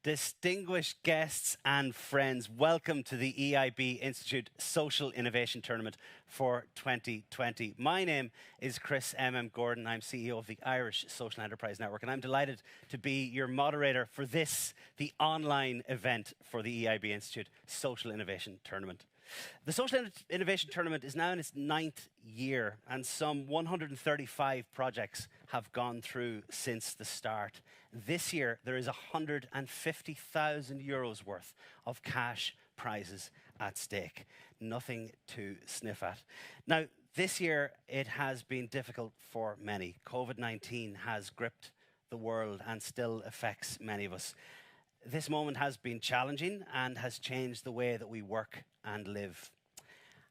Distinguished guests and friends, welcome to the EIB Institute Social Innovation Tournament for 2020. My name is Chris M.M. Gordon. I'm CEO of the Irish Social Enterprise Network, and I'm delighted to be your moderator for this, the online event for the EIB Institute Social Innovation Tournament. The Social Innovation Tournament is now in its 9th year, and some 135 projects have gone through since the start. This year, there is €150,000 worth of cash prizes at stake. Nothing to sniff at. Now, this year, it has been difficult for many. COVID-19 has gripped the world and still affects many of us. This moment has been challenging and has changed the way that we work and live.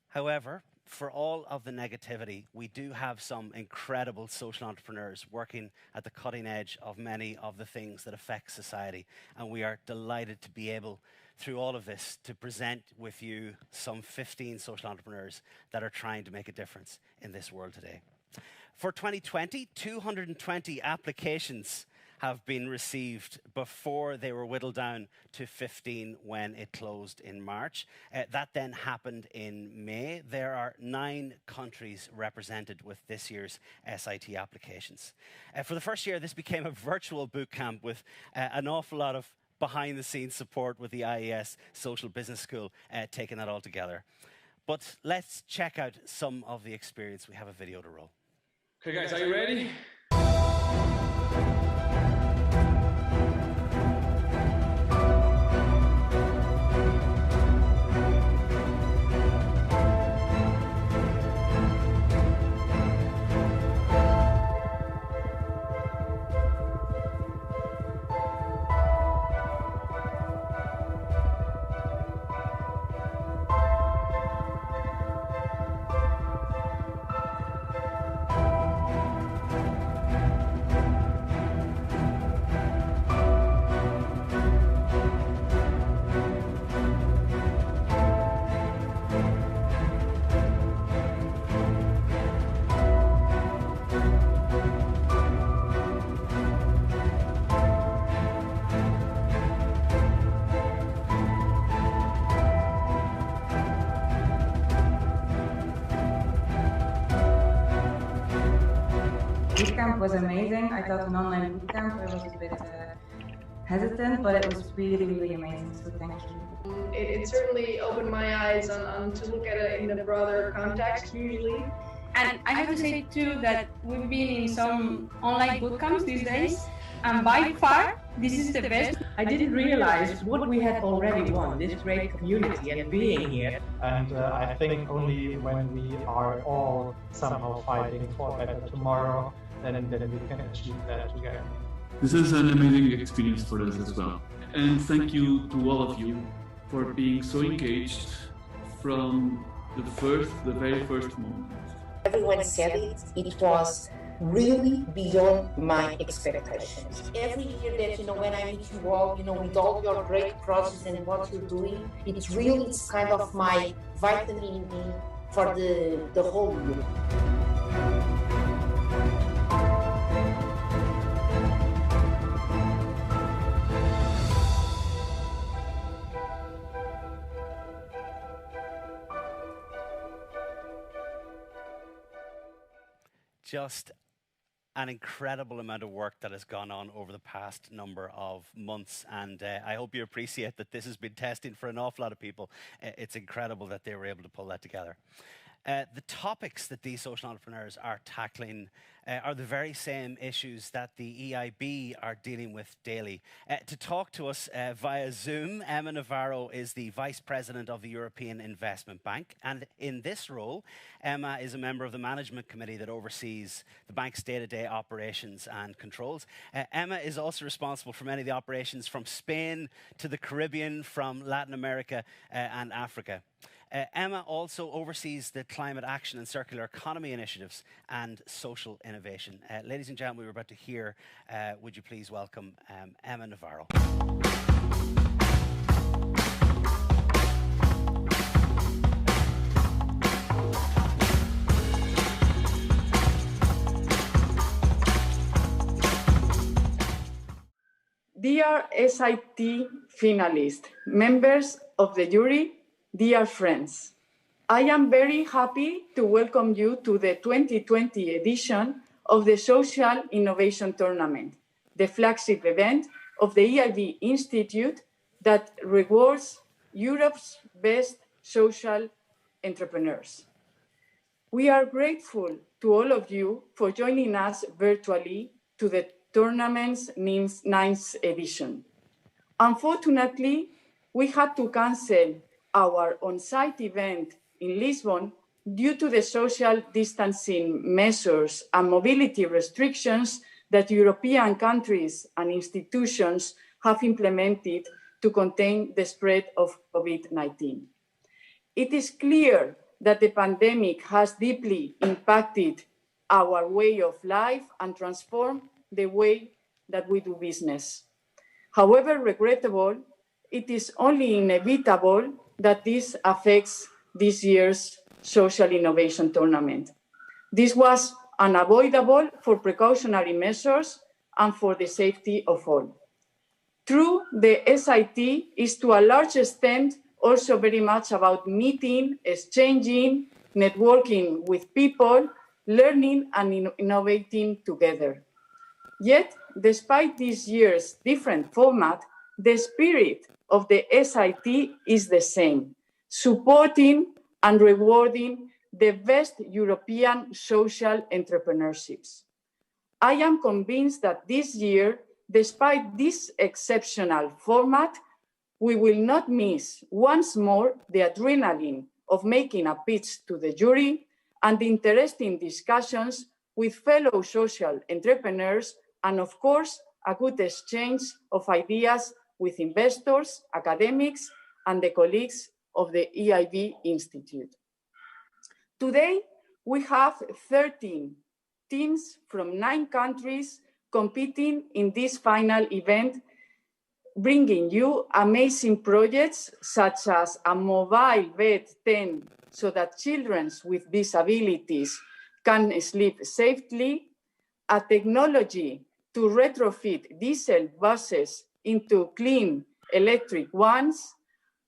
However, for all of the negativity, we do have some incredible social entrepreneurs working at the cutting edge of many of the things that affect society. And we are delighted to be able, through all of this, to present with you some 15 social entrepreneurs that are trying to make a difference in this world today. For 2020, 220 applications have been received before they were whittled down to 15 when it closed in March. That then happened in May. There are 9 countries represented with this year's SIT applications. For the first year, this became a virtual bootcamp with an awful lot of behind-the-scenes support with the IES Social Business School taking that all together. But let's check out some of the experience. We have a video to roll. Okay guys, are you ready? Bootcamp was amazing. I thought an online bootcamp, I was a bit hesitant, but it was really, really amazing, so thank you. It certainly opened my eyes on to look at it in a broader context usually. And I have to say too that we've been in some online bootcamps these days, and by far, this is the best. I didn't realize what we had already won, this great community and being here. And I think only when we are all somehow fighting for a better tomorrow, then we can achieve that together. This is an amazing experience for us as well. And thank you to all of you for being so engaged from the very first moment. Everyone said it was really beyond my expectations. Every year that, when I meet you all, with all your great process and what you're doing, it's kind of my vitamin D for the whole year. Just an incredible amount of work that has gone on over the past number of months, and I hope you appreciate that this has been testing for an awful lot of people. It's incredible that they were able to pull that together. The topics that these social entrepreneurs are tackling are the very same issues that the EIB are dealing with daily. To talk to us via Zoom, Emma Navarro is the Vice President of the European Investment Bank. And in this role, Emma is a member of the Management Committee that oversees the bank's day-to-day operations and controls. Emma is also responsible for many of the operations from Spain to the Caribbean, from Latin America and Africa. Emma also oversees the climate action and circular economy initiatives and social innovation. Ladies and gentlemen, we were about to hear, would you please welcome Emma Navarro. Dear SIT finalists, members of the jury, dear friends, I am very happy to welcome you to the 2020 edition of the Social Innovation Tournament, the flagship event of the EIB Institute that rewards Europe's best social entrepreneurs. We are grateful to all of you for joining us virtually to the tournament's ninth edition. Unfortunately, we had to cancel our on-site event in Lisbon due to the social distancing measures and mobility restrictions that European countries and institutions have implemented to contain the spread of COVID-19. It is clear that the pandemic has deeply impacted our way of life and transformed the way that we do business. However regrettable, it is only inevitable that this affects this year's Social Innovation Tournament. This was unavoidable for precautionary measures and for the safety of all. True, the SIT is to a large extent also very much about meeting, exchanging, networking with people, learning and innovating together. Yet, despite this year's different format, the spirit of the SIT is the same, supporting and rewarding the best European social entrepreneurships. I am convinced that this year, despite this exceptional format, we will not miss once more the adrenaline of making a pitch to the jury and the interesting discussions with fellow social entrepreneurs and, of course, a good exchange of ideas with investors, academics, and the colleagues of the EIB Institute. Today, we have 13 teams from 9 countries competing in this final event, bringing you amazing projects such as a mobile bed tent so that children with disabilities can sleep safely, a technology to retrofit diesel buses into clean electric ones,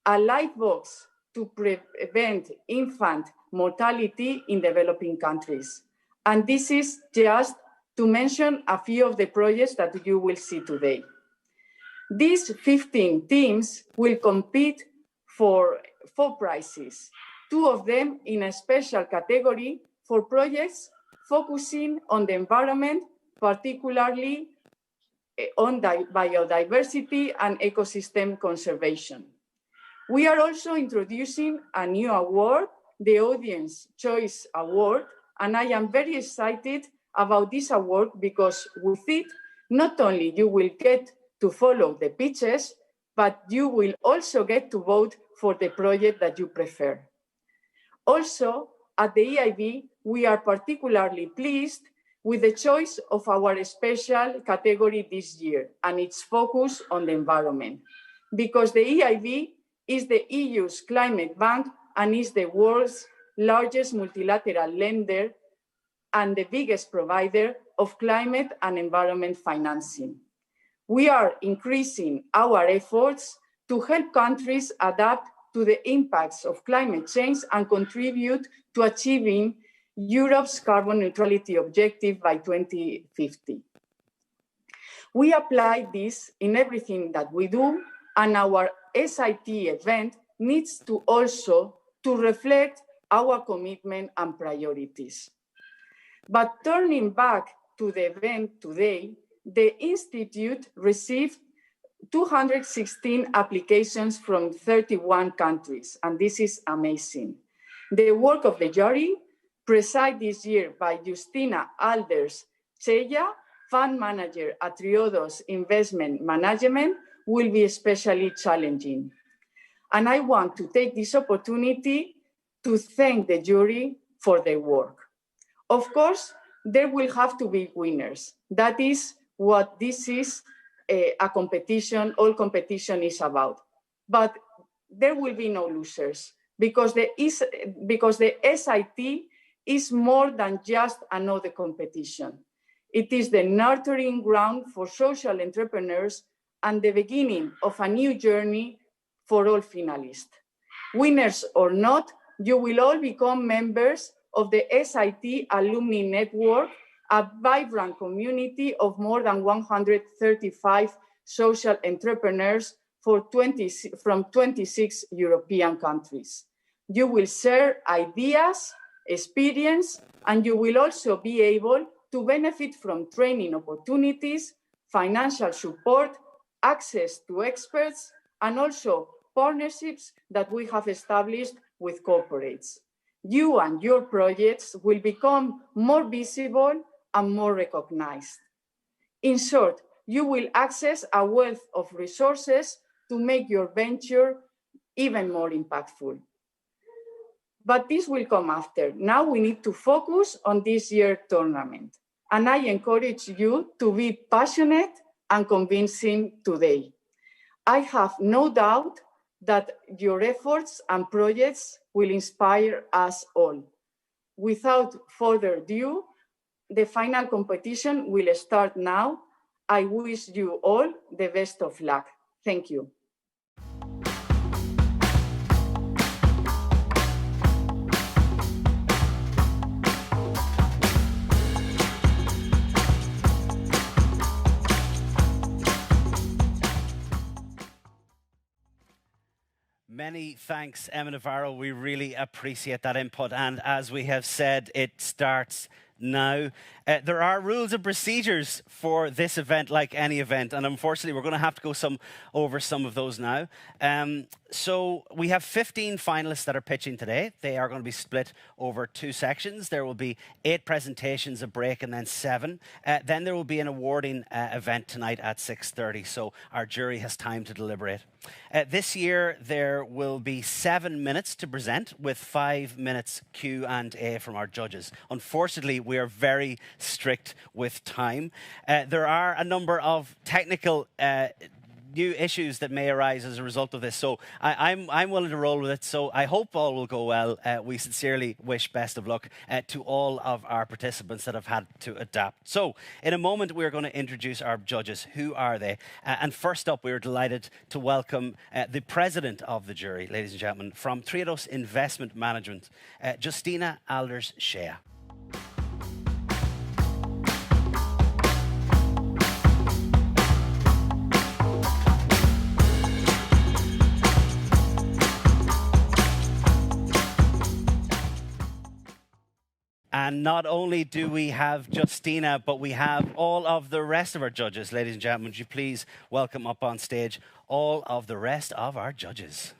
a light box to prevent infant mortality in developing countries. And this is just to mention a few of the projects that you will see today. These 15 teams will compete for 4 prizes, 2 of them in a special category for projects focusing on the environment, particularly on biodiversity and ecosystem conservation. We are also introducing a new award, the Audience Choice Award, and I am very excited about this award because with it, not only you will get to follow the pitches, but you will also get to vote for the project that you prefer. Also, at the EIB, we are particularly pleased with the choice of our special category this year and its focus on the environment, because the EIB is the EU's climate bank and is the world's largest multilateral lender and the biggest provider of climate and environment financing. We are increasing our efforts to help countries adapt to the impacts of climate change and contribute to achieving Europe's carbon neutrality objective by 2050. We apply this in everything that we do, and our SIT event needs to also to reflect our commitment and priorities. But turning back to the event today, the Institute received 216 applications from 31 countries, and this is amazing. The work of the jury, presided this year by Justina Alders Cheya, fund manager at Triodos Investment Management, will be especially challenging. And I want to take this opportunity to thank the jury for their work. Of course, there will have to be winners. That is what this is a competition, all competition is about. But there will be no losers because the SIT is more than just another competition. It is the nurturing ground for social entrepreneurs and the beginning of a new journey for all finalists. Winners or not, you will all become members of the SIT Alumni Network, a vibrant community of more than 135 social entrepreneurs from 26 European countries. You will share ideas, experience, and you will also be able to benefit from training opportunities, financial support, access to experts, and also partnerships that we have established with corporates. You and your projects will become more visible and more recognized. In short, you will access a wealth of resources to make your venture even more impactful. But this will come after. Now we need to focus on this year's tournament. And I encourage you to be passionate and convincing today. I have no doubt that your efforts and projects will inspire us all. Without further ado, the final competition will start now. I wish you all the best of luck. Thank you. Many thanks, Emma Navarro. We really appreciate that input. And as we have said, it starts now. There are rules and procedures for this event, like any event, and unfortunately we're going to have to go over some of those now. So we have 15 finalists that are pitching today. They are going to be split over 2 sections. There will be 8 presentations, a break, and then 7. Then there will be an awarding event tonight at 6:30, so our jury has time to deliberate. This year there will be 7 minutes to present with 5 minutes Q&A from our judges. Unfortunately, we are very strict with time. There are a number of technical new issues that may arise as a result of this, so I'm willing to roll with it. So I hope all will go well. We sincerely wish best of luck to all of our participants that have had to adapt. So in a moment we're going to introduce our judges. Who are they? And first up, we're delighted to welcome the president of the jury, ladies and gentlemen, from Triodos Investment Management, Justina Alders-Shea. And not only do we have Justina, but we have all of the rest of our judges. Ladies and gentlemen, would you please welcome up on stage all of the rest of our judges.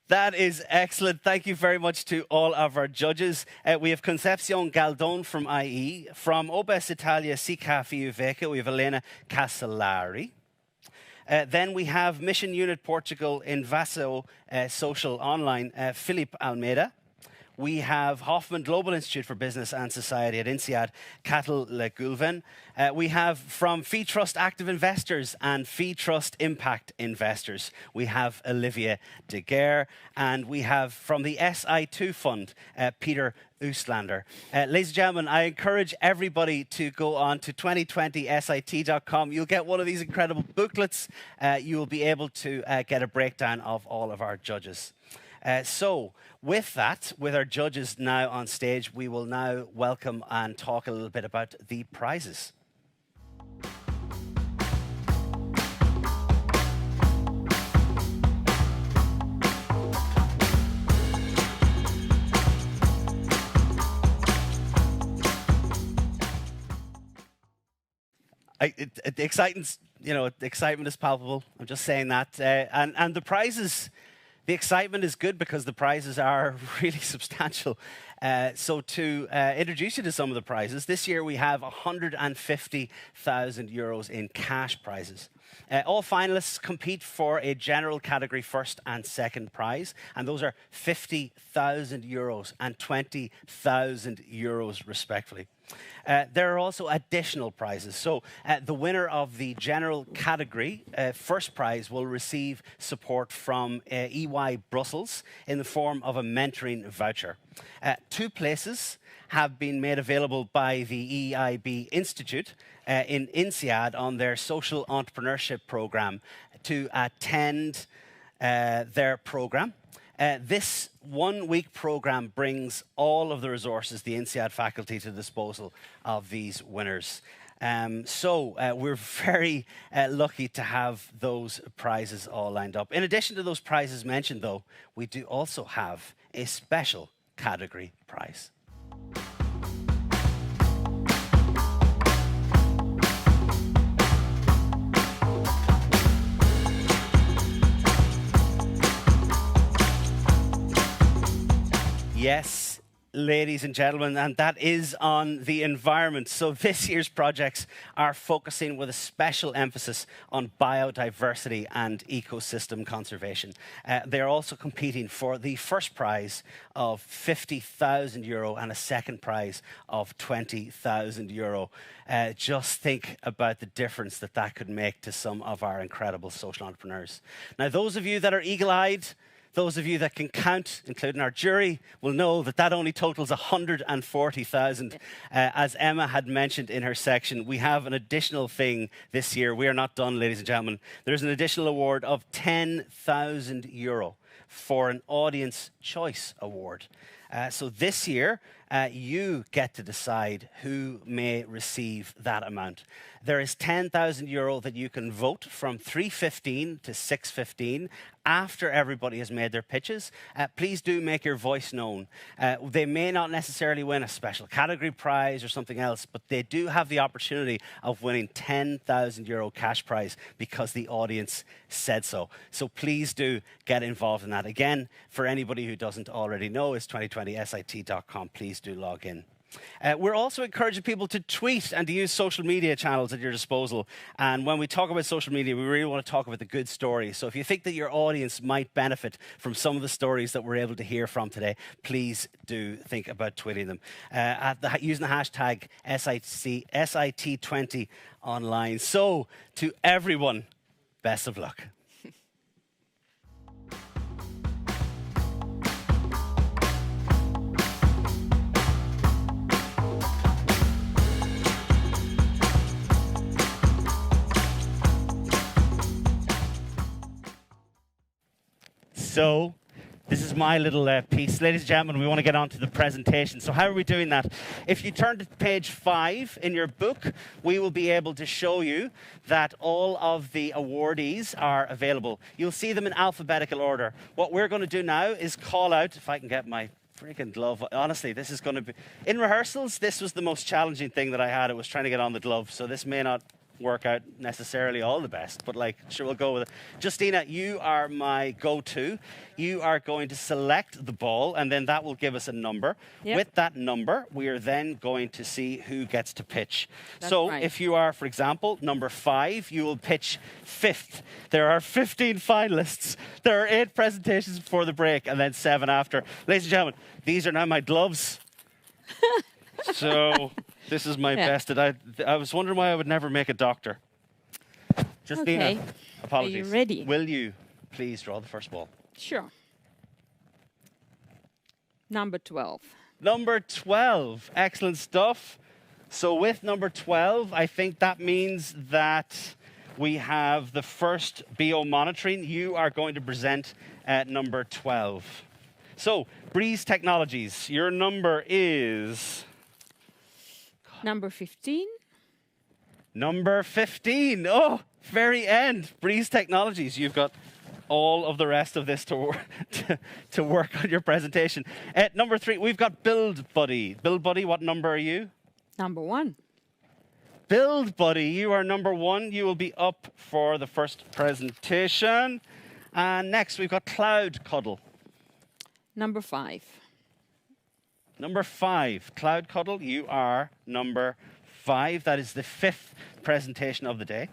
That is excellent. Thank you very much to all of our judges. We have Concepcion Galdon from IE. From OBS Italia Sicafi Uveca, we have Elena Castellari. Then we have Mission Unit Portugal Invaso Social Online, Philippe Almeida. We have Hoffman Global Institute for Business and Society at INSEAD, Catal Le Gulven. We have from Fee Trust Active Investors and Fee Trust Impact Investors, we have Olivia De Geer. And we have from the SI2 Fund, Peter Oostlander. Ladies and gentlemen, I encourage everybody to go on to 2020sit.com. You'll get one of these incredible booklets. You will be able to get a breakdown of all of our judges. So with that, with our judges now on stage, we will now welcome and talk a little bit about the prizes. The excitement is palpable. I'm just saying that. And the prizes, the excitement is good because the prizes are really substantial. So to introduce you to some of the prizes, this year we have €150,000 in cash prizes. All finalists compete for a general category first and second prize, and those are €50,000 and €20,000 respectively. There are also additional prizes. So the winner of the general category first prize will receive support from EY Brussels in the form of a mentoring voucher. 2 places have been made available by the EIB Institute in INSEAD on their social entrepreneurship program to attend their program. This one-week program brings all of the resources the INSEAD faculty to the disposal of these winners. So we're very lucky to have those prizes all lined up. In addition to those prizes mentioned, though, we do also have a special category prize. Yes, ladies and gentlemen, and that is on the environment. So this year's projects are focusing with a special emphasis on biodiversity and ecosystem conservation. They're also competing for the first prize of €50,000 and a second prize of €20,000. Just think about the difference that that could make to some of our incredible social entrepreneurs. Now, those of you that are eagle-eyed, those of you that can count, including our jury, will know that that only totals 140,000. As Emma had mentioned in her section, we have an additional thing this year. We are not done, ladies and gentlemen. There's an additional award of €10,000 for an Audience Choice Award. So this year, you get to decide who may receive that amount. There is €10,000 that you can vote from 3:15 to 6:15 after everybody has made their pitches. Please do make your voice known. They may not necessarily win a special category prize or something else, but they do have the opportunity of winning €10,000 cash prize because the audience said so. So please do get involved in that. Again, for anybody who doesn't already know, it's 2020sit.com. Please do log in. We're also encouraging people to tweet and to use social media channels at your disposal. And when we talk about social media, we really want to talk about the good stories. So if you think that your audience might benefit from some of the stories that we're able to hear from today, please do think about tweeting them. Using the hashtag SIT20 online. So to everyone, best of luck. So this is my little piece. Ladies and gentlemen, we want to get on to the presentation. So how are we doing that? If you turn to page 5 in your book, we will be able to show you that all of the awardees are available. You'll see them in alphabetical order. What we're going to do now is call out, if I can get my freaking glove. Honestly, this is going to be... In rehearsals, this was the most challenging thing that I had. It was trying to get on the glove. So this may not work out necessarily all the best, but sure, we'll go with it. Justina, you are my go-to. You are going to select the ball, and then that will give us a number. Yep. With that number, we are then going to see who gets to pitch. That's so right. If you are, for example, number 5, you will pitch 5th. There are 15 finalists. There are 8 presentations before the break, and then 7 after. Ladies and gentlemen, these are now my gloves. So... This is my best. I was wondering why I would never make a doctor. Justina, okay. Apologies. Are you ready? Will you please draw the first ball? Sure. Number 12. Number 12. Excellent stuff. So with number 12, I think that means that we have the first BeeOmonitoring. You are going to present at number 12. So, Breeze Technologies, your number is... Number 15. Number 15. Oh, very end. Breeze Technologies. You've got all of the rest of this to work on your presentation. At number 3, we've got BuildBuddy. BuildBuddy, what number are you? Number 1. BuildBuddy, you are number 1. You will be up for the first presentation. And next, we've got Cuddle. Number 5. Number 5. Cloud Cuddle, you are number 5. That is the 5th presentation of the day.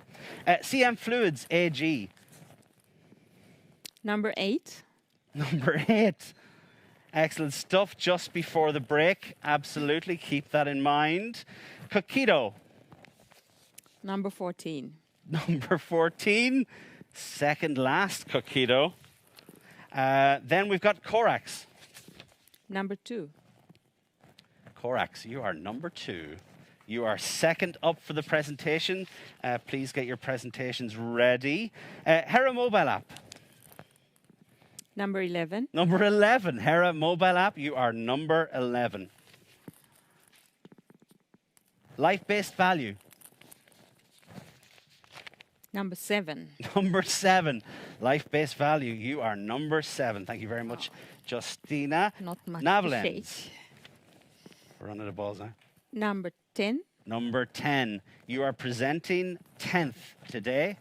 CM Fluids AG. Number 8. Number 8. Excellent stuff just before the break. Absolutely, keep that in mind. Cokido. Number 14. Number 14. Second last, Cokido. Then we've got Corax. Number 2. Corax, you are number 2. You are second up for the presentation. Please get your presentations ready. HeraMobileApp. Number 11. Number 11. HeraMobileApp, you are number 11. Life-based value. Number 7. Number 7. Life-based value, you are number 7. Thank you very much, Justina. Not much NaviLens. We're running the balls now. Number 10. Number 10. You are presenting 10th today.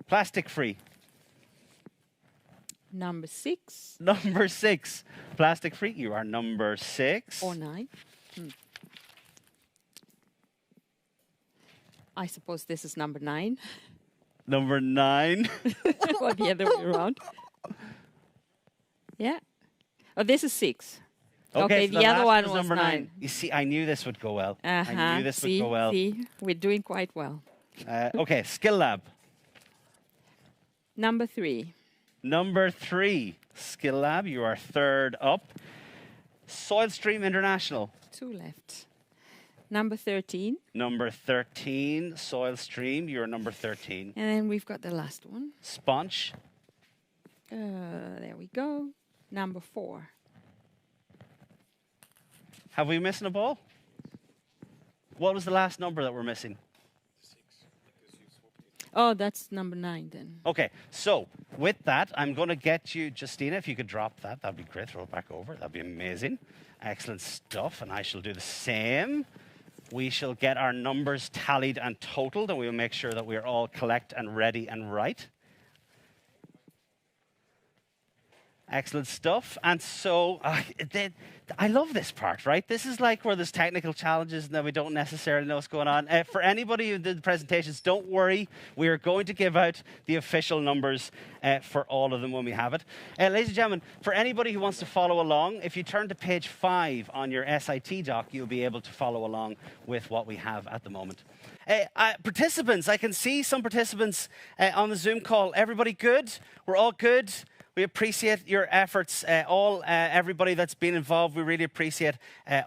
Plastic-free. Number 6. Number 6. Plastic-free. You are number 6. Or 9. I suppose this is number 9. Number 9. Or the other way around. Yeah. Oh, this is 6. Okay, so the other one was number 9. You see, I knew this would go well. I knew this would go well. See, we're doing quite well. Okay, Skillab. Number 3. Number 3, Skillab. You are third up. SoilSteam International. 2 left. Number 13. Number 13, SoilStream. You're number 13. And then we've got the last one. Sponsh. There we go. Number 4. Have we missing a ball? What was the last number that we're missing? 6. Oh, that's number 9 then. Okay, so with that, I'm going to get you, Justina, if you could drop that. That'd be great. Throw it back over. That'd be amazing. Excellent stuff. And I shall do the same. We shall get our numbers tallied and totaled, and we'll make sure that we are all correct and ready and right. Excellent stuff. And so I love this part, right? This is like where there's technical challenges and that we don't necessarily know what's going on. For anybody who did the presentations, don't worry. We are going to give out the official numbers for all of them when we have it. Ladies and gentlemen, for anybody who wants to follow along, if you turn to page 5 on your SIT doc, you'll be able to follow along with what we have at the moment. Participants, I can see some participants on the Zoom call. Everybody good? We're all good? We appreciate your efforts, everybody that's been involved. We really appreciate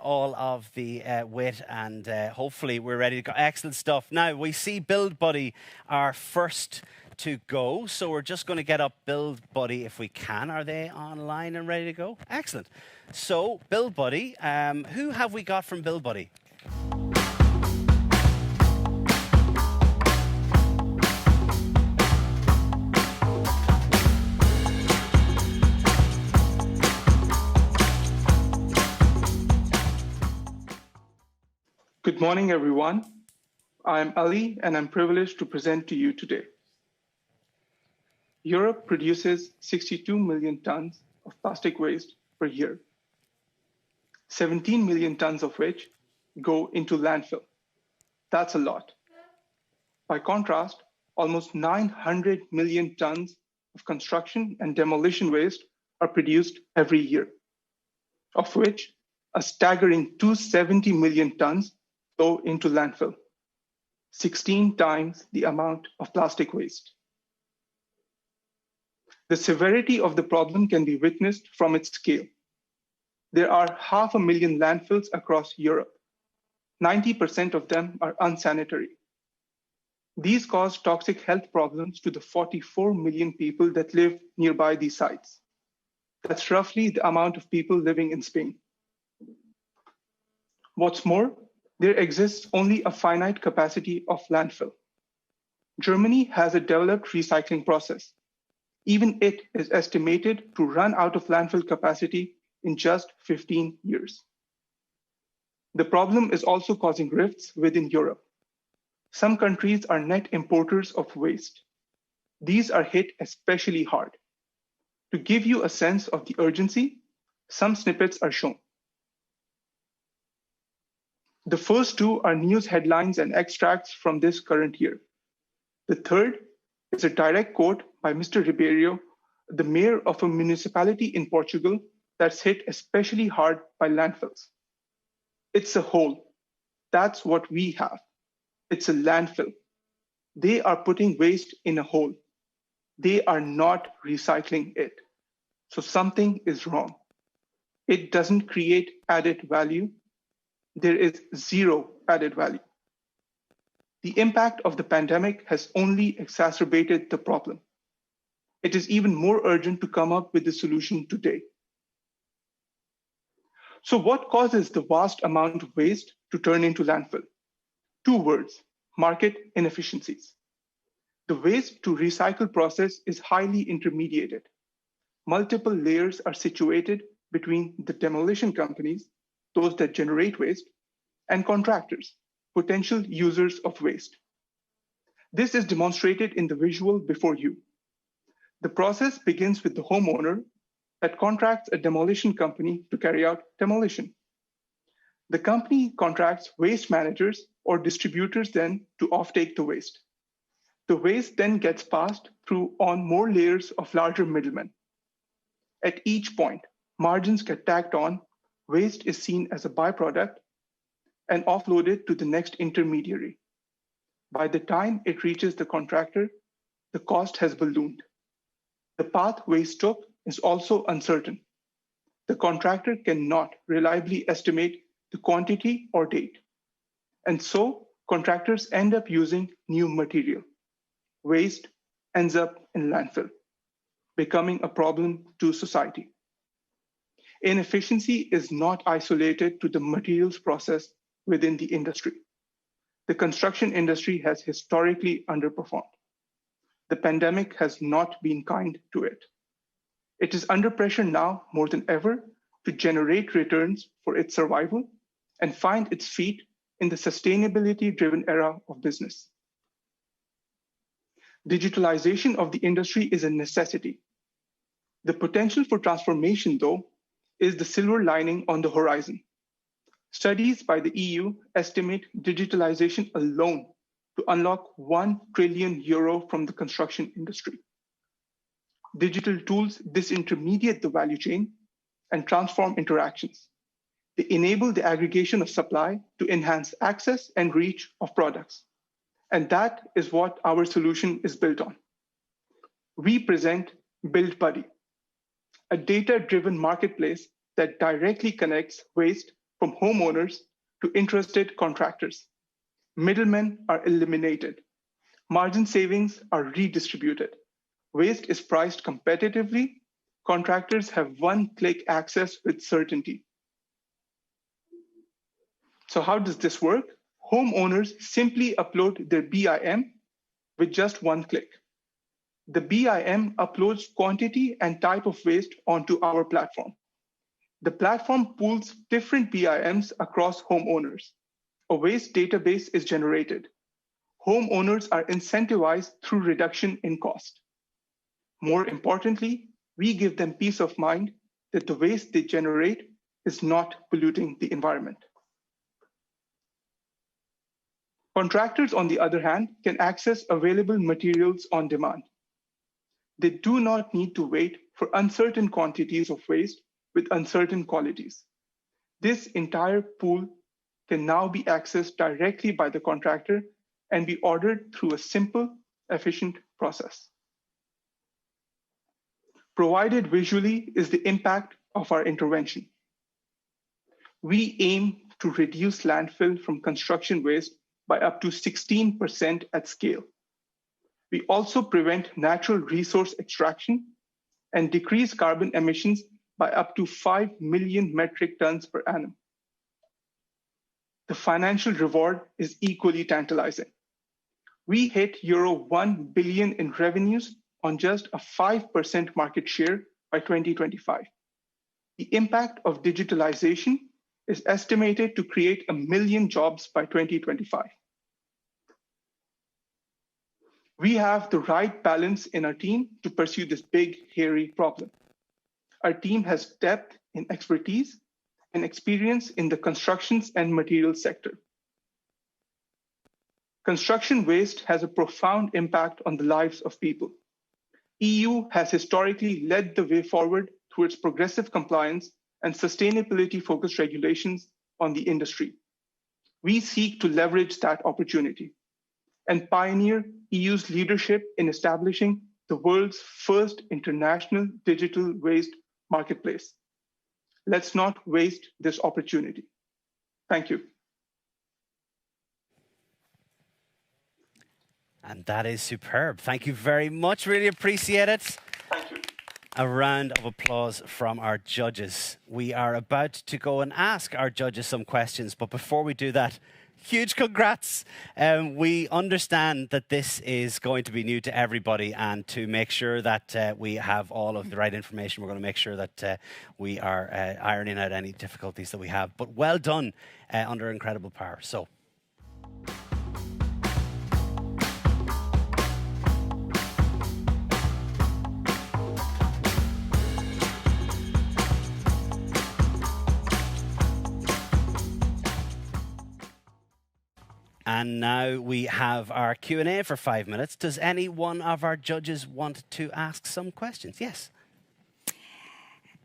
all of the wit, and hopefully we're ready to go. Excellent stuff. Now, we see BuildBuddy are first to go, so we're just going to get up BuildBuddy if we can. Are they online and ready to go? Excellent. So, BuildBuddy, who have we got from BuildBuddy? Good morning, everyone. I'm Ali, and I'm privileged to present to you today. Europe produces 62 million tons of plastic waste per year, 17 million tons of which go into landfill. That's a lot. By contrast, almost 900 million tons of construction and demolition waste are produced every year, of which a staggering 270 million tons go into landfill, 16 times the amount of plastic waste. The severity of the problem can be witnessed from its scale. There are 500,000 landfills across Europe. 90% of them are unsanitary. These cause toxic health problems to the 44 million people that live nearby these sites. That's roughly the amount of people living in Spain. What's more, there exists only a finite capacity of landfill. Germany has a developed recycling process. Even it is estimated to run out of landfill capacity in just 15 years. The problem is also causing rifts within Europe. Some countries are net importers of waste. These are hit especially hard. To give you a sense of the urgency, Some snippets are shown. The first two are news headlines and extracts from this current year. The third is a direct quote by Mr. Ribeiro, the mayor of a municipality in Portugal that's hit especially hard by landfills. It's a hole. That's what we have. It's a landfill. They are putting waste in a hole. They are not recycling it. So something is wrong. It doesn't create added value. There is zero added value. The impact of the pandemic has only exacerbated the problem. It is even more urgent to come up with a solution today. So what causes the vast amount of waste to turn into landfill? Two words: market inefficiencies. The waste to recycle process is highly intermediated. Multiple layers are situated between the demolition companies, those that generate waste, and contractors, potential users of waste. This is demonstrated in the visual before you. The process begins with the homeowner that contracts a demolition company to carry out demolition. The company contracts waste managers or distributors then to offtake the waste. The waste then gets passed through on more layers of larger middlemen. At each point, margins get tacked on, waste is seen as a byproduct and offloaded to the next intermediary. By the time it reaches the contractor, the cost has ballooned. The path waste took is also uncertain. The contractor cannot reliably estimate the quantity or date. And so contractors end up using new material. Waste ends up in landfill, becoming a problem to society. Inefficiency is not isolated to the materials process within the industry. The construction industry has historically underperformed. The pandemic has not been kind to it. It is under pressure now more than ever to generate returns for its survival and find its feet in the sustainability-driven era of business. Digitalization of the industry is a necessity. The potential for transformation, though, is the silver lining on the horizon. Studies by the EU estimate digitalization alone to unlock €1 trillion from the construction industry. Digital tools disintermediate the value chain and transform interactions. They enable the aggregation of supply to enhance access and reach of products. And that is what our solution is built on. We present BuildBuddy, a data-driven marketplace that directly connects waste from homeowners to interested contractors. Middlemen are eliminated. Margin savings are redistributed. Waste is priced competitively. Contractors have one-click access with certainty. So how does this work? Homeowners simply upload their BIM with just one click. The BIM uploads quantity and type of waste onto our platform. The platform pools different BIMs across homeowners. A waste database is generated. Homeowners are incentivized through reduction in cost. More importantly, we give them peace of mind that the waste they generate is not polluting the environment. Contractors, on the other hand, can access available materials on demand. They do not need to wait for uncertain quantities of waste with uncertain qualities. This entire pool can now be accessed directly by the contractor and be ordered through a simple, efficient process. Provided visually is the impact of our intervention. We aim to reduce landfill from construction waste by up to 16% at scale. We also prevent natural resource extraction and decrease carbon emissions by up to 5 million metric tons per annum. The financial reward is equally tantalizing. We hit €1 billion in revenues on just a 5% market share by 2025. The impact of digitalization is estimated to create 1 million jobs by 2025. We have the right balance in our team to pursue this big, hairy problem. Our team has depth in expertise and experience in the constructions and materials sector. Construction waste has a profound impact on the lives of people. EU has historically led the way forward through its progressive compliance and sustainability-focused regulations on the industry. We seek to leverage that opportunity and pioneer EU's leadership in establishing the world's first international digital waste marketplace. Let's not waste this opportunity. Thank you. And that is superb. Thank you very much. Really appreciate it. Thank you. A round of applause from our judges. We are about to go and ask our judges some questions, but before we do that, huge congrats. We understand that this is going to be new to everybody, and to make sure that we have all of the right information, we're going to make sure that we are ironing out any difficulties that we have. But well done under incredible power. So. And now we have our Q&A for 5 minutes. Does any one of our judges want to ask some questions? Yes.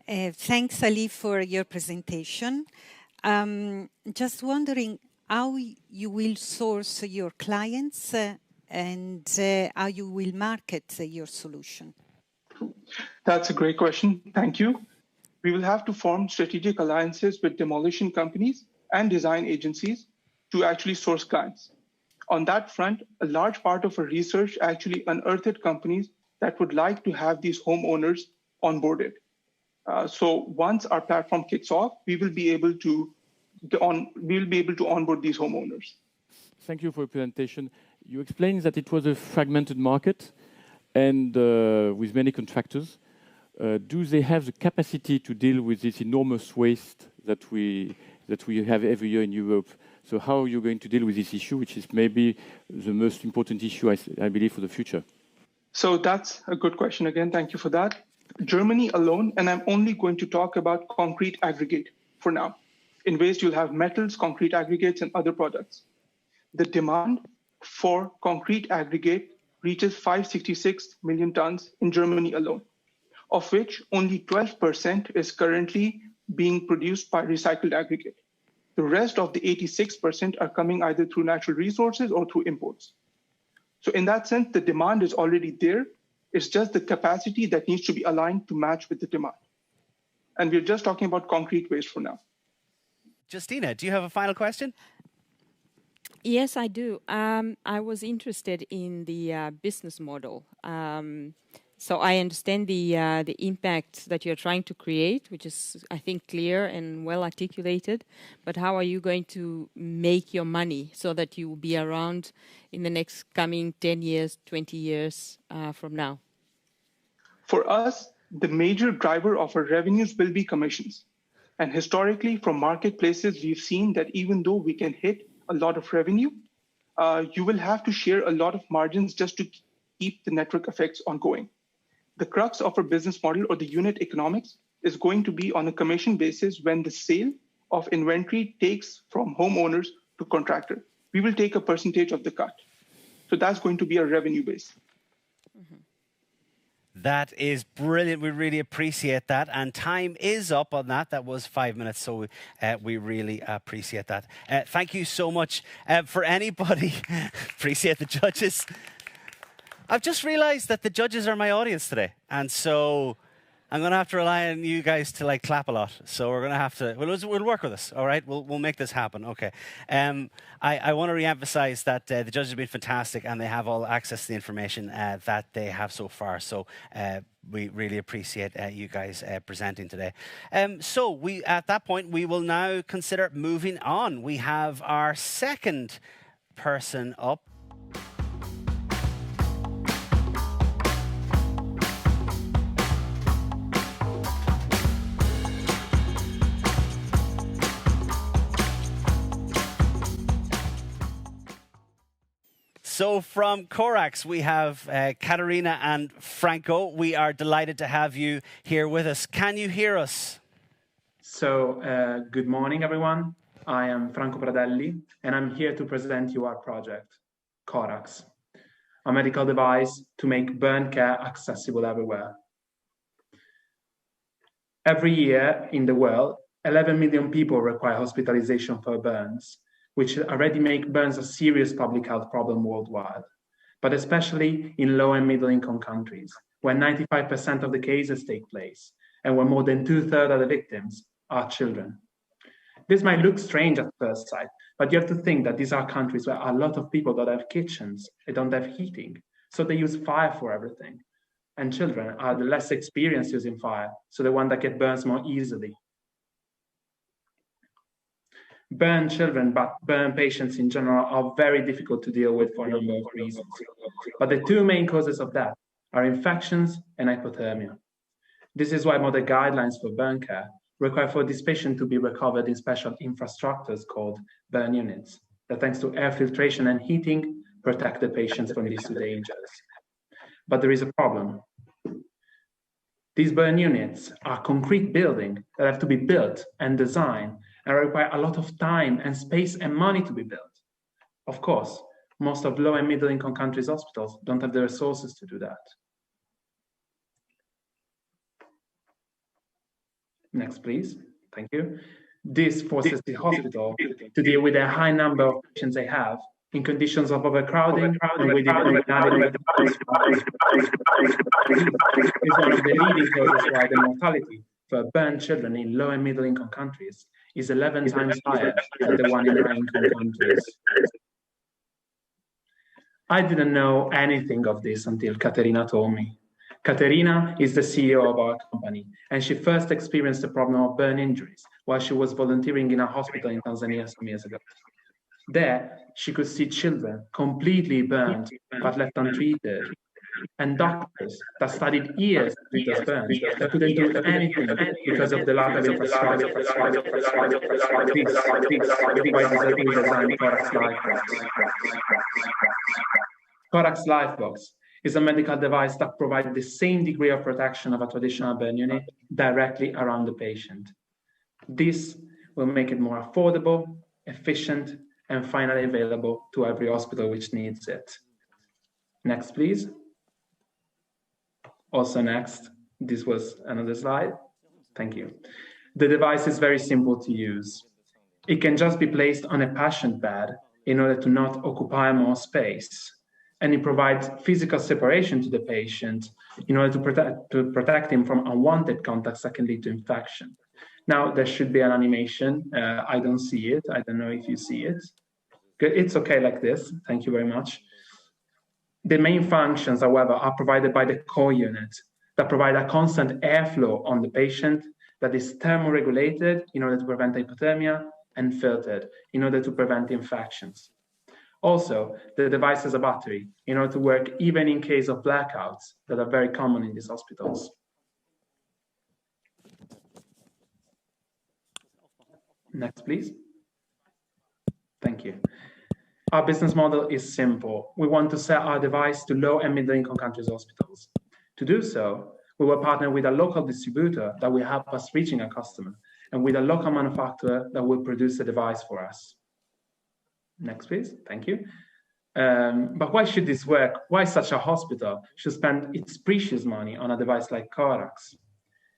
Thanks, Ali, for your presentation. Just wondering how you will source your clients and how you will market your solution. That's a great question. Thank you. We will have to form strategic alliances with demolition companies and design agencies to actually source clients. On that front, a large part of our research actually unearthed companies that would like to have these homeowners onboarded. So once our platform kicks off, we will be able to onboard these homeowners. Thank you for your presentation. You explained that it was a fragmented market and with many contractors. Do they have the capacity to deal with this enormous waste that we have every year in Europe? So how are you going to deal with this issue, which is maybe the most important issue, I believe, for the future? So that's a good question again. Thank you for that. Germany alone, and I'm only going to talk about concrete aggregate for now. In waste, you'll have metals, concrete aggregates, and other products. The demand for concrete aggregate reaches 566 million tons in Germany alone, of which only 12% is currently being produced by recycled aggregate. The rest of the 86% are coming either through natural resources or through imports. So in that sense, the demand is already there. It's just the capacity that needs to be aligned to match with the demand. And we're just talking about concrete waste for now. Justina, do you have a final question? Yes, I do. I was interested in the business model. So I understand the impact that you're trying to create, which is, I think, clear and well articulated. But how are you going to make your money so that you will be around in the next coming 10 years, 20 years from now? For us, the major driver of our revenues will be commissions. And historically, from marketplaces, we've seen that even though we can hit a lot of revenue, you will have to share a lot of margins just to keep the network effects ongoing. The crux of our business model, or the unit economics, is going to be on a commission basis when the sale of inventory takes from homeowners to contractor. We will take a percentage of the cut. So that's going to be our revenue base. Mm-hmm. That is brilliant. We really appreciate that. And time is up on that. That was 5 minutes, so we really appreciate that. Thank you so much. For anybody, appreciate the judges. I've just realized that the judges are my audience today. And so I'm going to have to rely on you guys to clap a lot. So we're going to have to, we'll work with us, all right? We'll make this happen, okay. I want to re-emphasize that the judges have been fantastic and they have all access to the information that they have so far. So we really appreciate you guys presenting today. So at that point, we will now consider moving on. We have our second person up. So from Corax, we have Katerina and Franco. We are delighted to have you here with us. Can you hear us? Good morning, everyone. I am Franco Pradelli, and I'm here to present you our project, Corax, a medical device to make burn care accessible everywhere. Every year in the world, 11 million people require hospitalization for burns, which already make burns a serious public health problem worldwide, but especially in low and middle income countries, where 95% of the cases take place, and where more than 2/3 of the victims are children. This might look strange at first sight, but you have to think that these are countries where a lot of people don't have kitchens, they don't have heating, so they use fire for everything. And children are the less experienced using fire, so the one that get burns more easily. Burn children, but burn patients in general are very difficult to deal with for a number of reasons. But the two main causes of death are infections and hypothermia. This is why modern guidelines for burn care require for this patient to be recovered in special infrastructures called burn units, that thanks to air filtration and heating, protect the patients from these two dangers. But there is a problem. These burn units are concrete buildings that have to be built and designed and require a lot of time and space and money to be built. Of course, most of low and middle income countries' hospitals don't have the resources to do that. Next, please. Thank you. This forces the hospital to deal with a high number of patients they have in conditions of overcrowding and with inadequate is one of the leading causes why the mortality for burn children in low and middle income countries is 11 times higher than the one in high income countries. I didn't know anything of this until Katerina told me. Katerina is the CEO of our company, and she first experienced the problem of burn injuries while she was volunteering in a hospital in Tanzania some years ago. There, she could see children completely burned but left untreated, and doctors that studied years to treat those burns that couldn't do anything because of the lack of infrastructure. This is why we designed Corax Lifebox. Corax Lifebox is a medical device that provides the same degree of protection of a traditional burn unit directly around the patient. This will make it more affordable, efficient, and finally available to every hospital which needs it. Next, please. Also next, this was another slide. Thank you. The device is very simple to use. It can just be placed on a patient bed in order to not occupy more space. And it provides physical separation to the patient in order to protect him from unwanted contacts that can lead to infection. Now, there should be an animation. I don't see it. I don't know if you see it. Good. It's okay like this. Thank you very much. The main functions, however, are provided by the core unit that provide a constant airflow on the patient that is thermoregulated in order to prevent hypothermia and filtered in order to prevent infections. Also, the device has a battery in order to work even in case of blackouts that are very common in these hospitals. Next, please. Thank you. Our business model is simple. We want to sell our device to low and middle income countries' hospitals. To do so, we will partner with a local distributor that will help us reaching a customer and with a local manufacturer that will produce the device for us. Next, please. Thank you. But why should this work? Why such a hospital should spend its precious money on a device like Corax?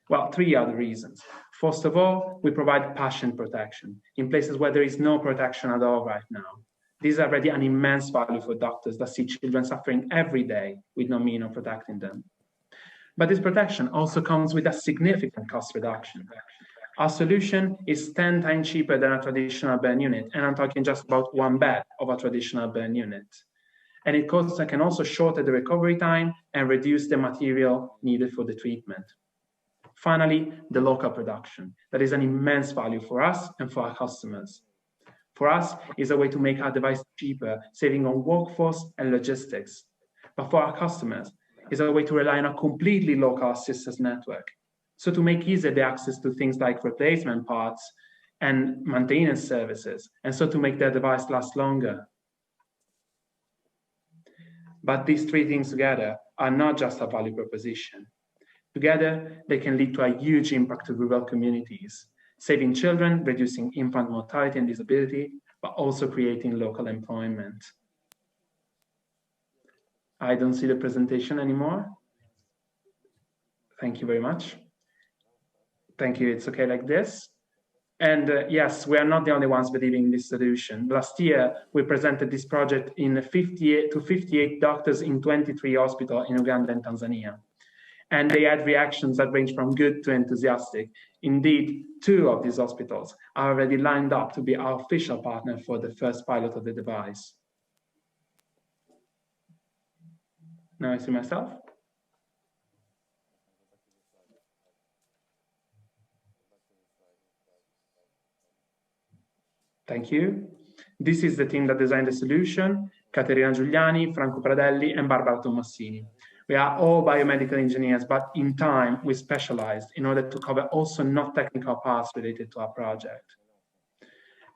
Well, three other reasons. First of all, we provide patient protection in places where there is no protection at all right now. This is already an immense value for doctors that see children suffering every day with no means of protecting them. But this protection also comes with a significant cost reduction. Our solution is 10 times cheaper than a traditional burn unit, and I'm talking just about one bed of a traditional burn unit. And it can also shorten the recovery time and reduce the material needed for the treatment. Finally, the local production. That is an immense value for us and for our customers. For us, it's a way to make our device cheaper, saving on workforce and logistics. But for our customers, it's a way to rely on a completely local assistance network. So to make easier the access to things like replacement parts and maintenance services, and so to make their device last longer. But these three things together are not just a value proposition. Together, they can lead to a huge impact to rural communities, saving children, reducing infant mortality and disability, but also creating local employment. I don't see the presentation anymore. Thank you very much. Thank you, it's okay like this. And yes, we are not the only ones believing in this solution. Last year, we presented this project in 58 doctors in 23 hospitals in Uganda and Tanzania. And they had reactions that range from good to enthusiastic. Indeed, 2 of these hospitals are already lined up to be our official partner for the first pilot of the device. Now I see myself. Thank you. This is the team that designed the solution: Caterina Giuliani, Franco Pradelli, and Barbara Tomassini. We are all biomedical engineers, but in time we specialized in order to cover also not technical parts related to our project.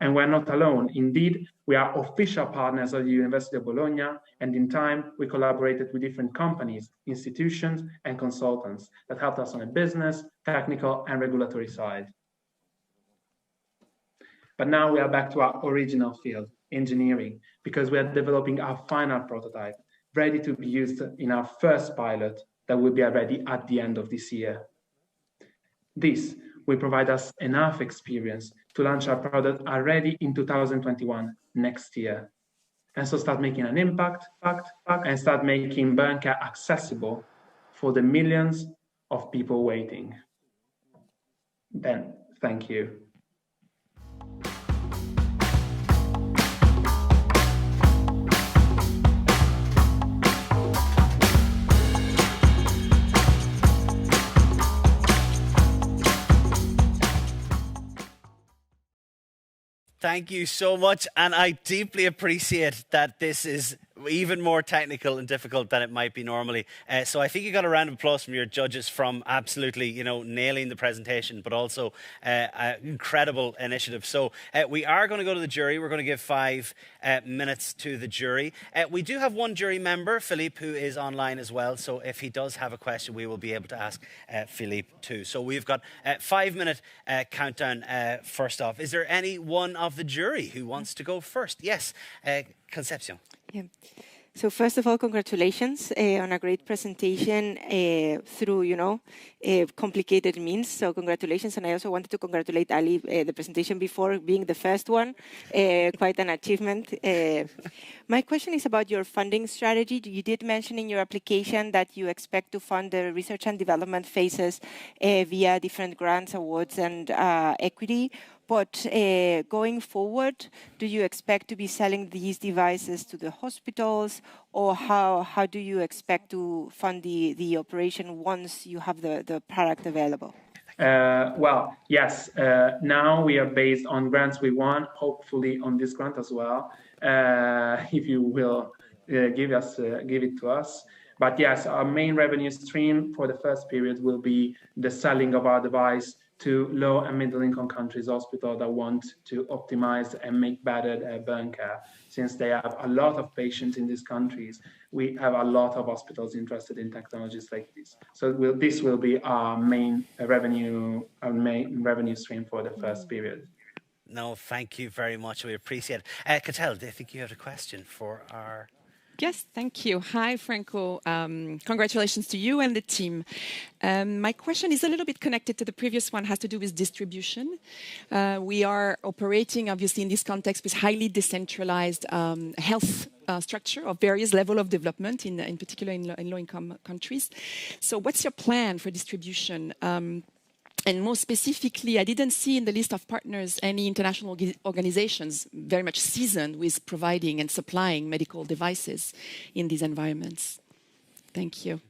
And we're not alone. Indeed, we are official partners of the University of Bologna, and in time we collaborated with different companies, institutions, and consultants that helped us on a business, technical, and regulatory side. But now we are back to our original field, engineering, because we are developing our final prototype, ready to be used in our first pilot that will be ready at the end of this year. This will provide us enough experience to launch our product already in 2021, next year. And so start making an impact and start making burn care accessible for the millions of people waiting. Ben, thank you. Thank you so much, and I deeply appreciate that this is even more technical and difficult than it might be normally. So I think you got a round of applause from your judges from absolutely, you know, nailing the presentation, but also an incredible initiative. So we are going to go to the jury. We're going to give 5 minutes to the jury. We do have one jury member, Philippe, who is online as well. So if he does have a question, we will be able to ask Philippe too. So we've got a 5-minute countdown first off. Is there any one of the jury who wants to go first? Yes, Concepcion. Yeah. So first of all, congratulations on a great presentation through, you know, complicated means. So congratulations. And I also wanted to congratulate Ali, the presentation before being the first one. Quite an achievement. My question is about your funding strategy. You did mention in your application that you expect to fund the research and development phases via different grants, awards, and equity. But going forward, do you expect to be selling these devices to the hospitals, or how do you expect to fund the operation once you have the product available? Well, yes. Now we are based on grants we won, hopefully on this grant as well, if you will give it to us. But yes, our main revenue stream for the first period will be the selling of our device to low and middle income countries, hospitals that want to optimize and make better burn care. Since they have a lot of patients in these countries, we have a lot of hospitals interested in technologies like this. So this will be our main revenue stream for the first period. No, thank you very much. We appreciate it. Cattell, I think you have a question for our... Yes, thank you. Hi, Franco. Congratulations to you and the team. My question is a little bit connected to the previous one, has to do with distribution. We are operating, obviously, in this context with highly decentralized health structure of various level of development, in particular in low-income countries. So what's your plan for distribution? And more specifically, I didn't see in the list of partners any international organizations very much seasoned with providing and supplying medical devices in these environments. Thank you.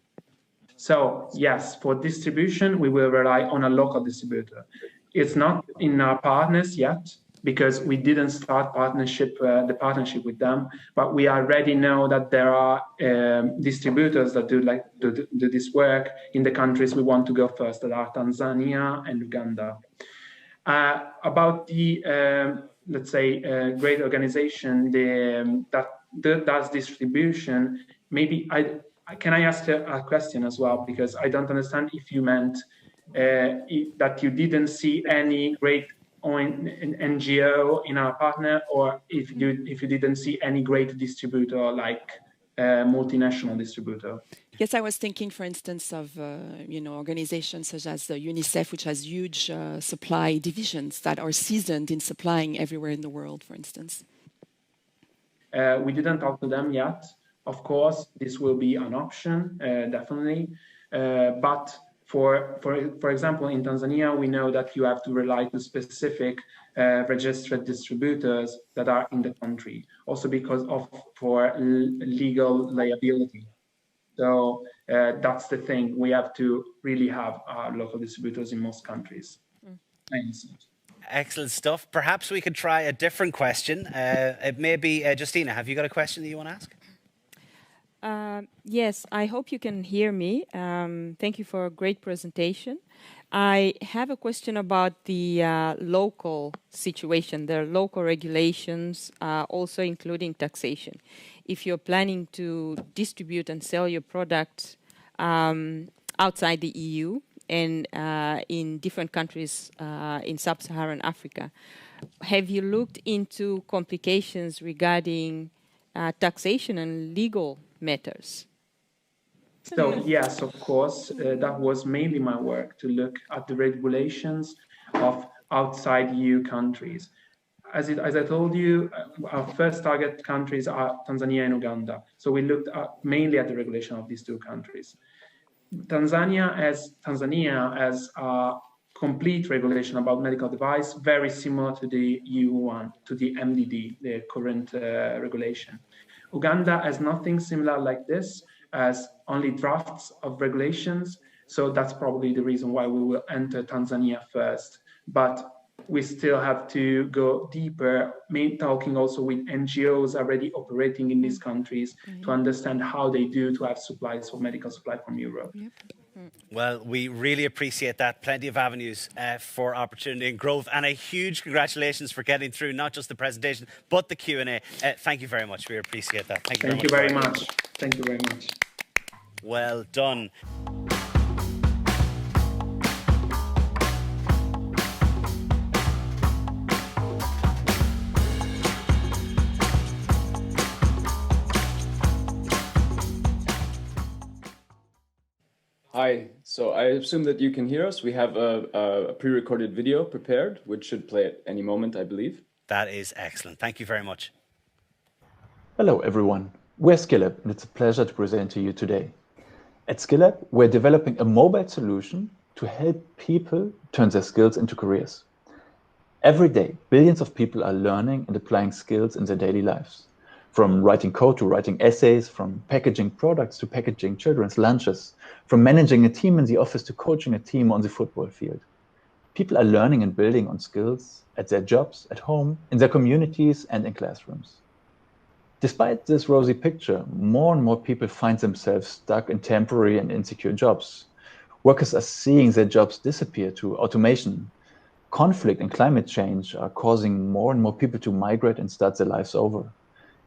So yes, for distribution, we will rely on a local distributor. It's not in our partners yet, because we didn't start the partnership with them, but we already know that there are distributors that do this work in the countries we want to go first, that are Tanzania and Uganda. About the, let's say, great organization that does distribution, maybe can I ask a question as well, because I don't understand if you meant that you didn't see any great NGO in our partner, or if you didn't see any great distributor like multinational distributor? Yes, I was thinking, for instance, of organizations such as UNICEF, which has huge supply divisions that are seasoned in supplying everywhere in the world, for instance. We didn't talk to them yet. Of course, this will be an option, definitely. But for example, in Tanzania, we know that you have to rely to specific registered distributors that are in the country, also because for legal liability. So that's the thing. We have to really have local distributors in most countries. Excellent stuff. Perhaps we could try a different question. Maybe, Justina, have you got a question that you want to ask? Yes, I hope you can hear me. Thank you for a great presentation. I have a question about the local situation, the local regulations, also including taxation. If you're planning to distribute and sell your product outside the EU and in different countries in sub-Saharan Africa, have you looked into complications regarding taxation and legal matters? So yes, of course, that was mainly my work, to look at the regulations of outside EU countries. As I told you, our first target countries are Tanzania and Uganda. So we looked mainly at the regulation of these two countries. Tanzania has a complete regulation about medical device, very similar to the EU one, to the MDD, the current regulation. Uganda has nothing similar like this, as only drafts of regulations. So that's probably the reason why we will enter Tanzania first. But we still have to go deeper, talking also with NGOs already operating in these countries to understand how they do to have supplies for medical supply from Europe. Well, we really appreciate that. Plenty of avenues for opportunity and growth, and a huge congratulations for getting through not just the presentation, but the Q&A. Thank you very much. We appreciate that. Thank you very much. Thank you very much. Well done. Hi, so I assume that you can hear us. We have a pre-recorded video prepared, which should play at any moment, I believe. That is excellent. Thank you very much. Hello, everyone. We're Skillab, and it's a pleasure to present to you today. At Skillab, we're developing a mobile solution to help people turn their skills into careers. Every day, billions of people are learning and applying skills in their daily lives. From writing code to writing essays, from packaging products to packaging children's lunches, from managing a team in the office to coaching a team on the football field. People are learning and building on skills at their jobs, at home, in their communities, and in classrooms. Despite this rosy picture, more and more people find themselves stuck in temporary and insecure jobs. Workers are seeing their jobs disappear to automation. Conflict and climate change are causing more and more people to migrate and start their lives over.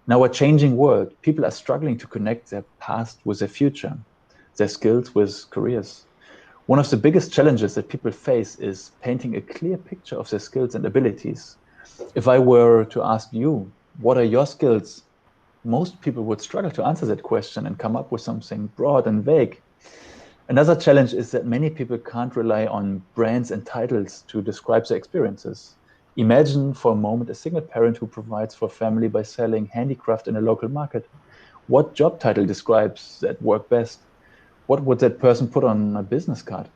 In our changing world, people are struggling to connect their past with their future, their skills with careers. One of the biggest challenges that people face is painting a clear picture of their skills and abilities. If I were to ask you, what are your skills? Most people would struggle to answer that question and come up with something broad and vague. Another challenge is that many people can't rely on brands and titles to describe their experiences. Imagine for a moment a single parent who provides for family by selling handicraft in a local market. What job title describes that work best? What would that person put on a business card?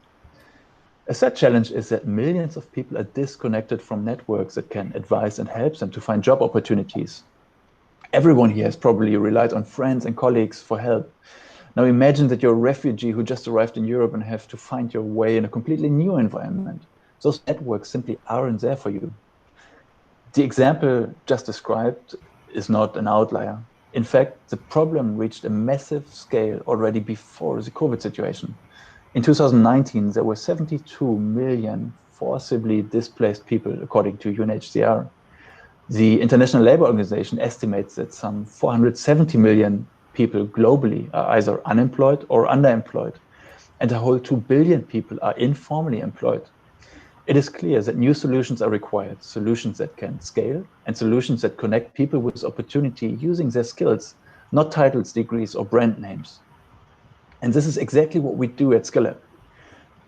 A third challenge is that millions of people are disconnected from networks that can advise and help them to find job opportunities. Everyone here has probably relied on friends and colleagues for help. Now imagine that you're a refugee who just arrived in Europe and have to find your way in a completely new environment. Those networks simply aren't there for you. The example just described is not an outlier. In fact, the problem reached a massive scale already before the COVID situation. In 2019, there were 72 million forcibly displaced people, according to UNHCR. The International Labour Organization estimates that some 470 million people globally are either unemployed or underemployed. and a whole 2 billion people are informally employed. It is clear that new solutions are required, solutions that can scale, and solutions that connect people with opportunity using their skills, not titles, degrees, or brand names. And this is exactly what we do at Skillab.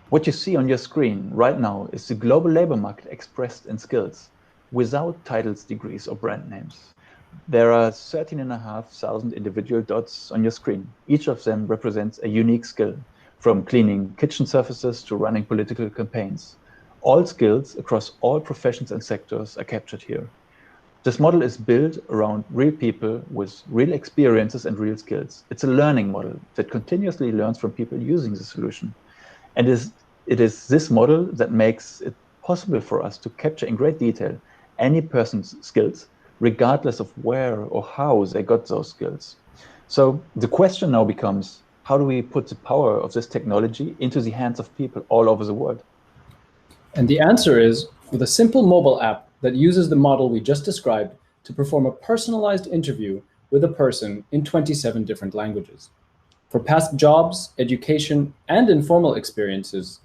What you see on your screen right now is the global labor market expressed in skills, without titles, degrees, or brand names. There are 13,500 individual dots on your screen. Each of them represents a unique skill, from cleaning kitchen surfaces to running political campaigns. All skills across all professions and sectors are captured here. This model is built around real people with real experiences and real skills. It's a learning model that continuously learns from people using the solution. And it is this model that makes it possible for us to capture in great detail any person's skills, regardless of where or how they got those skills. So the question now becomes, how do we put the power of this technology into the hands of people all over the world? And the answer is with a simple mobile app that uses the model we just described to perform a personalized interview with a person in 27 different languages. For past jobs, education, and informal experiences,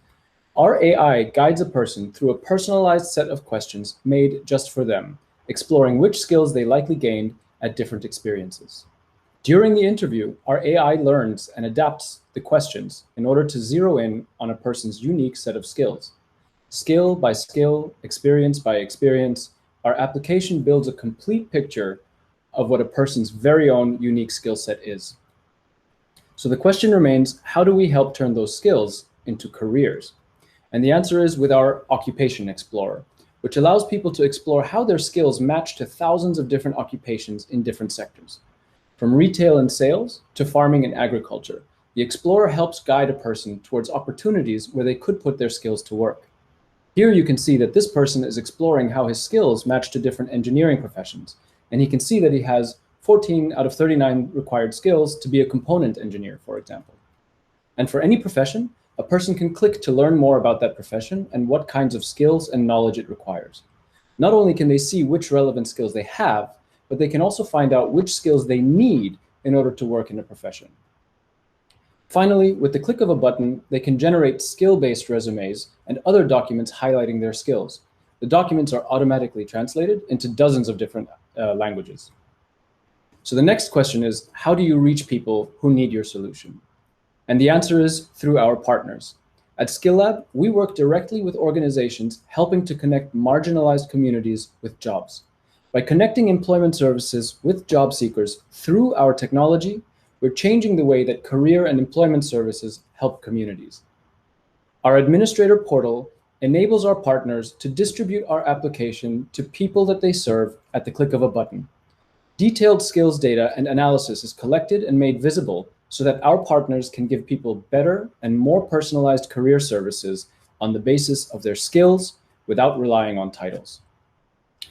our AI guides a person through a personalized set of questions made just for them, exploring which skills they likely gained at different experiences. During the interview, our AI learns and adapts the questions in order to zero in on a person's unique set of skills. Skill by skill, experience by experience, our application builds a complete picture of what a person's very own unique skill set is. So the question remains, how do we help turn those skills into careers? And the answer is with our Occupation Explorer, which allows people to explore how their skills match to thousands of different occupations in different sectors. From retail and sales to farming and agriculture, the Explorer helps guide a person towards opportunities where they could put their skills to work. Here you can see that this person is exploring how his skills match to different engineering professions, and he can see that he has 14 out of 39 required skills to be a component engineer, for example. And for any profession, a person can click to learn more about that profession and what kinds of skills and knowledge it requires. Not only can they see which relevant skills they have, but they can also find out which skills they need in order to work in a profession. Finally, with the click of a button, they can generate skill-based resumes and other documents highlighting their skills. The documents are automatically translated into dozens of different languages. So the next question is, how do you reach people who need your solution? And the answer is through our partners. At Skillab, we work directly with organizations helping to connect marginalized communities with jobs. By connecting employment services with job seekers through our technology, we're changing the way that career and employment services help communities. Our administrator portal enables our partners to distribute our application to people that they serve at the click of a button. Detailed skills data and analysis is collected and made visible so that our partners can give people better and more personalized career services on the basis of their skills without relying on titles.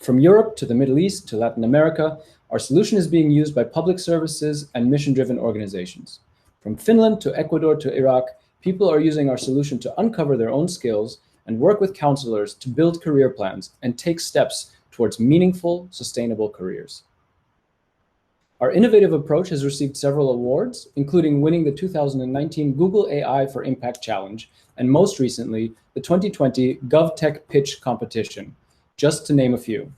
From Europe to the Middle East to Latin America, our solution is being used by public services and mission-driven organizations. From Finland to Ecuador to Iraq, people are using our solution to uncover their own skills and work with counselors to build career plans and take steps towards meaningful, sustainable careers. Our innovative approach has received several awards, including winning the 2019 Google AI for Impact Challenge, and most recently, the 2020 GovTech Pitch Competition, just to name a few.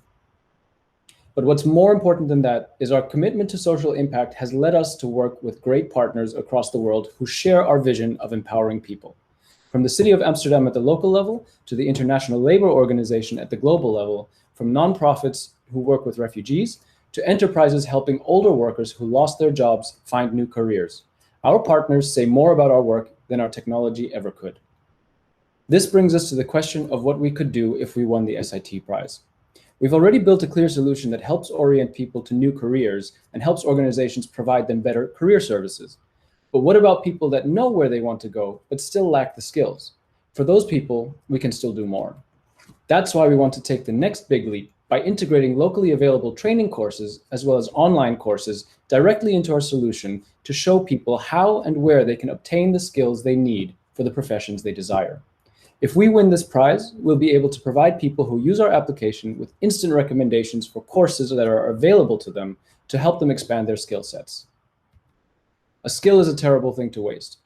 But what's more important than that is our commitment to social impact has led us to work with great partners across the world who share our vision of empowering people. From the City of Amsterdam at the local level to the International Labour Organization at the global level, from nonprofits who work with refugees to enterprises helping older workers who lost their jobs find new careers. Our partners say more about our work than our technology ever could. This brings us to the question of what we could do if we won the SIT prize. We've already built a clear solution that helps orient people to new careers and helps organizations provide them better career services. But what about people that know where they want to go, but still lack the skills? For those people, we can still do more. That's why we want to take the next big leap by integrating locally available training courses as well as online courses directly into our solution to show people how and where they can obtain the skills they need for the professions they desire. If we win this prize, we'll be able to provide people who use our application with instant recommendations for courses that are available to them to help them expand their skill sets. A skill is a terrible thing to waste.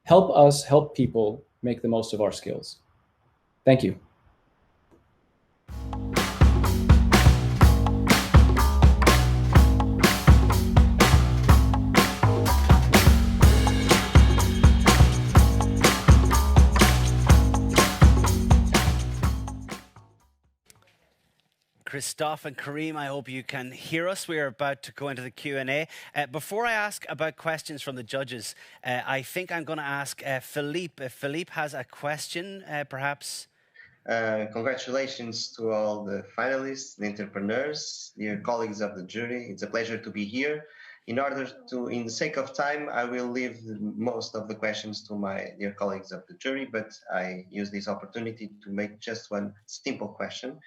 Help us help people make the most of our skills. Thank you. Christophe and Karim, I hope you can hear us. We are about to go into the Q&A. Before I ask about questions from the judges, I think I'm going to ask Philippe. If Philippe has a question, perhaps. Congratulations to all the finalists, the entrepreneurs, dear colleagues of the jury. It's a pleasure to be here. In the sake of time, I will leave most of the questions to my dear colleagues of the jury, but I use this opportunity to make just one simple question.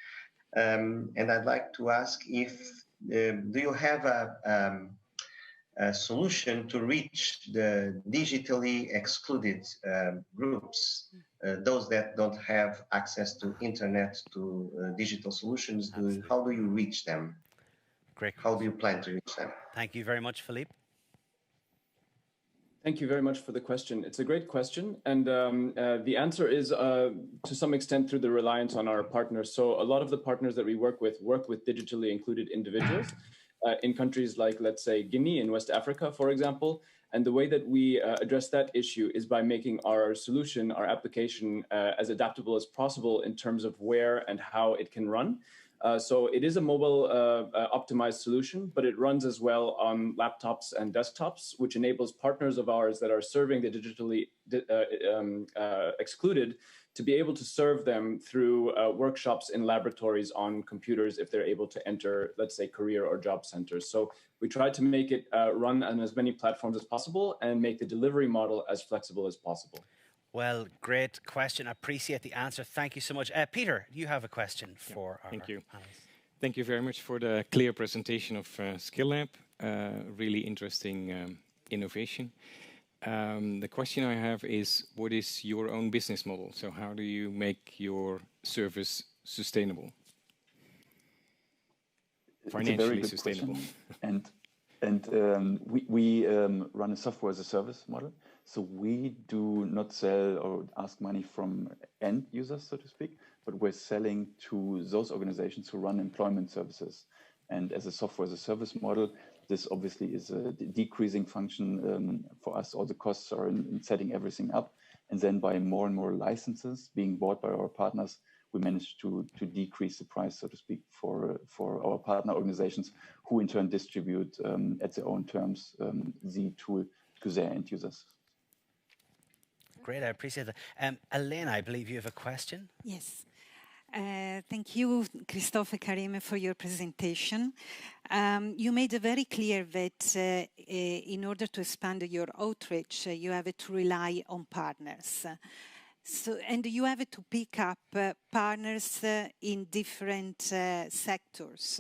And I'd like to ask if, do you have a solution to reach the digitally excluded groups, those that don't have access to internet, to digital solutions? How do you reach them? Great. How do you plan to reach them? Thank you very much, Philippe. Thank you very much for the question. It's a great question. And the answer is to some extent through the reliance on our partners. So a lot of the partners that we work with digitally included individuals in countries like, let's say, Guinea in West Africa, for example. And the way that we address that issue is by making our solution, our application, as adaptable as possible in terms of where and how it can run. So it is a mobile optimized solution, but it runs as well on laptops and desktops, which enables partners of ours that are serving the digitally excluded to be able to serve them through workshops in laboratories on computers if they're able to enter, let's say, career or job centers. So we try to make it run on as many platforms as possible and make the delivery model as flexible as possible. Well, great question. I appreciate the answer. Thank you so much. Peter, you have a question for our panelists. Thank you very much for the clear presentation of Skillab. Really interesting innovation. The question I have is, what is your own business model? So how do you make your service sustainable? Financially sustainable. We run a software as a service model. So we do not sell or ask money from end users, so to speak, but we're selling to those organizations who run employment services. And as a software as a service model, this obviously is a decreasing function for us. All the costs are in setting everything up. And then by more and more licenses being bought by our partners, we managed to decrease the price, so to speak, for our partner organizations, who in turn distribute at their own terms the tool to their end users. Great, I appreciate that. Elena, I believe you have a question. Yes. Thank you, Christophe and Karim, for your presentation. You made it very clear that in order to expand your outreach, you have to rely on partners. And you have to pick up partners in different sectors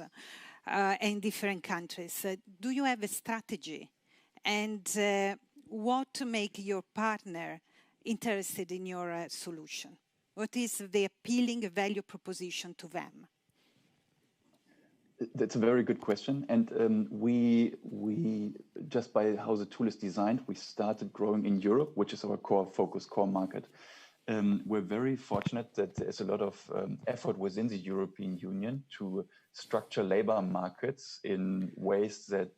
and different countries. Do you have a strategy? And what to make your partner interested in your solution? What is the appealing value proposition to them? That's a very good question. And we just by how the tool is designed, we started growing in Europe, which is our core focus, core market. We're very fortunate that there's a lot of effort within the European Union to structure labor markets in ways that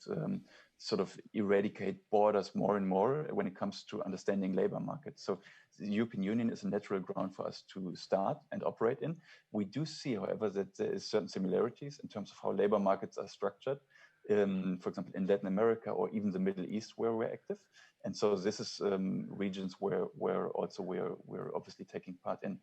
sort of eradicate borders more and more when it comes to understanding labor markets. So the European Union is a natural ground for us to start and operate in. We do see, however, that there is certain similarities in terms of how labor markets are structured, for example, in Latin America or even the Middle East where we're active. And so this is regions where also we're obviously taking part in.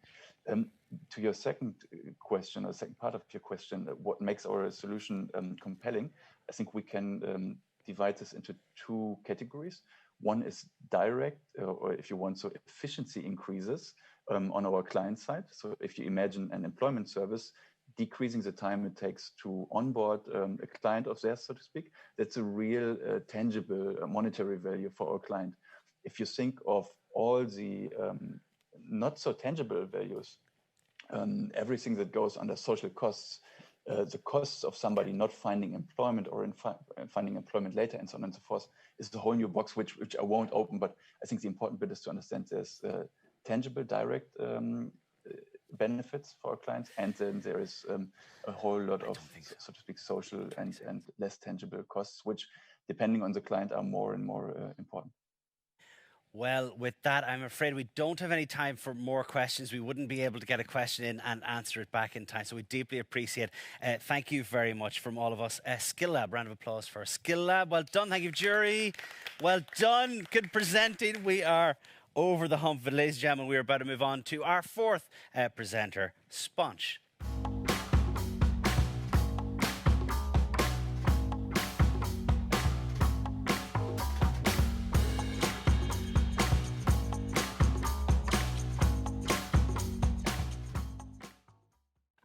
To your second question, or second part of your question, what makes our solution compelling? I think we can divide this into two categories. One is direct, or if you want, so efficiency increases on our client side. So if you imagine an employment service, decreasing the time it takes to onboard a client of theirs, so to speak, that's a real tangible monetary value for our client. If you think of all the not so tangible values, everything that goes under social costs, the costs of somebody not finding employment or finding employment later and so on and so forth is a whole new box which I won't open. But I think the important bit is to understand there's tangible direct benefits for our clients, and then there is a whole lot of, so to speak, social and less tangible costs, which depending on the client are more and more important. Well, with that, I'm afraid we don't have any time for more questions. We wouldn't be able to get a question in and answer it back in time. So we deeply appreciate it. Thank you very much from all of us. Skillab, round of applause for Skillab. Well done. Thank you, jury. Well done. Good presenting. We are over the hump. But ladies and gentlemen, we are about to move on to our fourth presenter, Sponsh.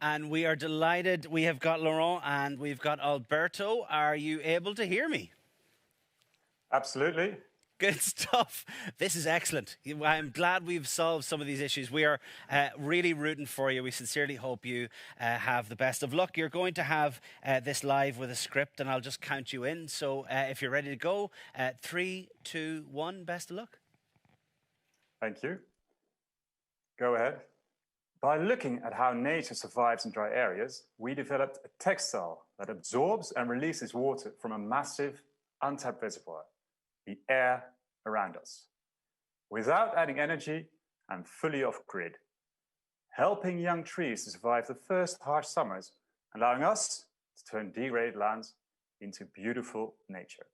And we are delighted. We have got Laurent and we've got Alberto. Are you able to hear me? Absolutely. Good stuff. This is excellent. I'm glad we've solved some of these issues. We are really rooting for you. We sincerely hope you have the best of luck. You're going to have this live with a script, and I'll just count you in. So if you're ready to go, 3, 2, 1, best of luck. Thank you. Go ahead. By looking at how nature survives in dry areas, we developed a textile that absorbs and releases water from a massive untapped reservoir, the air around us, without adding energy and fully off-grid, helping young trees to survive the first harsh summers, allowing us to turn degraded lands into beautiful nature.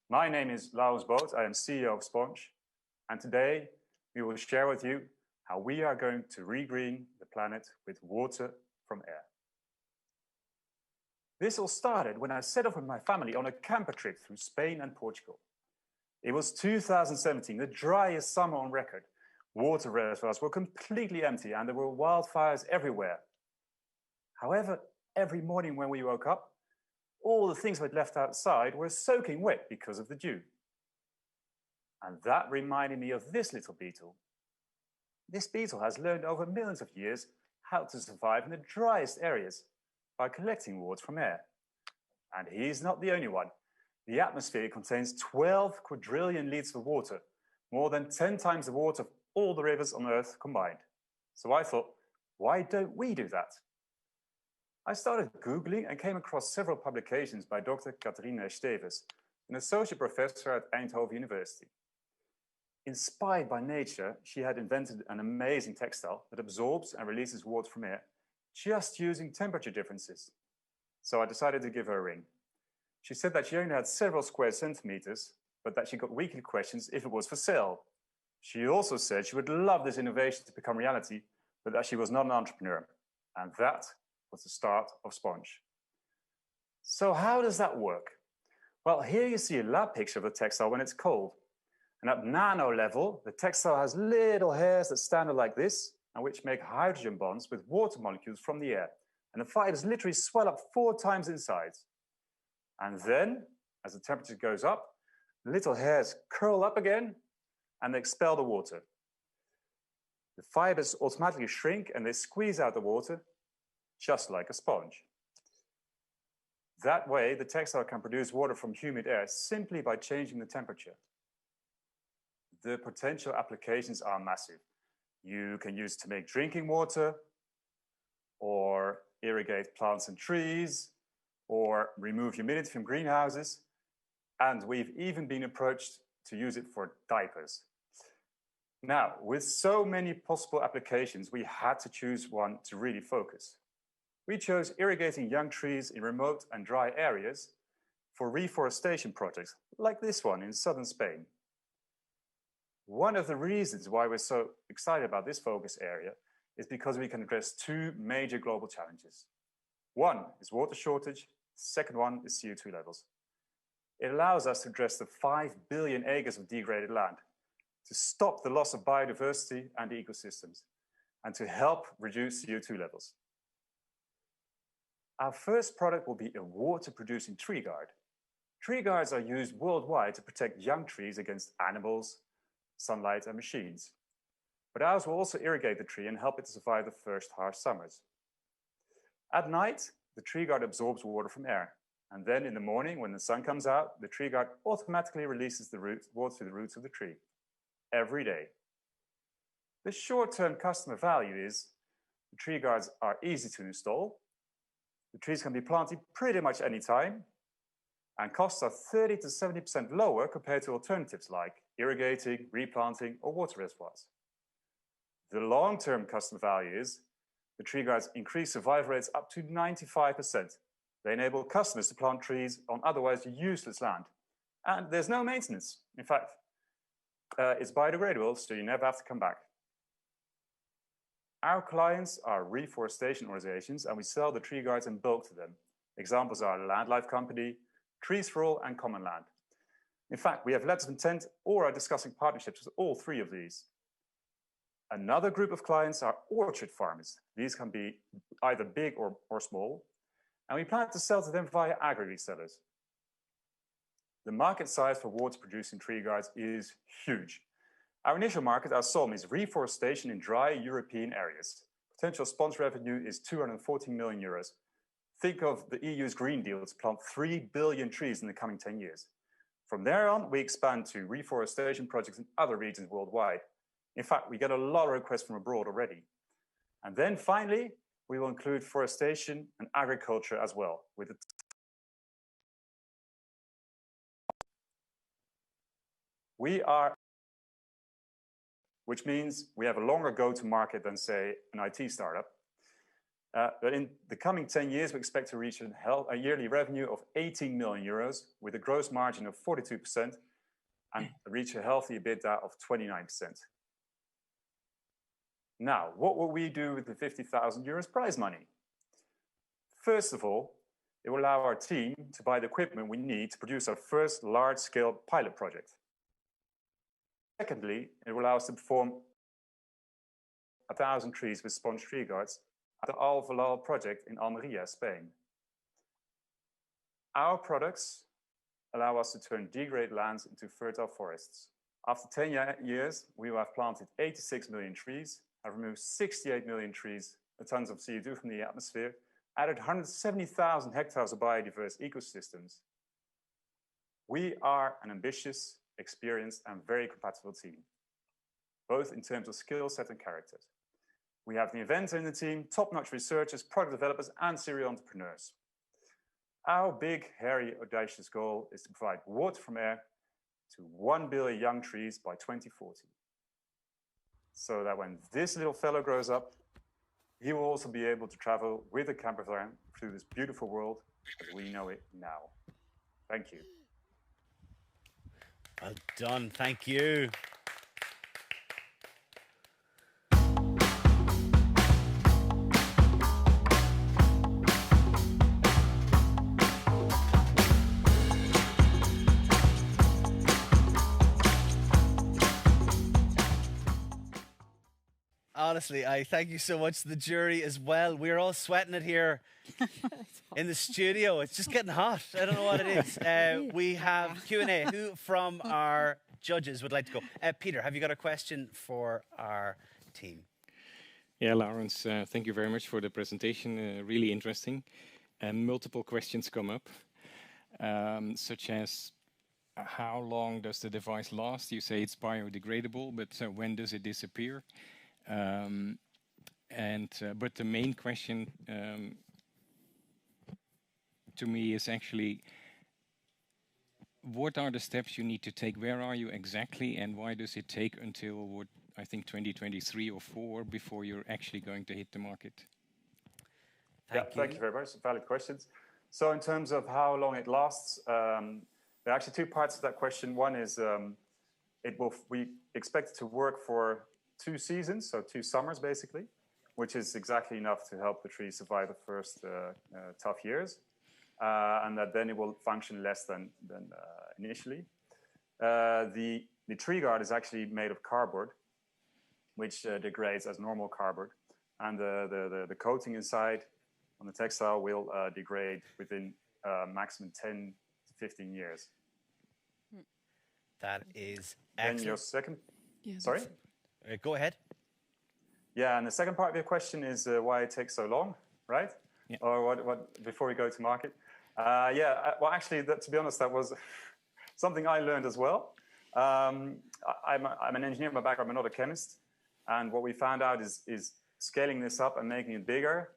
My name is Laurens Boot. I am CEO of Sponsh, and today we will share with you how we are going to regreen the planet with water from air. This all started when I set off with my family on a camper trip through Spain and Portugal. It was 2017, the driest summer on record. Water reservoirs were completely empty and there were wildfires everywhere. However, every morning when we woke up, all the things we'd left outside were soaking wet because of the dew. And that reminded me of this little beetle. This beetle has learned over millions of years how to survive in the driest areas by collecting water from air. And he's not the only one. The atmosphere contains 12 quadrillion liters of water, more than 10 times the water of all the rivers on Earth combined. So I thought, why don't we do that? I started Googling and came across several publications by Dr. Catharina Stevens, an associate professor at Eindhoven University. Inspired by nature, she had invented an amazing textile that absorbs and releases water from air just using temperature differences. So I decided to give her a ring. She said that she only had several square centimeters, but that she got weekly questions if it was for sale. She also said she would love this innovation to become reality, but that she was not an entrepreneur. And that was the start of Sponsh. So how does that work? Well, here you see a lab picture of the textile when it's cold. And at nano level, the textile has little hairs that stand out like this, and which make hydrogen bonds with water molecules from the air. And the fibers literally swell up 4 times in size. And then, as the temperature goes up, the little hairs curl up again, and they expel the water. The fibers automatically shrink, and they squeeze out the water, just like a sponge. That way, the textile can produce water from humid air simply by changing the temperature. The potential applications are massive. You can use it to make drinking water, or irrigate plants and trees, or remove humidity from greenhouses. And we've even been approached to use it for diapers. Now, with so many possible applications, we had to choose one to really focus. We chose irrigating young trees in remote and dry areas for reforestation projects, like this one in southern Spain. One of the reasons why we're so excited about this focus area is because we can address 2 major global challenges. One is water shortage, the second one is CO2 levels. It allows us to address the 5 billion acres of degraded land, to stop the loss of biodiversity and ecosystems, and to help reduce CO2 levels. Our first product will be a water-producing tree guard. Tree guards are used worldwide to protect young trees against animals, sunlight, and machines. But ours will also irrigate the tree and help it to survive the first harsh summers. At night, the tree guard absorbs water from air. And then in the morning, when the sun comes out, the tree guard automatically releases the water to the roots of the tree every day. The short-term customer value is the tree guards are easy to install. The trees can be planted pretty much any time, and costs are 30 to 70% lower compared to alternatives like irrigating, replanting, or water reservoirs. The long-term customer value is the tree guards increase survival rates up to 95%. They enable customers to plant trees on otherwise useless land. And there's no maintenance. In fact, it's biodegradable, so you never have to come back. Our clients are reforestation organizations, and we sell the tree guards in bulk to them. Examples are Land Life Company, Trees for All, and Common Land. In fact, we have letters of intent or are discussing partnerships with all three of these. Another group of clients are orchard farmers. These can be either big or small, and we plan to sell to them via agri-resellers. The market size for water-producing tree guards is huge. Our initial market, as SOM, is reforestation in dry European areas. Potential Sponsh revenue is 214 million euros. Think of the EU's Green Deal to plant 3 billion trees in the coming 10 years. From there on, we expand to reforestation projects in other regions worldwide. In fact, we get a lot of requests from abroad already. And then finally, we will include forestation and agriculture as well. Which means we have a longer go-to-market than, say, an IT startup. But in the coming 10 years, we expect to reach a yearly revenue of 18 million euros with a gross margin of 42% and reach a healthy EBITDA of 29%. Now, what will we do with the 50,000 euros prize money? First of all, it will allow our team to buy the equipment we need to produce our first large-scale pilot project. Secondly, it will allow us to perform 1,000 trees with Sponsh tree guards at the Alvalal project in Almeria, Spain. Our products allow us to turn degraded lands into fertile forests. After 10 years, we will have planted 86 million trees, have removed 68 million tons of CO2 from the atmosphere, added 170,000 hectares of biodiverse ecosystems. We are an ambitious, experienced, and very compatible team, both in terms of skill set and characters. We have the inventor in the team, top-notch researchers, product developers, and serial entrepreneurs. Our big, hairy, audacious goal is to provide water from air to 1 billion young trees by 2040. So that when this little fellow grows up, he will also be able to travel with a camper van through this beautiful world as we know it now. Thank you. Well done, thank you. Honestly, I thank you so much to the jury as well. We're all sweating it here in the studio. It's just getting hot. I don't know what it is. We have Q&A. Who from our judges would like to go? Peter, have you got a question for our team? Yeah, Lawrence, thank you very much for the presentation. Really interesting. Multiple questions come up, such as how long does the device last? You say it's biodegradable, but when does it disappear? But the main question to me is actually, what are the steps you need to take? Where are you exactly, and why does it take until what I think 2023 or 4 before you're actually going to hit the market? Thank you very much. Valid questions. So in terms of how long it lasts, there are actually two parts to that question. One is we expect it to work for 2 seasons, so 2 summers basically, which is exactly enough to help the tree survive the first tough years, and that then it will function less than initially. The tree guard is actually made of cardboard, which degrades as normal cardboard, and the coating inside on the textile will degrade within maximum 10 to 15 years. That is excellent. Then your second, sorry? Go ahead. Yeah, and the second part of your question is why it takes so long, right? or what before we go to market. Well, actually, to be honest, that was something I learned as well. I'm an engineer by background, I'm not a chemist. And what we found out is scaling this up and making it bigger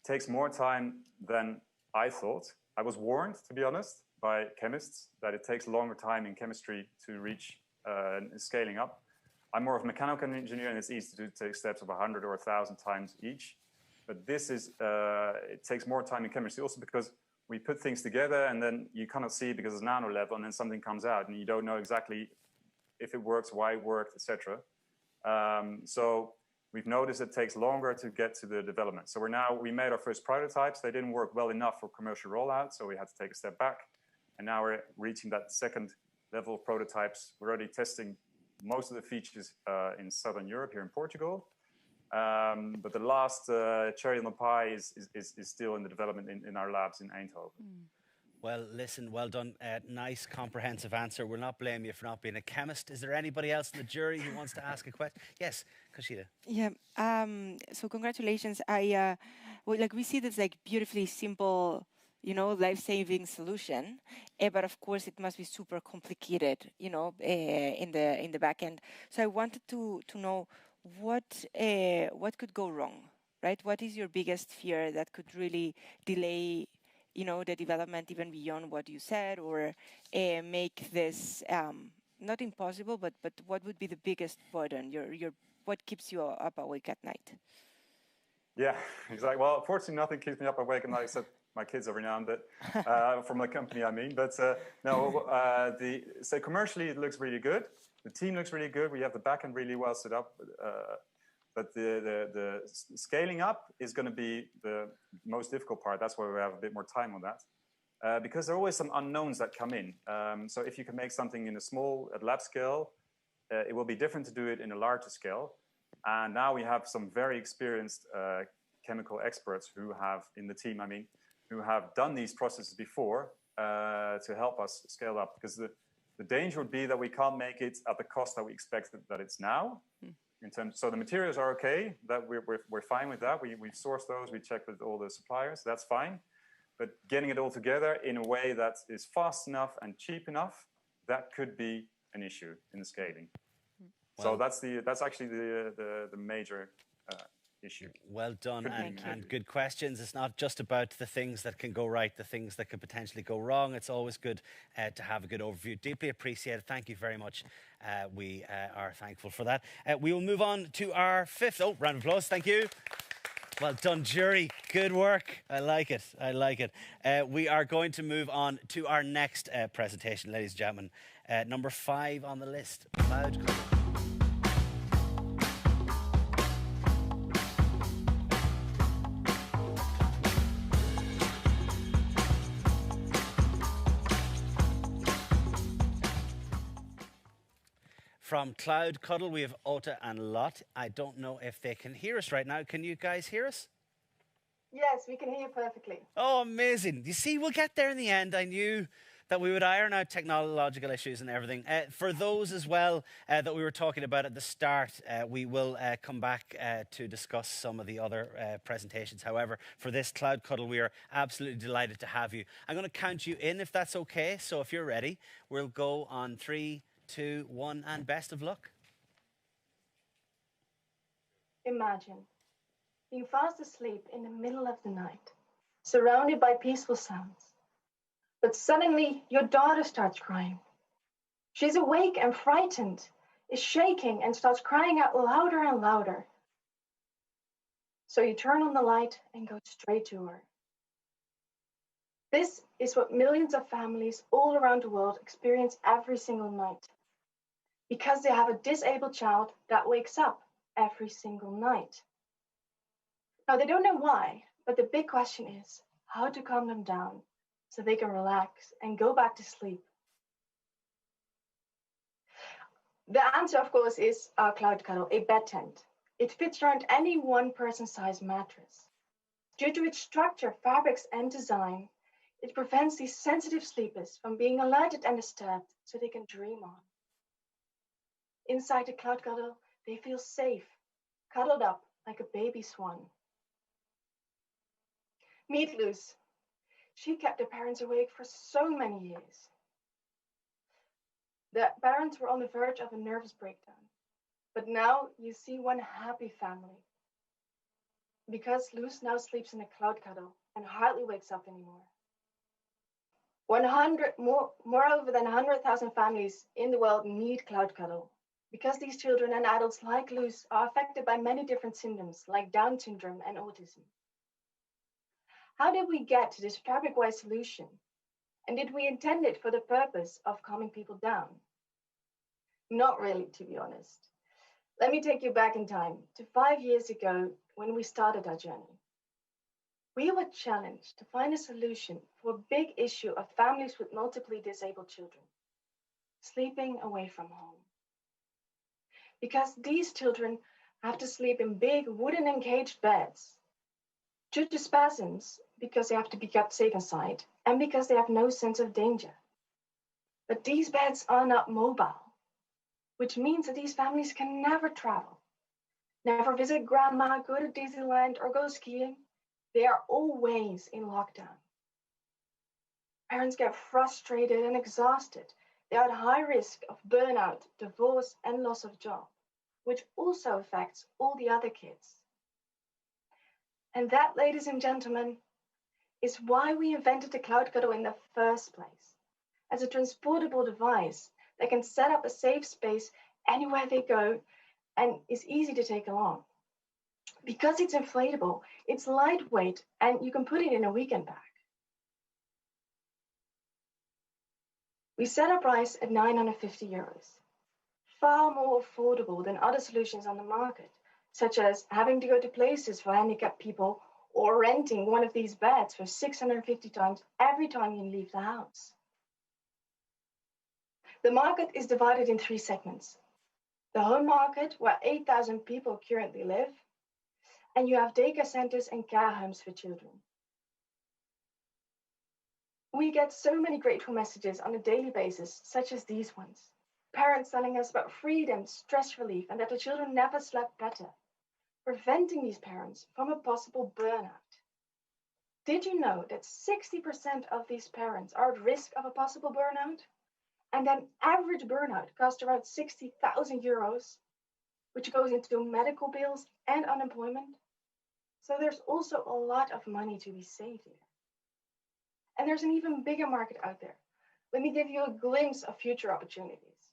takes more time than I thought. I was warned, to be honest, by chemists that it takes longer time in chemistry to reach scaling up. I'm more of a mechanical engineer, and it's easy to take steps of 100 or 1,000 times each. But this is, it takes more time in chemistry also because we put things together and then you cannot see because it's nano level, and then something comes out and you don't know exactly if it works, why it worked, etc. So we've noticed it takes longer to get to the development. So we made our first prototypes. They didn't work well enough for commercial rollout, so we had to take a step back. And now we're reaching that second level of prototypes. We're already testing most of the features in Southern Europe, here in Portugal. But the last cherry on the pie is still in the development in our labs in Eindhoven. Well, listen, well done. Nice, comprehensive answer. We'll not blame you for not being a chemist. Is there anybody else in the jury who wants to ask a question? Yes, Cokido. Yeah. So congratulations. We see this like beautifully simple, life-saving solution, but of course it must be super complicated, in the back end. So I wanted to know what could go wrong, right? What is your biggest fear that could really delay the development even beyond what you said, or make this not impossible, but what would be the biggest burden? What keeps you up awake at night? Yeah, exactly. Well, fortunately, nothing keeps me up awake at night except my kids every now and then, from the company, I mean. But so commercially, it looks really good. The team looks really good. We have the backend really well set up. But the scaling up is going to be the most difficult part. That's why we have a bit more time on that. Because there are always some unknowns that come in. So if you can make something in at lab scale, it will be different to do it in a larger scale. And now we have some very experienced chemical experts who have, in the team, who have done these processes before to help us scale up. Because the danger would be that we can't make it at the cost that we expect that it's now. So the materials are okay, that we're fine with that. We've sourced those, we checked with all the suppliers, that's fine. But getting it all together in a way that is fast enough and cheap enough, that could be an issue in the scaling. Well, so that's actually the major issue. Well done, and good questions. It's not just about the things that can go right, the things that could potentially go wrong. It's always good to have a good overview. Deeply appreciated. Thank you very much. We are thankful for that. We will move on to our fifth. Oh, round of applause. Thank you. Well done, jury. Good work. I like it. I like it. We are going to move on to our next presentation, ladies and gentlemen. Number 5 on the list, Cloud Cuddle. From Cloud Cuddle, we have Ota and Lot. I don't know if they can hear us right now. Can you guys hear us? Yes, we can hear you perfectly. Oh, amazing. You see, we'll get there in the end. I knew that we would iron out technological issues and everything. For those as well that we were talking about at the start, we will come back to discuss some of the other presentations. However, for this Cloud Cuddle, we are absolutely delighted to have you. I'm going to count you in if that's okay. So if you're ready, we'll go on 3, 2, 1, and best of luck. Imagine being fast asleep in the middle of the night, surrounded by peaceful sounds. But suddenly, your daughter starts crying. She's awake and frightened, is shaking, and starts crying out louder and louder. So you turn on the light and go straight to her. This is what millions of families all around the world experience every single night, because they have a disabled child that wakes up every single night. Now, they don't know why, but the big question is how to calm them down so they can relax and go back to sleep. The answer, of course, is our Cloud Cuddle, a bed tent. It fits around any one person-sized mattress. Due to its structure, fabrics, and design, it prevents these sensitive sleepers from being alerted and disturbed so they can dream on. Inside the Cloud Cuddle, they feel safe, cuddled up like a baby swan. Meet Luz. She kept her parents awake for so many years. The parents were on the verge of a nervous breakdown. But now you see one happy family. Because Luz now sleeps in a cloud cuddle and hardly wakes up anymore. Moreover than 100,000 families in the world need cloud cuddle. Because these children and adults like Luz are affected by many different symptoms like Down syndrome and autism. How did we get to this fabric-wide solution? And did we intend it for the purpose of calming people down? Not really, to be honest. Let me take you back in time to 5 years ago when we started our journey. We were challenged to find a solution for a big issue of families with multiply disabled children, sleeping away from home. Because these children have to sleep in big wooden encaged beds due to spasms, because they have to be kept safe inside, and because they have no sense of danger. But these beds are not mobile, which means that these families can never travel, never visit grandma, go to Disneyland, or go skiing. They are always in lockdown. Parents get frustrated and exhausted. They are at high risk of burnout, divorce, and loss of job, which also affects all the other kids. And that, ladies and gentlemen, is why we invented the Cloud Cuddle in the first place, as a transportable device that can set up a safe space anywhere they go and is easy to take along. Because it's inflatable, it's lightweight, and you can put it in a weekend bag. We set our price at €950, far more affordable than other solutions on the market, such as having to go to places for handicapped people or renting one of these beds for 650 times every time you leave the house. The market is divided in 3 segments. The home market, where 8,000 people currently live, and you have daycare centers and care homes for children. We get so many grateful messages on a daily basis, such as these ones. Parents telling us about freedom, stress relief, and that the children never slept better, preventing these parents from a possible burnout. Did you know that 60% of these parents are at risk of a possible burnout? And an average burnout costs around €60,000, which goes into medical bills and unemployment. So there's also a lot of money to be saved here. And there's an even bigger market out there. Let me give you a glimpse of future opportunities.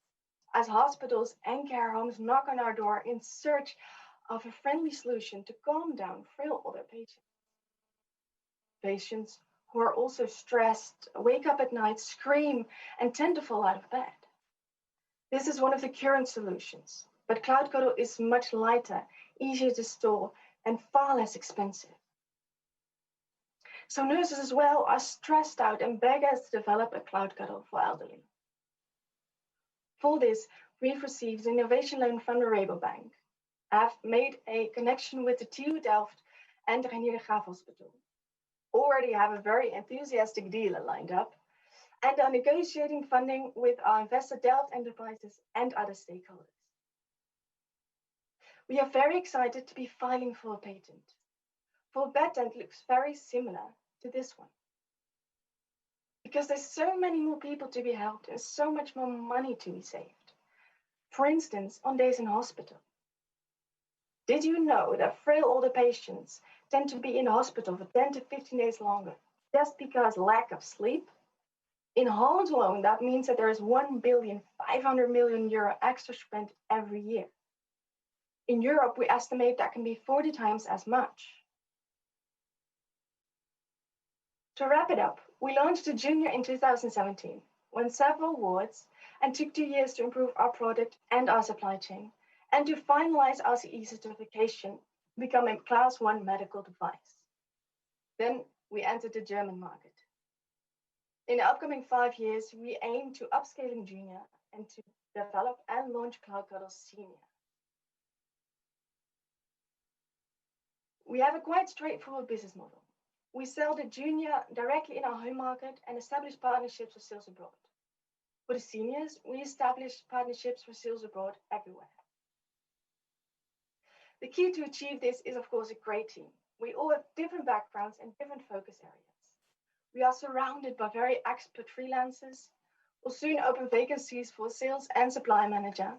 As hospitals and care homes knock on our door in search of a friendly solution to calm down frail older patients. Patients who are also stressed, wake up at night, scream, and tend to fall out of bed. This is one of the current solutions, but Cloud Cuddle is much lighter, easier to store, and far less expensive. So nurses as well are stressed out and beg us to develop a Cloud Cuddle for elderly. For this, we've received an innovation loan from the Rabobank. I've made a connection with the TU Delft and the Reinier de Graaf Hospital. Already have a very enthusiastic dealer lined up, and are negotiating funding with our investor Delft Enterprises and other stakeholders. We are very excited to be filing for a patent for a bed that looks very similar to this one. Because there's so many more people to be helped and so much more money to be saved. For instance, on days in hospital. Did you know that frail older patients tend to be in hospital for 10 to 15 days longer just because lack of sleep? In Holland alone, that means that there is €1,500,000,000 extra spent every year. In Europe, we estimate that can be 40 times as much. To wrap it up, we launched the Junior in 2017, won several awards, and took 2 years to improve our product and our supply chain, and to finalize our CE certification, become a Class 1 medical device. Then we entered the German market. In the upcoming 5 years, we aim to upscaling Junior and to develop and launch Cloud Cuddle Senior. We have a quite straightforward business model. We sell the Junior directly in our home market and establish partnerships with sales abroad. For the seniors, we establish partnerships for sales abroad everywhere. The key to achieve this is, of course, a great team. We all have different backgrounds and different focus areas. We are surrounded by very expert freelancers. We'll soon open vacancies for sales and supply manager,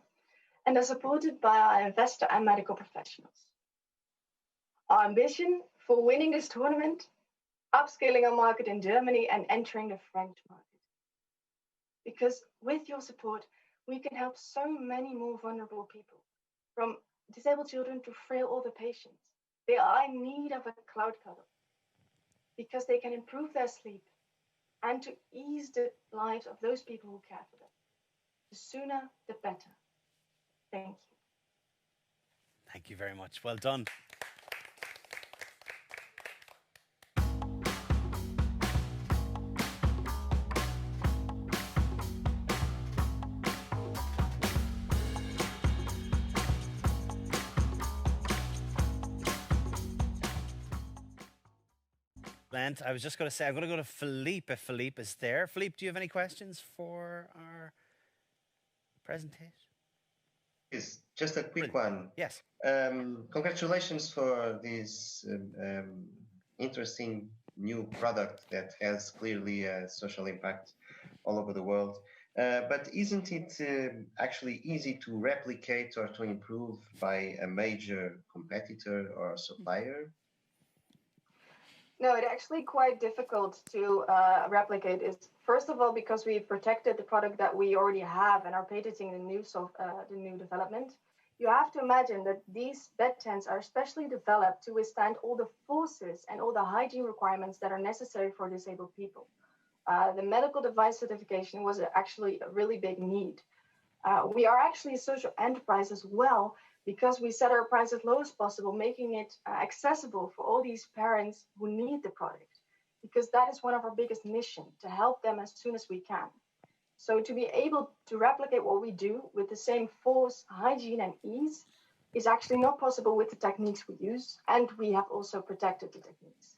and are supported by our investor and medical professionals. Our ambition for winning this tournament, upscaling our market in Germany and entering the French market. Because with your support, we can help so many more vulnerable people, from disabled children to frail older patients. They are in need of a cloud cuddle because they can improve their sleep and to ease the lives of those people who care for them. The sooner, the better. Thank you. Thank you very much. Well done. I was just going to say, I'm going to go to Philippe if Philippe is there. Philippe, do you have any questions for our presentation? Yes, just a quick one. Yes. Congratulations for this interesting new product that has clearly a social impact all over the world. But isn't it actually easy to replicate or to improve by a major competitor or supplier? No, it's actually quite difficult to replicate. Is first of all because we protected the product that we already have and are patenting the new development. You have to imagine that these bed tents are specially developed to withstand all the forces and all the hygiene requirements that are necessary for disabled people. The medical device certification was actually a really big need. We are actually a social enterprise as well, because we set our price as low as possible, making it accessible for all these parents who need the product, because that is one of our biggest missions, to help them as soon as we can. So to be able to replicate what we do with the same force, hygiene, and ease is actually not possible with the techniques we use, and we have also protected the techniques.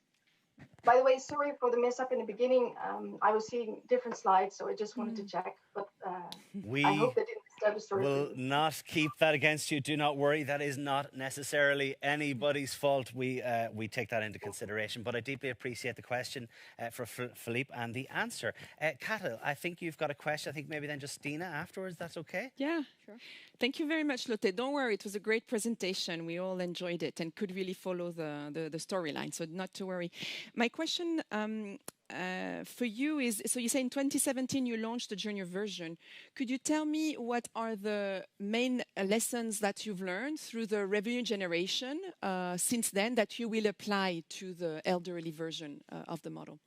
By the way, sorry for the mess up in the beginning. I was seeing different slides, so I just wanted to check, but I hope that didn't disturb the story. We will not keep that against you. Do not worry. That is not necessarily anybody's fault. We take that into consideration. But I deeply appreciate the question for Philippe and the answer. Cuddle, I think you've got a question. I think maybe then Justina afterwards. That's okay? Yeah, sure. Thank you very much, Lotte. Don't worry. It was a great presentation. We all enjoyed it and could really follow the storyline. So not to worry. My question for you is, so you say in 2017 you launched the junior version. Could you tell me what are the main lessons that you've learned through the revenue generation since then that you will apply to the elderly version of the model?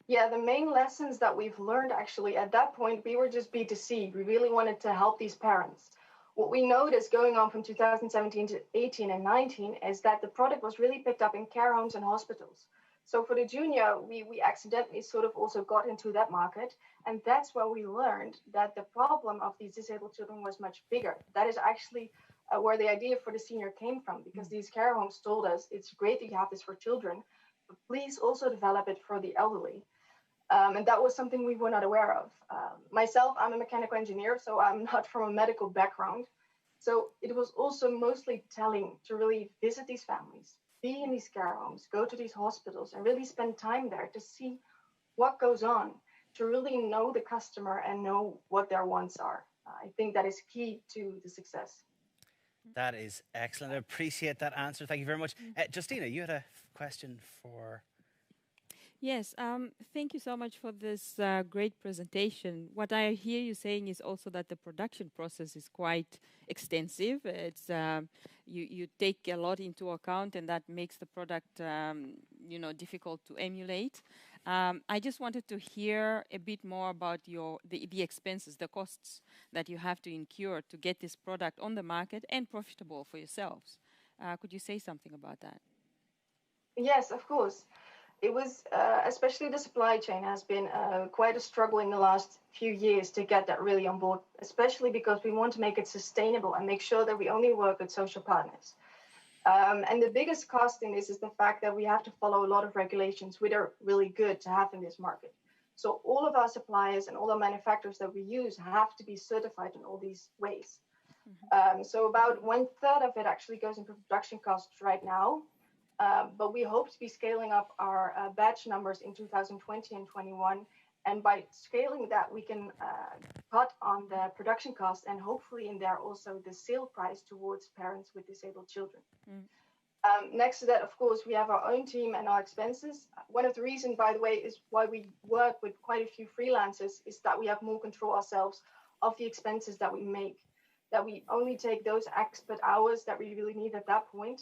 Yeah, the main lessons that we've learned actually at that point, we were just B2C. We really wanted to help these parents. What we noticed going on from 2017 to 18 and 19 is that the product was really picked up in care homes and hospitals. So for the junior, we accidentally sort of also got into that market. And that's where we learned that the problem of these disabled children was much bigger. That is actually where the idea for the senior came from, because these care homes told us, it's great that you have this for children, but please also develop it for the elderly. And that was something we were not aware of. Myself, I'm a mechanical engineer, so I'm not from a medical background. So it was also mostly telling to really visit these families, be in these care homes, go to these hospitals, and really spend time there to see what goes on, to really know the customer and know what their wants are. I think that is key to the success. That is excellent. I appreciate that answer. Thank you very much. Justina, you had a question for... Yes, thank you so much for this great presentation. What I hear you saying is also that the production process is quite extensive. It's you take a lot into account, and that makes the product, difficult to emulate. I just wanted to hear a bit more about the expenses, the costs that you have to incur to get this product on the market and profitable for yourselves. Could you say something about that? Yes, of course. It was, especially the supply chain has been quite a struggle in the last few years to get that really on board, especially because we want to make it sustainable and make sure that we only work with social partners. And the biggest cost in this is the fact that we have to follow a lot of regulations, which are really good to have in this market. So all of our suppliers and all the manufacturers that we use have to be certified in all these ways. So about 1/3 of it actually goes into production costs right now. but we hope to be scaling up our batch numbers in 2020 and 21. And by scaling that, we can cut on the production cost and hopefully in there also the sale price towards parents with disabled children. Next to that, of course, we have our own team and our expenses. One of the reasons, by the way, is why we work with quite a few freelancers is that we have more control ourselves of the expenses that we make, that we only take those expert hours that we really need at that point,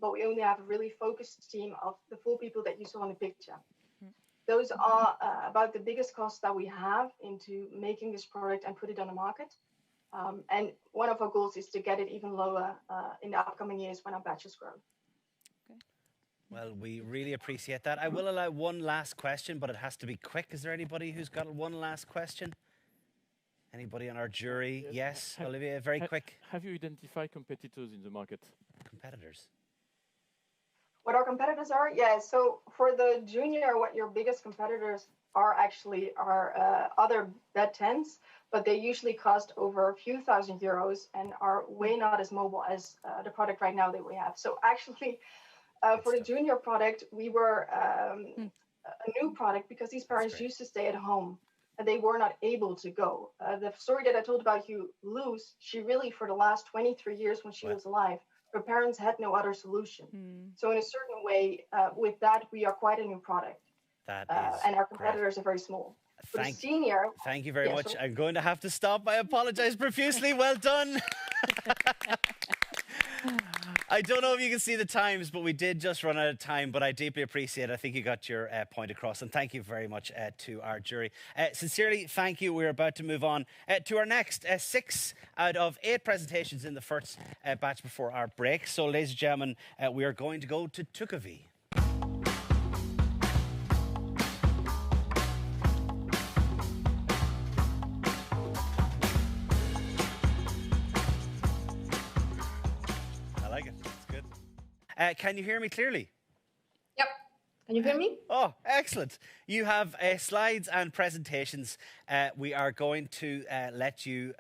but we only have a really focused team of the 4 people that you saw in the picture. Those are about the biggest costs that we have into making this product and put it on the market. And one of our goals is to get it even lower in the upcoming years when our batches grow. Well, we really appreciate that. I will allow one last question, but it has to be quick. Is there anybody who's got one last question? Anybody on our jury? Yes, Olivia, very quick. Have you identified competitors in the market? Competitors? What our competitors are? Yeah, so for the junior, what your biggest competitors are actually are other bed tents, but they usually cost over a few thousand euros and are way not as mobile as the product right now that we have. So actually, for the junior product, we were a new product because these parents used to stay at home and they were not able to go. The story that I told about you, Luz, she really, for the last 23 years when she was alive, her parents had no other solution. So in a certain way, with that, we are quite a new product. That is and our competitors are very small. For the senior, thank you very much. I'm going to have to stop. I apologize profusely. Well done. I don't know if you can see the times, but we did just run out of time, but I deeply appreciate it. I think you got your point across, and thank you very much to our jury. Sincerely, thank you. We're about to move on to our next 6 out of 8 presentations in the first batch before our break. So, ladies and gentlemen, we are going to go to Tucuvi. Can you hear me clearly? Yep. Can you hear me? Oh, excellent. You have slides and presentations. We are going to let you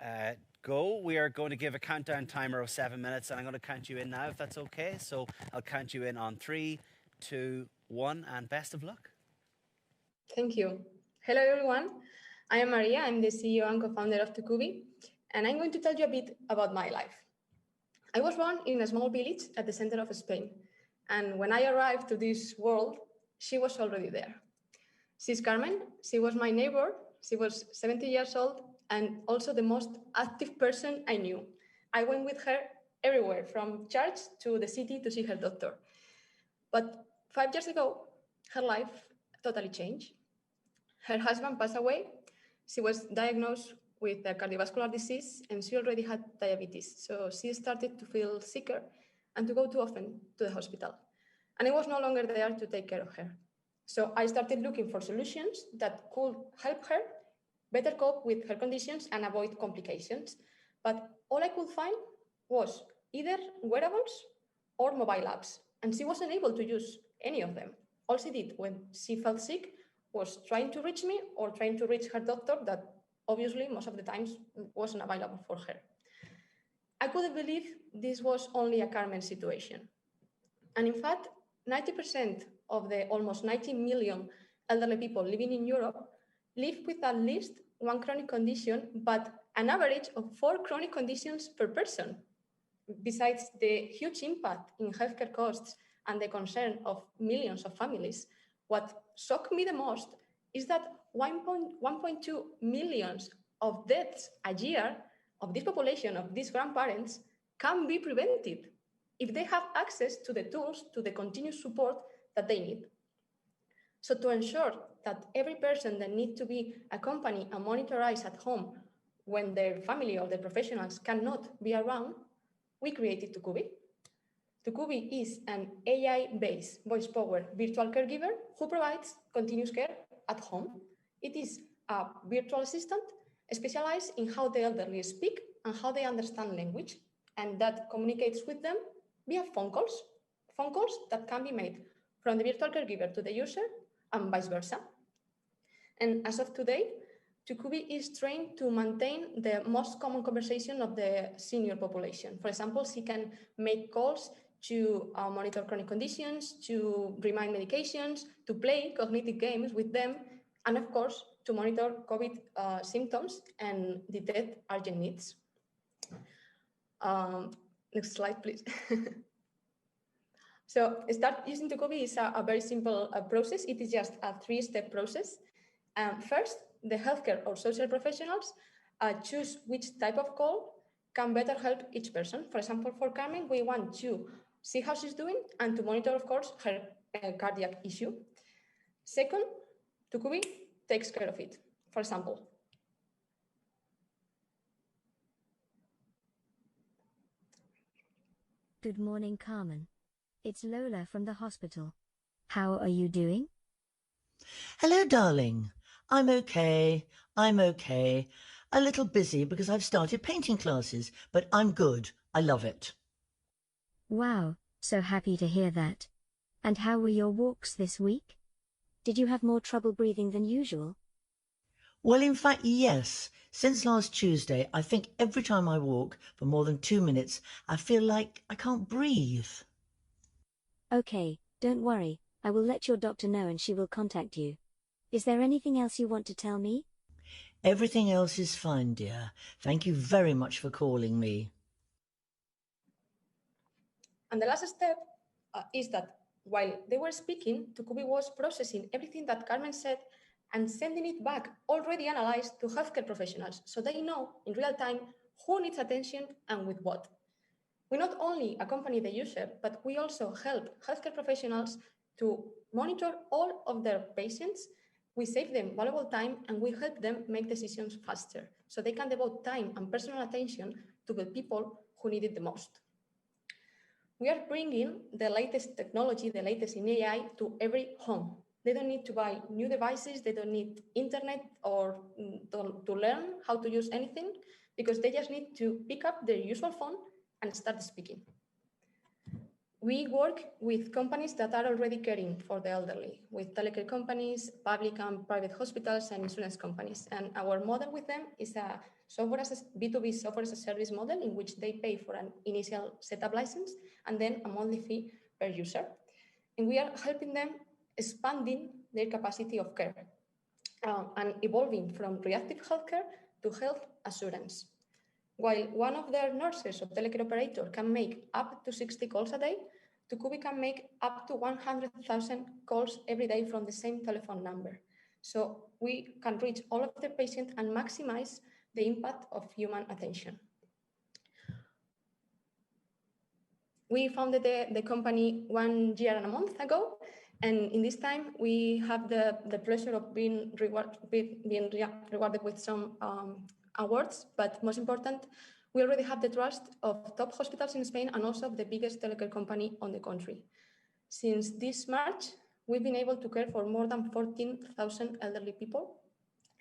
go. We are going to give a countdown timer of 7 minutes, and I'm going to count you in now, if that's okay. So I'll count you in on 3, 2, 1, and best of luck. Thank you. Hello, everyone. I am Maria. I'm the CEO and co-founder of Tucuvi, and I'm going to tell you a bit about my life. I was born in a small village at the center of Spain, and when I arrived to this world, she was already there. She's Carmen. She was my neighbor. She was 70 years old and also the most active person I knew. I went with her everywhere, from church to the city to see her doctor. But 5 years ago, her life totally changed. Her husband passed away. She was diagnosed with a cardiovascular disease, and she already had diabetes. So she started to feel sicker and to go too often to the hospital. And I was no longer there to take care of her. So I started looking for solutions that could help her better cope with her conditions and avoid complications. But all I could find was either wearables or mobile apps. And she wasn't able to use any of them. All she did when she felt sick was trying to reach me or trying to reach her doctor that obviously most of the times wasn't available for her. I couldn't believe this was only a Carmen situation. And in fact, 90% of the almost 90 million elderly people living in Europe live with at least one chronic condition, but an average of 4 chronic conditions per person. Besides the huge impact in healthcare costs and the concern of millions of families, what shocked me the most is that 1.2 million of deaths a year of this population, of these grandparents, can be prevented if they have access to the tools, to the continuous support that they need. So to ensure that every person that needs to be accompanied and monitored at home when their family or their professionals cannot be around, we created Tucuvi. Tucuvi is an AI-based voice-powered virtual caregiver who provides continuous care at home. It is a virtual assistant specialized in how the elderly speak and how they understand language, and that communicates with them via phone calls that can be made from the virtual caregiver to the user and vice versa. And as of today, Tucuvi is trained to maintain the most common conversation of the senior population. For example, she can make calls to monitor chronic conditions, to remind medications, to play cognitive games with them, and of course, to monitor COVID symptoms and detect urgent needs. Next slide, please. So start using Tucuvi is a very simple process. It is just a 3-step process. First, the healthcare or social professionals choose which type of call can better help each person. For example, for Carmen, we want to see how she's doing and to monitor, of course, her cardiac issue. Second, Tucuvi takes care of it. For example, good morning, Carmen. It's Lola from the hospital. How are you doing? Hello, darling. I'm okay. A little busy because I've started painting classes, but I'm good. I love it. Wow, so happy to hear that. And how were your walks this week? Did you have more trouble breathing than usual? Well, in fact, yes. Since last Tuesday, I think every time I walk for more than 2 minutes, I feel like I can't breathe. Okay, don't worry. I will let your doctor know and she will contact you. Is there anything else you want to tell me? Everything else is fine, dear. Thank you very much for calling me. And the last step is that while they were speaking, Tucuvi was processing everything that Carmen said and sending it back already analyzed to healthcare professionals so they know in real time who needs attention and with what. We not only accompany the user, but we also help healthcare professionals to monitor all of their patients. We save them valuable time and we help them make decisions faster so they can devote time and personal attention to the people who need it the most. We are bringing the latest technology, the latest in AI to every home. They don't need to buy new devices, they don't need internet or to learn how to use anything because they just need to pick up their usual phone and start speaking. We work with companies that are already caring for the elderly, with telecare companies, public and private hospitals, and insurance companies. And our model with them is a B2B software as a service model in which they pay for an initial setup license and then a monthly fee per user. And we are helping them expanding their capacity of care and evolving from reactive healthcare to health assurance. While one of their nurses or telecare operator can make up to 60 calls a day, Tucuvi can make up to 100,000 calls every day from the same telephone number. So we can reach all of their patients and maximize the impact of human attention. We founded the company 1 year and a month ago, and in this time we have the pleasure of being rewarded with some awards, but most important, we already have the trust of top hospitals in Spain and also of the biggest telecare company on the country. Since this March, we've been able to care for more than 14,000 elderly people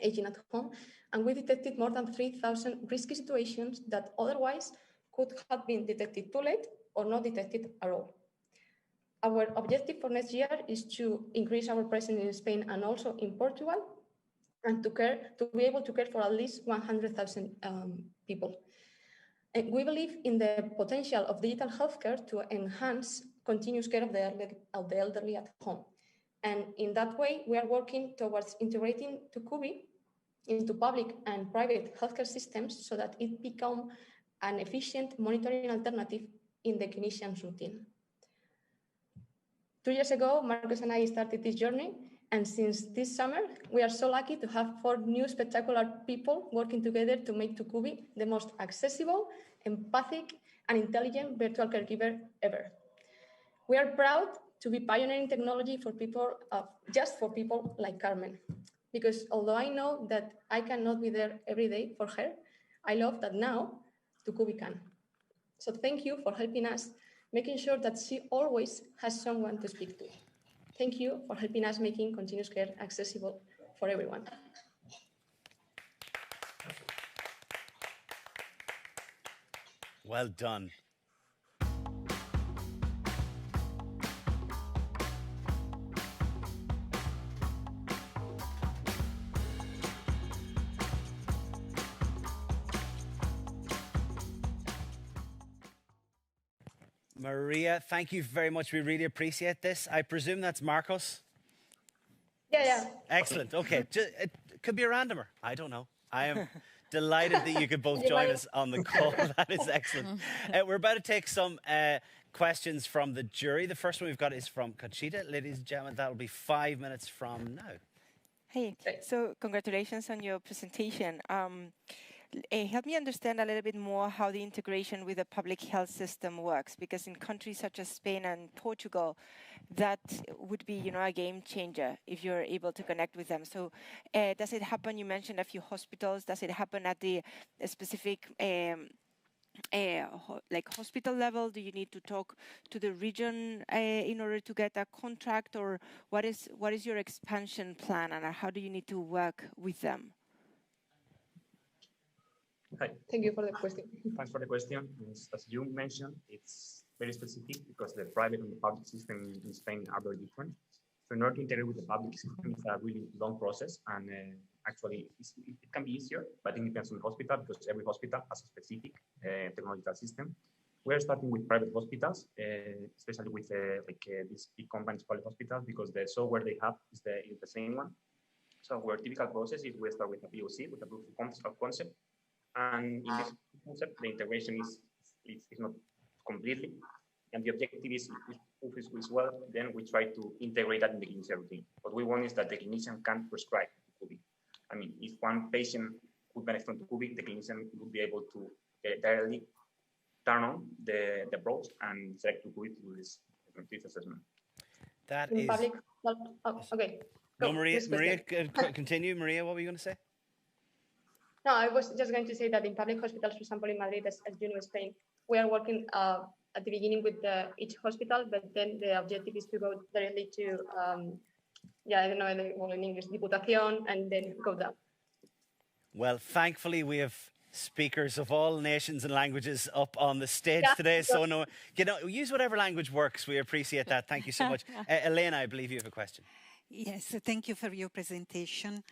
aging at home, and we detected more than 3,000 risky situations that otherwise could have been detected too late or not detected at all. Our objective for next year is to increase our presence in Spain and also in Portugal, and to be able to care for at least 100,000 people. And we believe in the potential of digital healthcare to enhance continuous care of the elderly at home. And in that way, we are working towards integrating Tucuvi into public and private healthcare systems so that it becomes an efficient monitoring alternative in the clinician's routine. 2 years ago, Marcos and I started this journey, and since this summer, we are so lucky to have 4 new spectacular people working together to make Tucuvi the most accessible, empathic, and intelligent virtual caregiver ever. We are proud to be pioneering technology for people, just for people like Carmen, because although I know that I cannot be there every day for her, I love that now Tucuvi can. So thank you for helping us, making sure that she always has someone to speak to. Thank you for helping us making continuous care accessible for everyone. Well done. Maria, thank you very much. We really appreciate this. I presume that's Marcos? Yeah. Excellent. Okay. It could be a randomer. I don't know. I am delighted that you could both join us on the call. That is excellent. We're about to take some questions from the jury. The first one we've got is from Conchita. Ladies and gentlemen, that will be 5 minutes from now. Hey, so congratulations on your presentation. Help me understand a little bit more how the integration with the public health system works, because in countries such as Spain and Portugal, that would be, a game changer if you're able to connect with them. So does it happen, you mentioned a few hospitals, does it happen at the specific hospital level? Do you need to talk to the region in order to get a contract, or what is your expansion plan, and how do you need to work with them? Hi. Thank you for the question. Thanks for the question. As you mentioned, it's very specific because the private and the public system in Spain are very different. So in order to integrate with the public system, it's a really long process, and actually it can be easier, but it depends on the hospital because every hospital has a specific technological system. We're starting with private hospitals, especially with these big companies called hospitals, because the software they have is the same one. So our typical process is we start with a POC, with a proof of concept. And in this concept, the integration is not completely. And the objective is, if it goes well, then we try to integrate that in the clinician routine. What we want is that the clinician can prescribe Tucuvi. I mean, if one patient would benefit from Tucuvi, the clinician would be able to directly turn on the approach and select Tucuvi to do this assessment. That in is... public, okay. No, Maria, continue. Maria, what were you going to say? No, I was just going to say that in public hospitals, for example, in Madrid, as you know, Spain, we are working at the beginning with each hospital, but then the objective is to go directly to, I don't know in English, Diputación, and then go down. Well, thankfully, we have speakers of all nations and languages up on the stage today. So, use whatever language works. We appreciate that. Thank you so much. Elena, I believe you have a question. Yes, thank you for your presentation.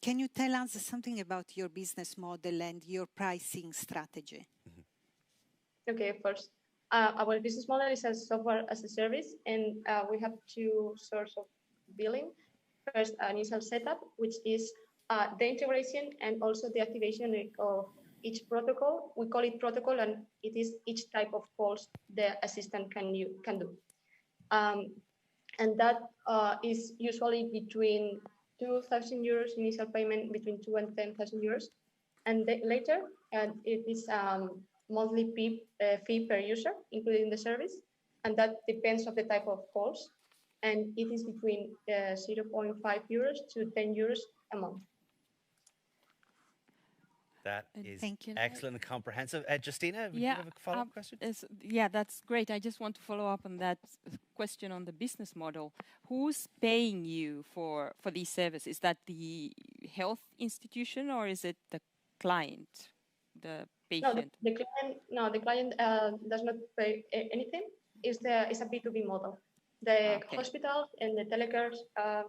Can you tell us something about your business model and your pricing strategy? Okay, first, our business model is a software as a service, and we have two sources of billing. First, initial setup, which is the integration and also the activation of each protocol. We call it protocol, and it is each type of calls the assistant can do. And that is usually between 2,000 euros initial payment, between 2,000 and 10,000 euros. And later, it is monthly fee per user, including the service. And that depends on the type of calls. And it is between 0.5 euros to 10 euros a month. That is excellent and comprehensive. Justina, would you have a follow-up question? That's great. I just want to follow up on that question on the business model. Who's paying you for these services? Is that the health institution or is it the client, the patient? No, the client does not pay anything. It's a B2B model. The hospitals and the telecare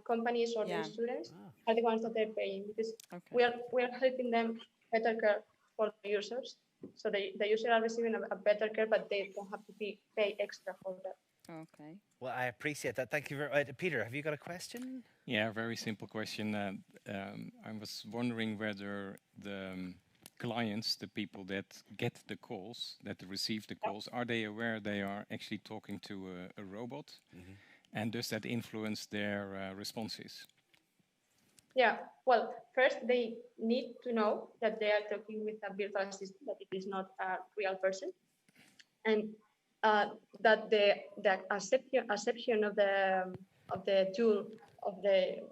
companies or the students are the ones that they're paying, because we are helping them better care for the users. So the users are receiving a better care, but they don't have to pay extra for that. Okay. Well, I appreciate that. Thank you very much. Peter, have you got a question? Yeah, very simple question. I was wondering whether the clients, the people that get the calls, that receive the calls, are they aware they are actually talking to a robot? Mm-hmm. And does that influence their responses? Yeah, well, first they need to know that they are talking with a virtual assistant, that it is not a real person, and that the acceptance of the tool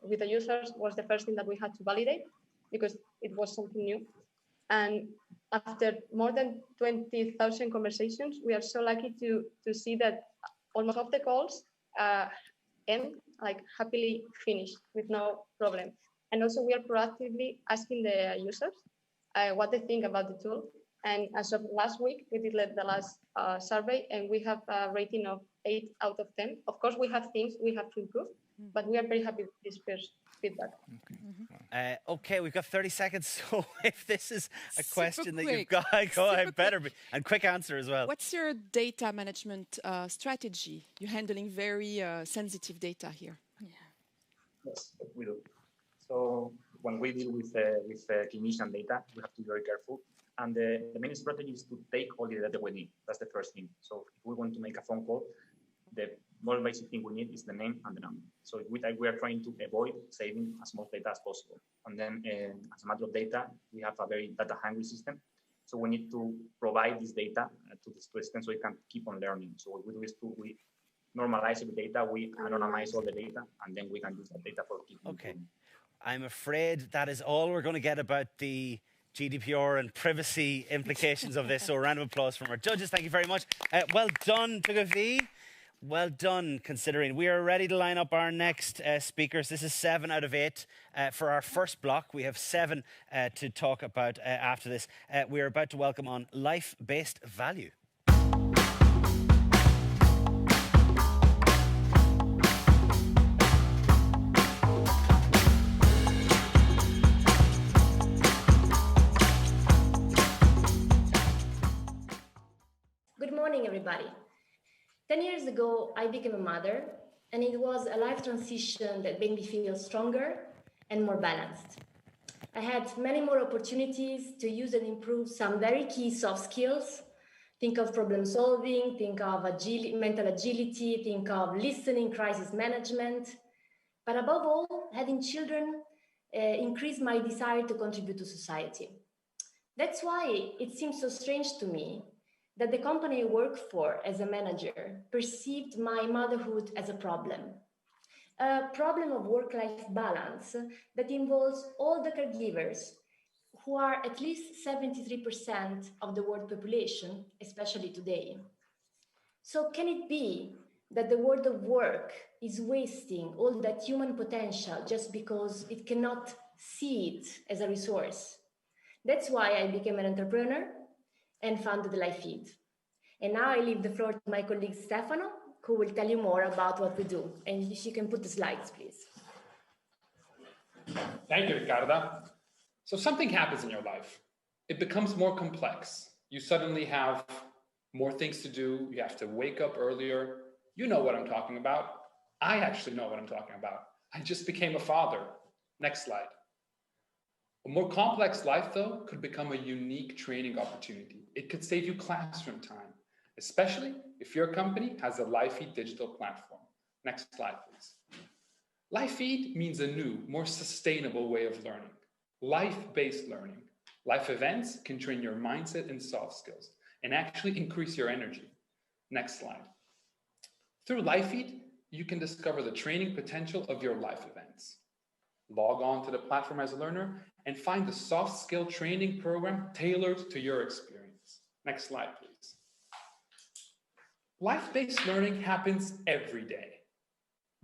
with the users was the first thing that we had to validate, because it was something new. And after more than 20,000 conversations, we are so lucky to see that almost all of the calls end happily finished with no problem. And also we are proactively asking the users what they think about the tool. And as of last week, we did the last survey, and we have a rating of 8 out of 10. Of course, we have things we have to improve, but we are very happy with this first feedback. Okay, we've got 30 seconds. So if this is a question that you've quick. got, go ahead, Super better be. And quick answer as well. What's your data management strategy? You're handling very sensitive data here. Yes, we do. So when we deal with clinician data, we have to be very careful. And the main strategy is to take all the data we need. That's the first thing. So if we want to make a phone call, the most basic thing we need is the name and the number. So we are trying to avoid saving as much data as possible. And then as a matter of data, we have a very data hungry system. So we need to provide this data to the system so it can keep on learning. So what we do is we normalize the data, we anonymize all the data, and then we can use that data for keeping. Okay. I'm afraid that is all we're going to get about the GDPR and privacy implications of this. So a round of applause from our judges. Thank you very much. Well done, Tucuvi. Well done, considering. We are ready to line up our next speakers. This is 7 out of 8 for our first block. We have 7 to talk about after this. We are about to welcome on life-based value. Good morning, everybody. 10 years ago, I became a mother, and it was a life transition that made me feel stronger and more balanced. I had many more opportunities to use and improve some very key soft skills. Think of problem solving, think of mental agility, think of listening, crisis management. But above all, having children increased my desire to contribute to society. That's why it seems so strange to me that the company I work for as a manager perceived my motherhood as a problem of work-life balance that involves all the caregivers who are at least 73% of the world population, especially today. So can it be that the world of work is wasting all that human potential just because it cannot see it as a resource? That's why I became an entrepreneur and founded LifeFeed. And now I leave the floor to my colleague Stefano, who will tell you more about what we do. And if you can put the slides, please. Thank you, Ricarda. So something happens in your life. It becomes more complex. You suddenly have more things to do. You have to wake up earlier. You know what I'm talking about. I actually know what I'm talking about. I just became a father. Next slide. A more complex life, though, could become a unique training opportunity. It could save you classroom time, especially if your company has a LifeFeed digital platform. Next slide, please. LifeFeed means a new, more sustainable way of learning. Life-based learning. Life events can train your mindset and soft skills and actually increase your energy. Next slide. Through LifeFeed, you can discover the training potential of your life events. Log on to the platform as a learner and find the soft skill training program tailored to your experience. Next slide, please. Life-based learning happens every day.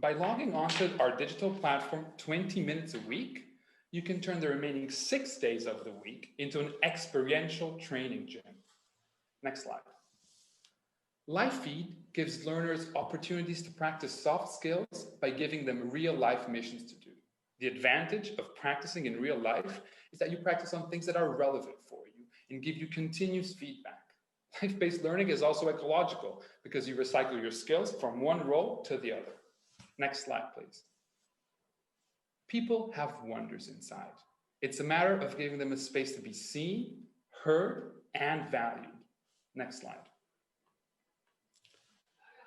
By logging onto our digital platform 20 minutes a week, you can turn the remaining 6 days of the week into an experiential training gym. Next slide. LifeFeed gives learners opportunities to practice soft skills by giving them real-life missions to do. The advantage of practicing in real life is that you practice on things that are relevant for you and give you continuous feedback. Life-based learning is also ecological because you recycle your skills from one role to the other. Next slide, please. People have wonders inside. It's a matter of giving them a space to be seen, heard, and valued. Next slide.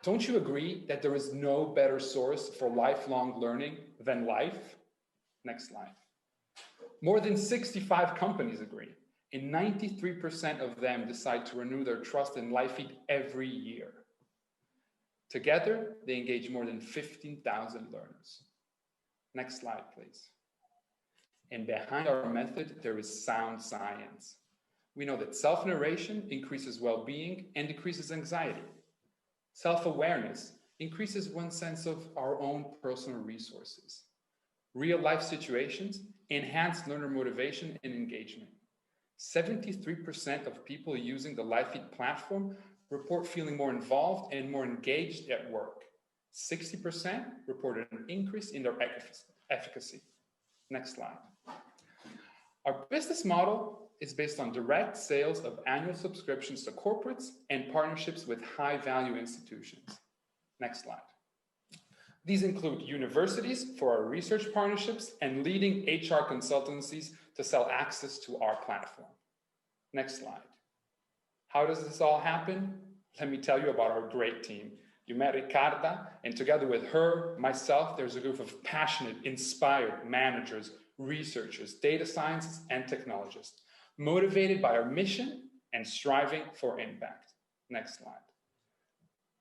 Don't you agree that there is no better source for lifelong learning than life? Next slide. More than 65 companies agree, and 93% of them decide to renew their trust in LifeFeed every year. Together, they engage more than 15,000 learners. Next slide, please. And behind our method, there is sound science. We know that self-narration increases well-being and decreases anxiety. Self-awareness increases one's sense of our own personal resources. Real-life situations enhance learner motivation and engagement. 73% of people using the LifeFeed platform report feeling more involved and more engaged at work. 60% reported an increase in their efficacy. Next slide. Our business model is based on direct sales of annual subscriptions to corporates and partnerships with high-value institutions. Next slide. These include universities for our research partnerships and leading HR consultancies to sell access to our platform. Next slide. How does this all happen? Let me tell you about our great team. You met Ricarda, and together with her, myself, there's a group of passionate, inspired managers, researchers, data scientists, and technologists, motivated by our mission and striving for impact. Next slide.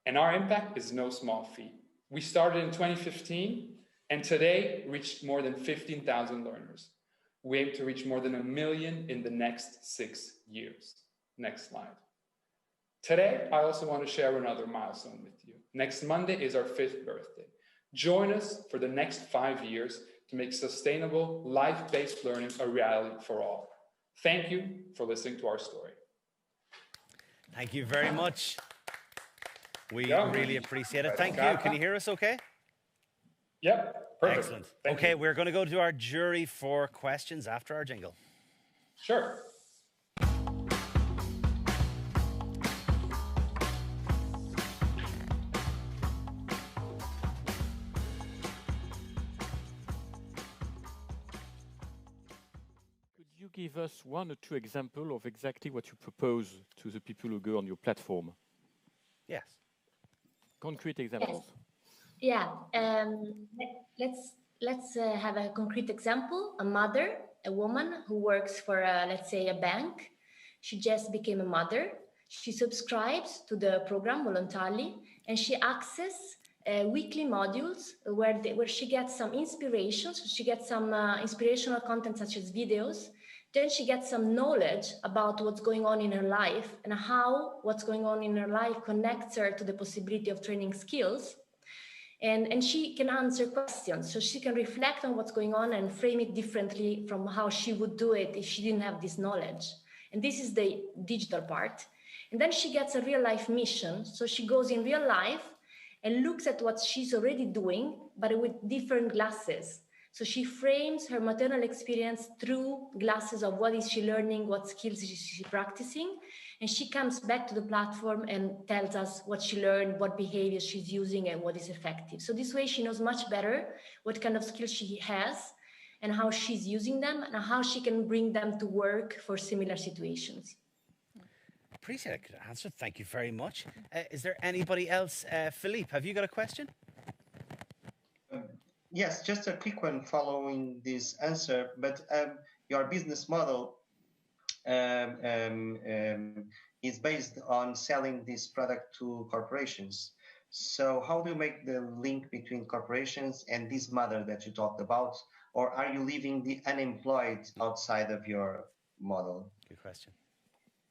And our impact is no small feat. We started in 2015, and today reached more than 15,000 learners. We aim to reach more than 1 million in the next 6 years. Next slide. Today, I also want to share another milestone with you. Next Monday is our 5th birthday. Join us for the next 5 years to make sustainable, life-based learning a reality for all. Thank you for listening to our story. Thank you very much. We really appreciate it. Thank you. Can you hear us okay? Yep, perfect. Excellent. Okay, we're going to go to our jury for questions after our jingle. Sure. Give us 1 or 2 examples of exactly what you propose to the people who go on your platform. Yes. Concrete examples. Yes. Yeah. Let's have a concrete example. A mother, a woman who works for, let's say, a bank. She just became a mother. She subscribes to the program voluntarily, and she accesses weekly modules where she gets some inspiration. So she gets some inspirational content such as videos. Then she gets some knowledge about what's going on in her life and how what's going on in her life connects her to the possibility of training skills. And she can answer questions. So she can reflect on what's going on and frame it differently from how she would do it if she didn't have this knowledge. And this is the digital part. And then she gets a real life mission. So she goes in real life and looks at what she's already doing, but with different glasses. So she frames her maternal experience through glasses of what is she learning, what skills is she practicing. And she comes back to the platform and tells us what she learned, what behaviors she's using, and what is effective. So this way she knows much better what kind of skills she has and how she's using them and how she can bring them to work for similar situations. Appreciate a good answer. Thank you very much. Is there anybody else? Philippe, have you got a question? Yes, just a quick one following this answer, but your business model is based on selling this product to corporations. So how do you make the link between corporations and this mother that you talked about? Or are you leaving the unemployed outside of your model? Good question.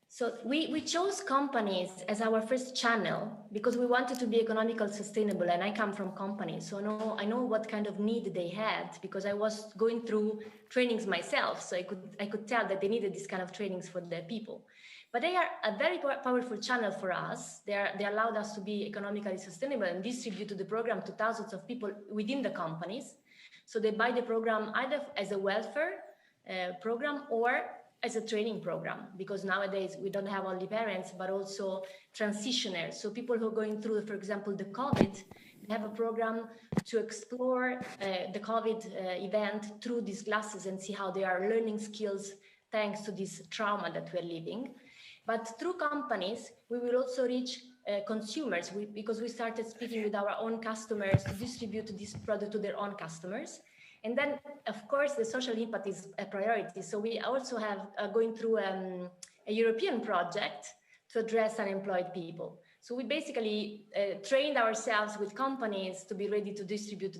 So we chose companies as our first channel because we wanted to be economically sustainable, and I come from companies, so I know what kind of need they had because I was going through trainings myself, so I could tell that they needed this kind of trainings for their people. But they are a very powerful channel for us. They allowed us to be economically sustainable and distribute the program to thousands of people within the companies. So they buy the program either as a welfare program or as a training program, because nowadays we don't have only parents, but also transitioners. So people who are going through, for example, the COVID, they have a program to explore the COVID event through these glasses and see how they are learning skills thanks to this trauma that we're living. But through companies, we will also reach consumers because we started speaking with our own customers to distribute this product to their own customers. And then, of course, the social impact is a priority. So we also have going through a European project to address unemployed people. So we basically trained ourselves with companies to be ready to distribute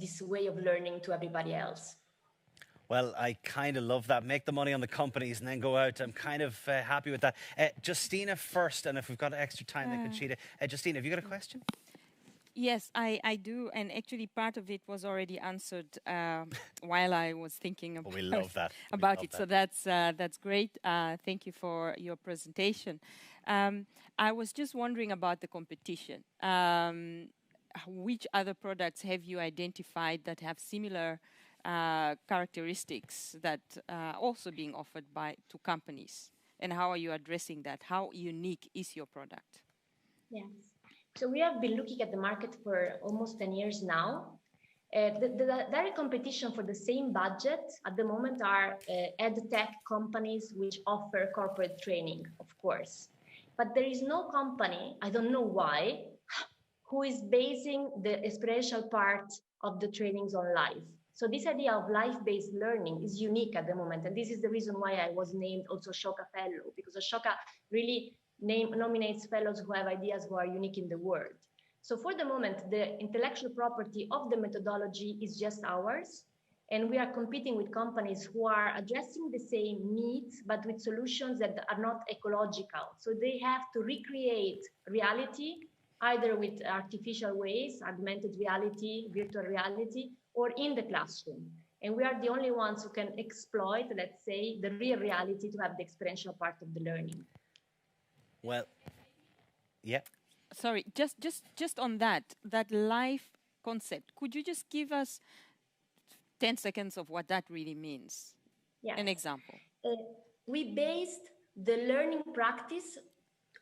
this way of learning to everybody else. Well, I kind of love that. Make the money on the companies and then go out. I'm kind of happy with that. Justina first, and if we've got extra time, then Conchita. Justina, have you got a question? Yes, I do, and actually part of it was already answered while I was thinking about, we love that. So that's great. Thank you for your presentation. I was just wondering about the competition. Which other products have you identified that have similar characteristics that are also being offered to companies? And how are you addressing that? How unique is your product? Yes. So we have been looking at the market for almost 10 years now. The direct competition for the same budget at the moment are ed tech companies which offer corporate training, of course. But there is no company, I don't know why, who is basing the experiential part of the trainings on live. So this idea of life-based learning is unique at the moment. And this is the reason why I was named also Shoka Fellow, because Shoka really nominates fellows who have ideas who are unique in the world. So for the moment, the intellectual property of the methodology is just ours. And we are competing with companies who are addressing the same needs, but with solutions that are not ecological. So they have to recreate reality, either with artificial ways, augmented reality, virtual reality, or in the classroom. And we are the only ones who can exploit, let's say, the real reality to have the experiential part of the learning. Well, yeah. Sorry, just on that live concept, could you just give us 10 seconds of what that really means? Yes. An example. We based the learning practice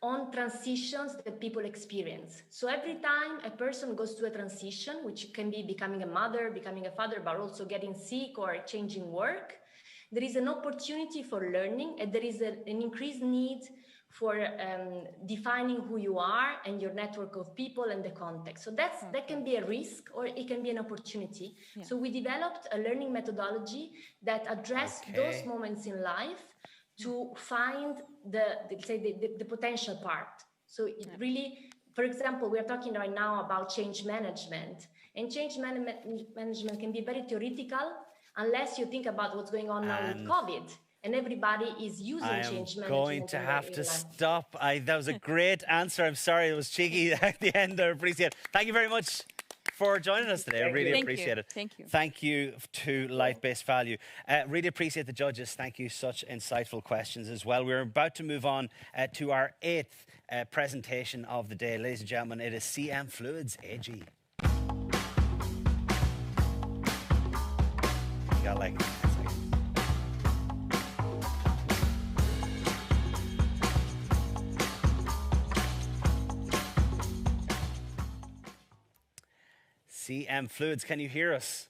on transitions that people experience. So every time a person goes through a transition, which can be becoming a mother, becoming a father, but also getting sick or changing work, there is an opportunity for learning, and there is an increased need for defining who you are and your network of people and the context. So that can be a risk or it can be an opportunity. Yeah. So we developed a learning methodology that addressed those moments in life to find the potential part. So it really, for example, we are talking right now about change management, and change management can be very theoretical unless you think about what's going on now with COVID. And everybody is using change management. I'm going to have to stop. That was a great answer. I'm sorry, it was cheeky at the end. I appreciate it. Thank you very much for joining us today. I really appreciate it. Thank you. Thank you to Life-Based Value. Really appreciate the judges. Thank you. Such insightful questions as well. We're about to move on to our 8th presentation of the day. Ladies and gentlemen, it is CM Fluids AG. You got like... CM Fluids, can you hear us?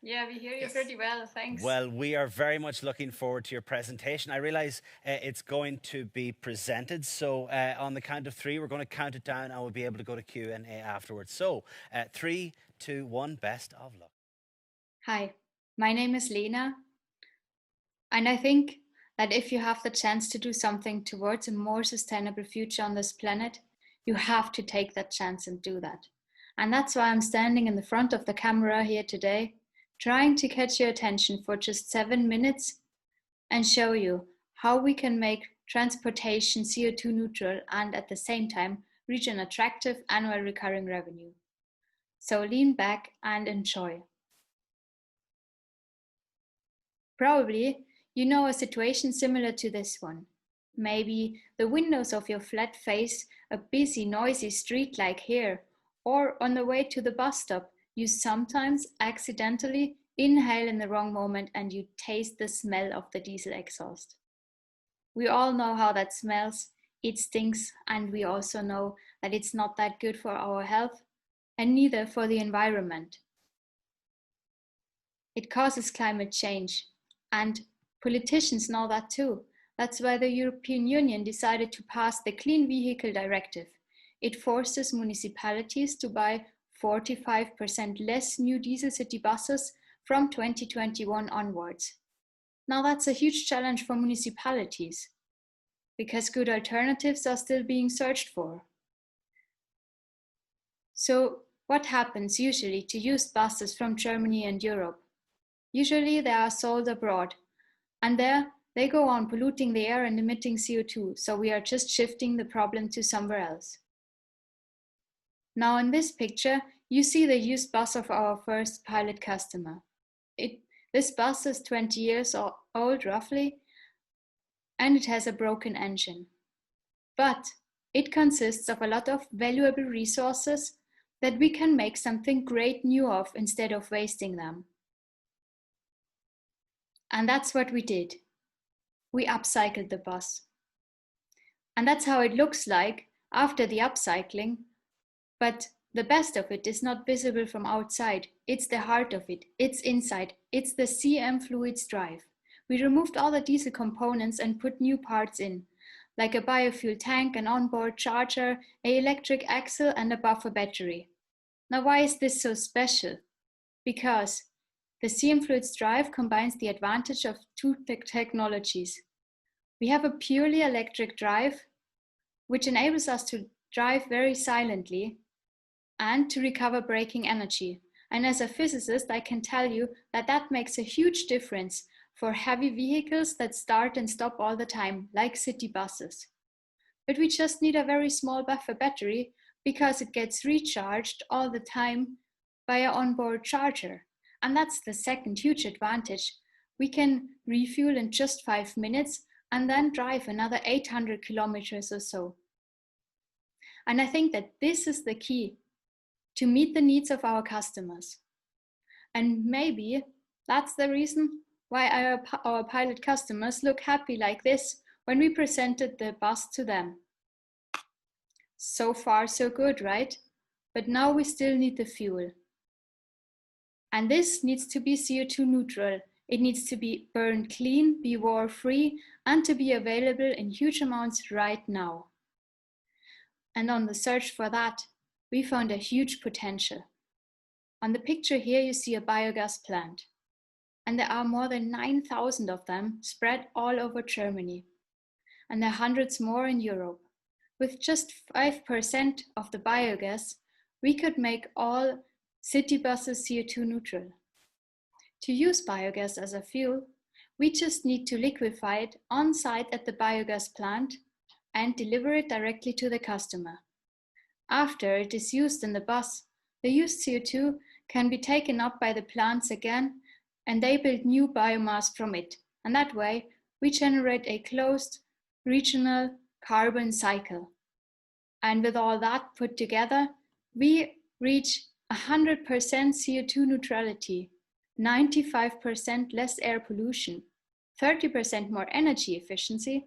Yeah, we hear you pretty well, thanks. Well, we are very much looking forward to your presentation. I realize it's going to be presented, so on the count of 3, we're going to count it down and we'll be able to go to Q&A afterwards. So, 3, 2, 1, best of luck. Hi, my name is Lena, and I think that if you have the chance to do something towards a more sustainable future on this planet, you have to take that chance and do that. And that's why I'm standing in the front of the camera here today, trying to catch your attention for just 7 minutes and show you how we can make transportation CO2 neutral and at the same time reach an attractive annual recurring revenue. So lean back and enjoy. Probably you know a situation similar to this one. Maybe the windows of your flat face a busy, noisy street like here, or on the way to the bus stop, you sometimes accidentally inhale in the wrong moment and you taste the smell of the diesel exhaust. We all know how that smells, it stinks, and we also know that it's not that good for our health and neither for the environment. It causes climate change, and politicians know that too. That's why the European Union decided to pass the Clean Vehicle Directive. It forces municipalities to buy 45% less new diesel city buses from 2021 onwards. Now that's a huge challenge for municipalities, because good alternatives are still being searched for. So what happens usually to used buses from Germany and Europe? Usually they are sold abroad, and there they go on polluting the air and emitting CO2, so we are just shifting the problem to somewhere else. Now in this picture, you see the used bus of our first pilot customer. This bus is 20 years old roughly, and it has a broken engine. But it consists of a lot of valuable resources that we can make something great new of instead of wasting them. And that's what we did. We upcycled the bus. And that's how it looks like after the upcycling. But the best of it is not visible from outside. It's the heart of it. It's inside. It's the CM fluids drive. We removed all the diesel components and put new parts in, like a biofuel tank, an onboard charger, an electric axle, and a buffer battery. Now, why is this so special? Because the CM fluids drive combines the advantage of two technologies. We have a purely electric drive, which enables us to drive very silently and to recover braking energy. And as a physicist, I can tell you that that makes a huge difference for heavy vehicles that start and stop all the time, like city buses. But we just need a very small buffer battery because it gets recharged all the time by an onboard charger. And that's the second huge advantage. We can refuel in just 5 minutes and then drive another 800 kilometers or so. And I think that this is the key to meet the needs of our customers. And maybe that's the reason why our pilot customers look happy like this when we presented the bus to them. So far, so good, right? But now we still need the fuel. And this needs to be CO2 neutral. It needs to be burned clean, be war-free, and to be available in huge amounts right now. And on the search for that, we found a huge potential. On the picture here, you see a biogas plant. And there are more than 9,000 of them spread all over Germany. And there are hundreds more in Europe. With just 5% of the biogas, we could make all city buses CO2 neutral. To use biogas as a fuel, we just need to liquefy it on site at the biogas plant and deliver it directly to the customer. After it is used in the bus, the used CO2 can be taken up by the plants again, and they build new biomass from it. And that way, we generate a closed regional carbon cycle. And with all that put together, we reach 100% CO2 neutrality, 95% less air pollution, 30% more energy efficiency,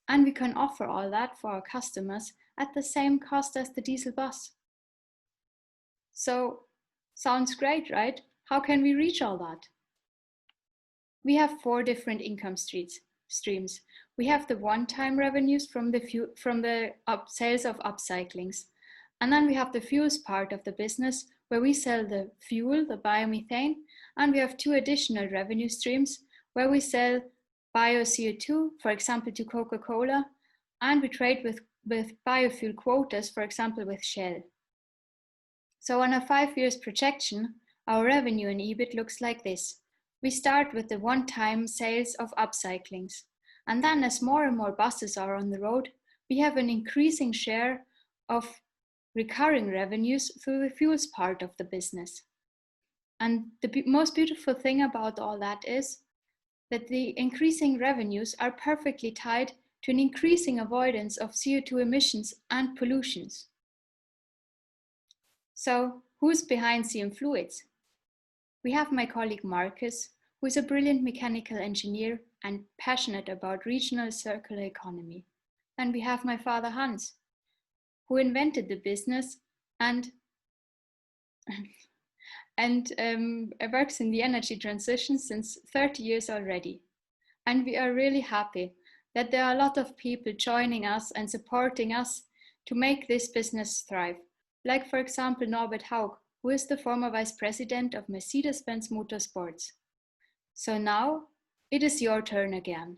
and we can offer all that for our customers at the same cost as the diesel bus. So, sounds great, right? How can we reach all that? We have 4 different income streams. We have the one-time revenues from the sales of upcyclings. And then we have the fuels part of the business where we sell the fuel, the biomethane, and we have 2 additional revenue streams where we sell bio-CO2, for example, to Coca-Cola, and we trade with biofuel quotas, for example, with Shell. So on a 5 years projection, our revenue and EBIT looks like this. We start with the one-time sales of upcyclings. And then as more and more buses are on the road, we have an increasing share of recurring revenues through the fuels part of the business. And the most beautiful thing about all that is that the increasing revenues are perfectly tied to an increasing avoidance of CO2 emissions and pollutions. So who's behind CM Fluids? We have my colleague Marcus, who is a brilliant mechanical engineer and passionate about regional circular economy. And we have my father Hans, who invented the business and works in the energy transition since 30 years already. And we are really happy that there are a lot of people joining us and supporting us to make this business thrive. Like, for example, Norbert Haug, who is the former vice president of Mercedes-Benz Motorsports. So now it is your turn again.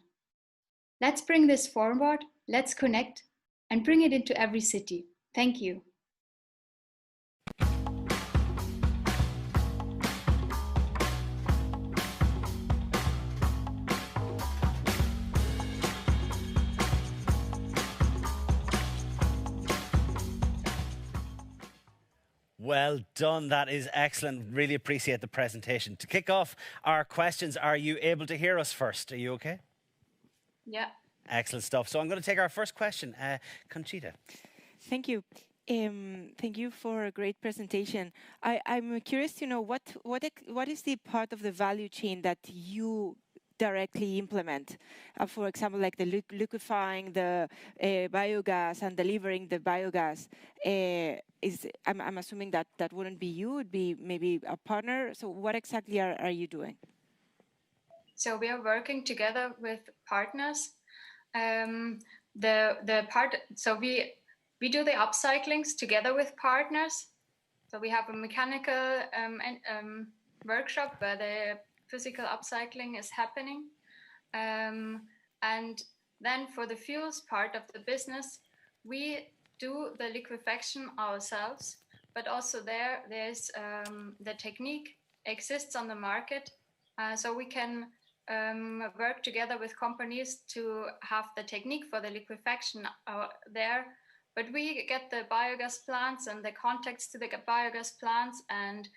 Let's bring this forward, let's connect, and bring it into every city. Thank you. Well done. That is excellent. Really appreciate the presentation. To kick off our questions, are you able to hear us first? Are you okay? Yeah. Excellent stuff. So I'm going to take our first question. Conchita. Thank you. Thank you for a great presentation. I'm curious to know what is the part of the value chain that you directly implement? For example, like the liquefying the biogas and delivering the biogas. I'm assuming that that wouldn't be you; it'd be maybe a partner. So, what exactly are you doing? So we are working together with partners. We do the upcyclings together with partners. So we have a mechanical workshop where the physical upcycling is happening. And then for the fuels part of the business, we do the liquefaction ourselves, but also there's the technique exists on the market. So we can work together with companies to have the technique for the liquefaction there. But we get the biogas plants and the contacts to the biogas plants and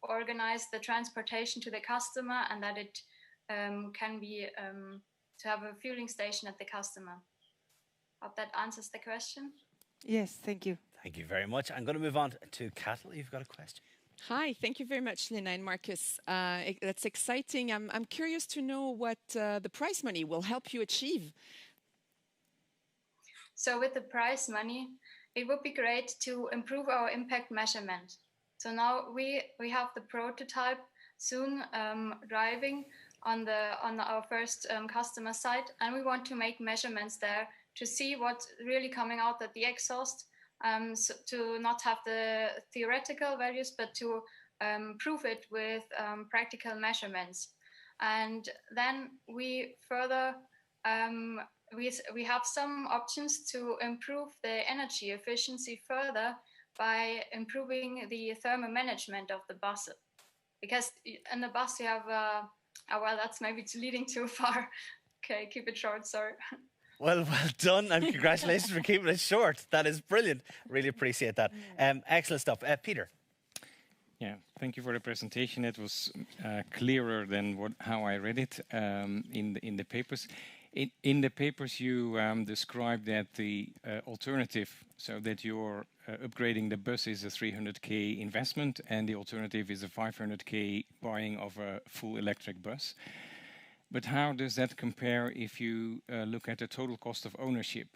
organize the transportation to the customer, and that it can be to have a fueling station at the customer. Hope that answers the question. Yes, thank you. Thank you very much. I'm going to move on to Cuddle. You've got a question. Hi, thank you very much, Lena and Marcus. That's exciting. I'm curious to know what the prize money will help you achieve. So with the prize money, it would be great to improve our impact measurement. So now we have the prototype soon driving on our first customer site, and we want to make measurements there to see what's really coming out at the exhaust, so to not have the theoretical values, but to prove it with practical measurements. And then we further we have some options to improve the energy efficiency further by improving the thermal management of the bus. Because in the bus you have, well, that's maybe leading too far. Okay, keep it short, sorry. Well done, and congratulations for keeping it short. That is brilliant. Really appreciate that. Excellent stuff. Peter. Yeah, thank you for the presentation. It was clearer than how I read it in the papers. In the papers, you described that the alternative, so that you're upgrading the bus, is a 300k investment, and the alternative is a 500k buying of a full electric bus. But how does that compare if you look at the total cost of ownership?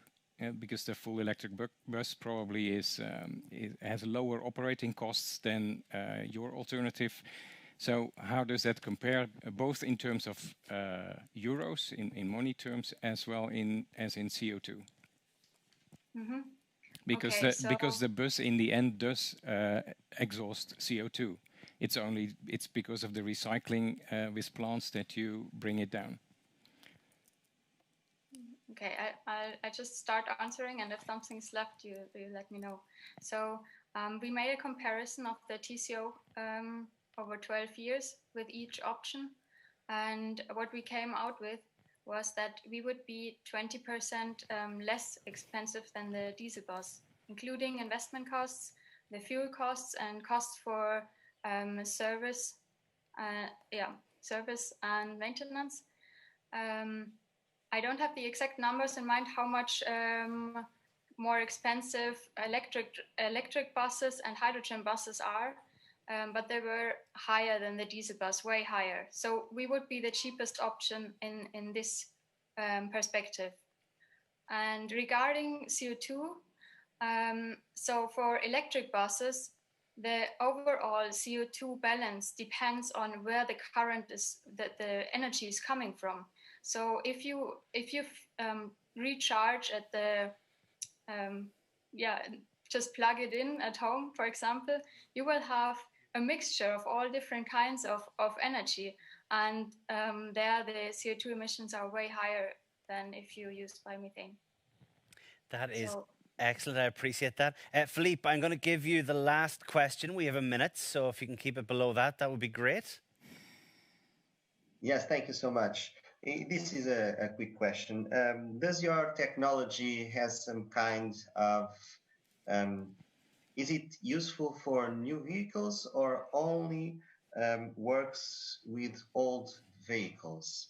Because the full electric bus probably has lower operating costs than your alternative. So how does that compare, both in terms of euros, in money terms, as well as in CO2? Mm-hmm. Because the bus in the end does exhaust CO2. It's because of the recycling with plants that you bring it down. Okay, I just start answering, and if something's left, you let me know. So we made a comparison of the TCO over 12 years with each option. And what we came out with was that we would be 20% less expensive than the diesel bus, including investment costs, the fuel costs, and costs for service and maintenance. I don't have the exact numbers in mind how much more expensive electric buses and hydrogen buses are. But they were higher than the diesel bus, way higher. So we would be the cheapest option in this perspective. And regarding CO2, so for electric buses, the overall CO2 balance depends on where the current is, that the energy is coming from. So if you recharge at the just plug it in at home, for example, you will have a mixture of all different kinds of energy, and there the CO2 emissions are way higher than if you use biomethane. That is excellent. I appreciate that. Philippe, I'm going to give you the last question. We have a minute, so if you can keep it below that, that would be great. Yes, thank you so much. This is a quick question. Does your technology has some kind of is it useful for new vehicles or only works with old vehicles?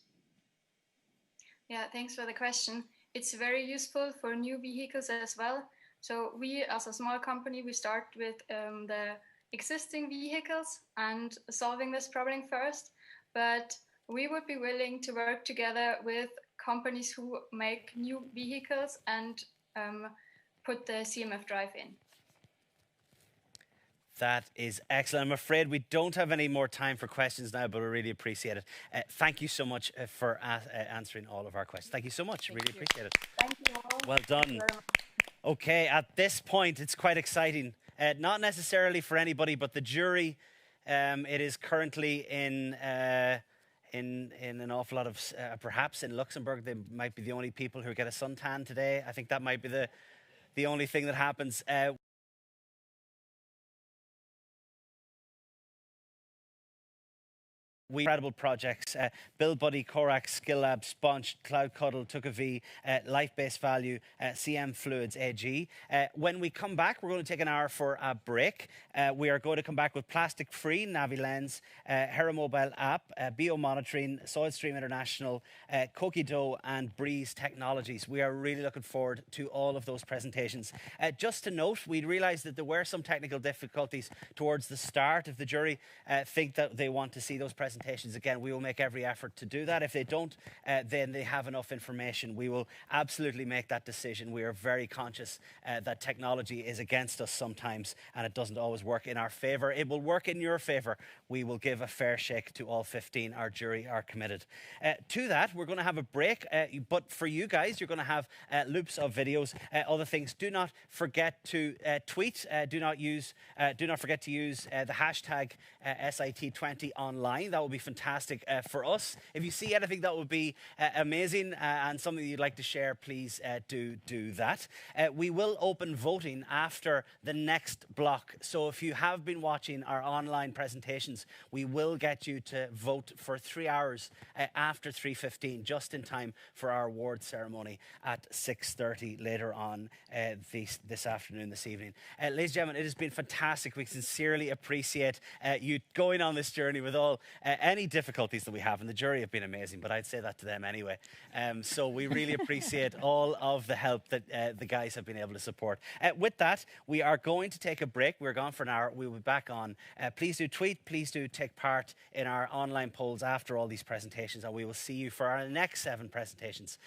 Yeah, thanks for the question. It's very useful for new vehicles as well. So we, as a small company, we start with the existing vehicles and solving this problem first, but we would be willing to work together with companies who make new vehicles and put the CMF drive in. That is excellent. I'm afraid we don't have any more time for questions now, but we really appreciate it. Thank you so much for answering all of our questions. Thank you so much. Really appreciate it. Thank you all. Well done. Okay, at this point, it's quite exciting. Not necessarily for anybody, but the jury. It is currently in an awful lot of, perhaps in Luxembourg, they might be the only people who get a suntan today. I think that might be the only thing that happens. Incredible projects, BuildBuddy, Corax, Skillab, Sponsh, Cuddle, Tucuvi, Life-Based Value, CM Fluids, AG. When we come back, we're going to take an hour for a break. We are going to come back with plastic-free NaviLens, HeraMobileApp, BeeOmonitoring, SoilSteam International, Cokido, and Breeze Technologies. We are really looking forward to all of those presentations. Just to note, we realised that there were some technical difficulties towards the start. If the jury think that they want to see those presentations again, we will make every effort to do that. If they don't, then they have enough information. We will absolutely make that decision. We are very conscious that technology is against us sometimes, and it doesn't always work in our favour. It will work in your favour. We will give a fair shake to all 15. Our jury are committed. To that, we're going to have a break, but for you guys, you're going to have loops of videos, other things. Do not forget to tweet. Do not forget to use the hashtag SIT20 online. That will be fantastic for us. If you see anything that would be amazing and something you'd like to share, please do that. We will open voting after the next block. So if you have been watching our online presentations, we will get you to vote for 3 hours after 3:15, just in time for our award ceremony at 6:30 later on this afternoon, this evening. Ladies and gentlemen, it has been fantastic. We sincerely appreciate you going on this journey with all any difficulties that we have, and the jury have been amazing, but I'd say that to them anyway. So we really appreciate all of the help that the guys have been able to support. With that, we are going to take a break. We're gone for an hour. We'll be back on. Please do tweet. Please do take part in our online polls after all these presentations, and we will see you for our next 7 presentations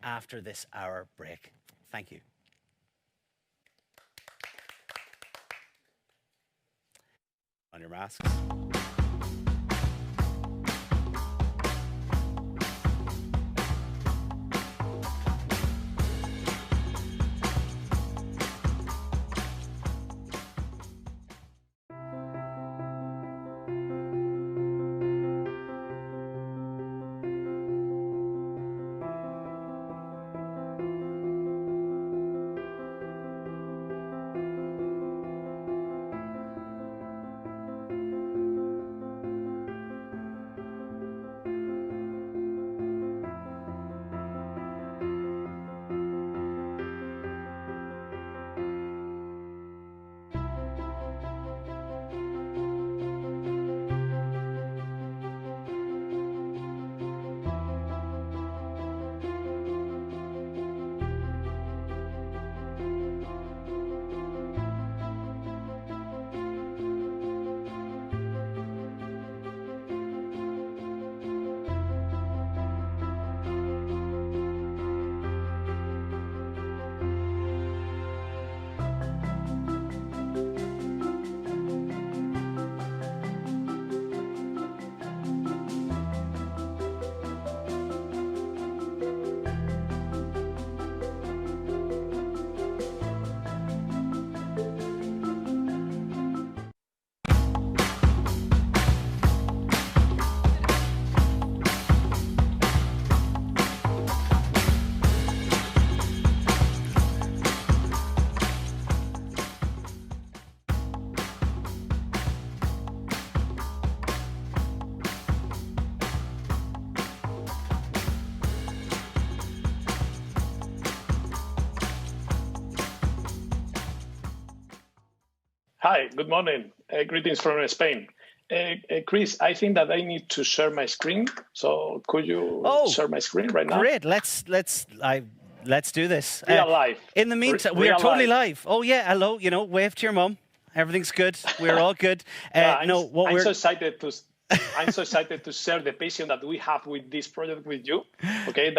after this hour break. Thank you. On your masks. Hi, good morning. Greetings from Spain. Chris, I think that I need to share my screen. So could you share my screen right now? Great. Let's Let's do this. We are live. In the meantime, we are totally live. Oh yeah, hello. You know, wave to your mum. Everything's good. We're all good. I'm so excited to. I'm so excited to share the passion that we have with this project with you. Okay,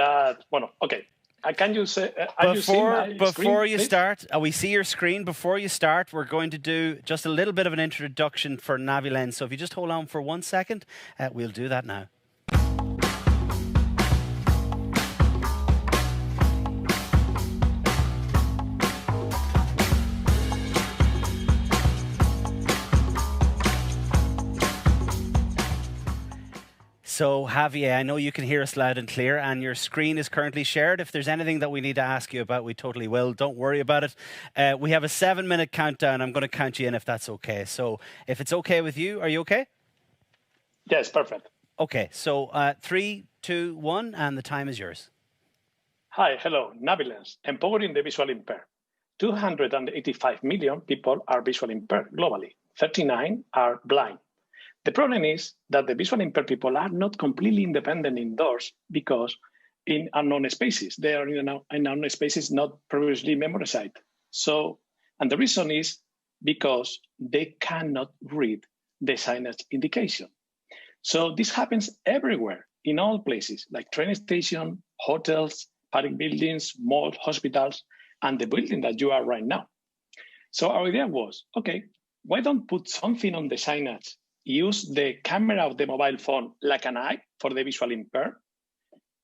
can you say before you start? We see your screen. Before you start, we're going to do just a little bit of an introduction for NaviLens. So if you just hold on for 1 second, we'll do that now. So, Javier, I know you can hear us loud and clear, and your screen is currently shared. If there's anything that we need to ask you about, we totally will. Don't worry about it. We have a 7-minute countdown. I'm going to count you in if that's okay. So, if it's okay with you, are you okay? Yes, perfect. Okay, so 3, 2, 1, and the time is yours. Hi, hello, NaviLens, empowering the visually impaired. 285 million people are visually impaired globally. 39 are blind. The problem is that the visually impaired people are not completely independent indoors because in unknown spaces, they are in unknown spaces not previously memorized. So, and the reason is because they cannot read the signage indication. So this happens everywhere, in all places, like train station, hotels, public buildings, malls, hospitals, and the building that you are right now. So our idea was, okay, why don't put something on the signage, use the camera of the mobile phone like an eye for the visually impaired?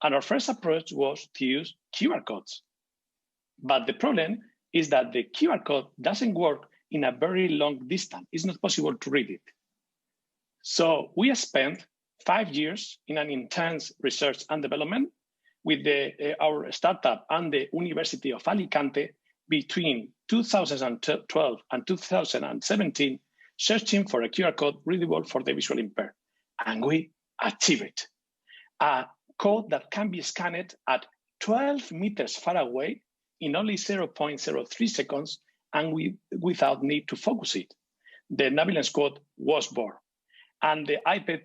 And our first approach was to use QR codes. But the problem is that the QR code doesn't work in a very long distance. It's not possible to read it. So we spent 5 years in an intense research and development with our startup and the University of Alicante between 2012 and 2017, searching for a QR code readable for the visually impaired. And we achieved it. A code that can be scanned at 12 meters far away in only 0.03 seconds and without need to focus it. The NaviLens code was born. And the IP,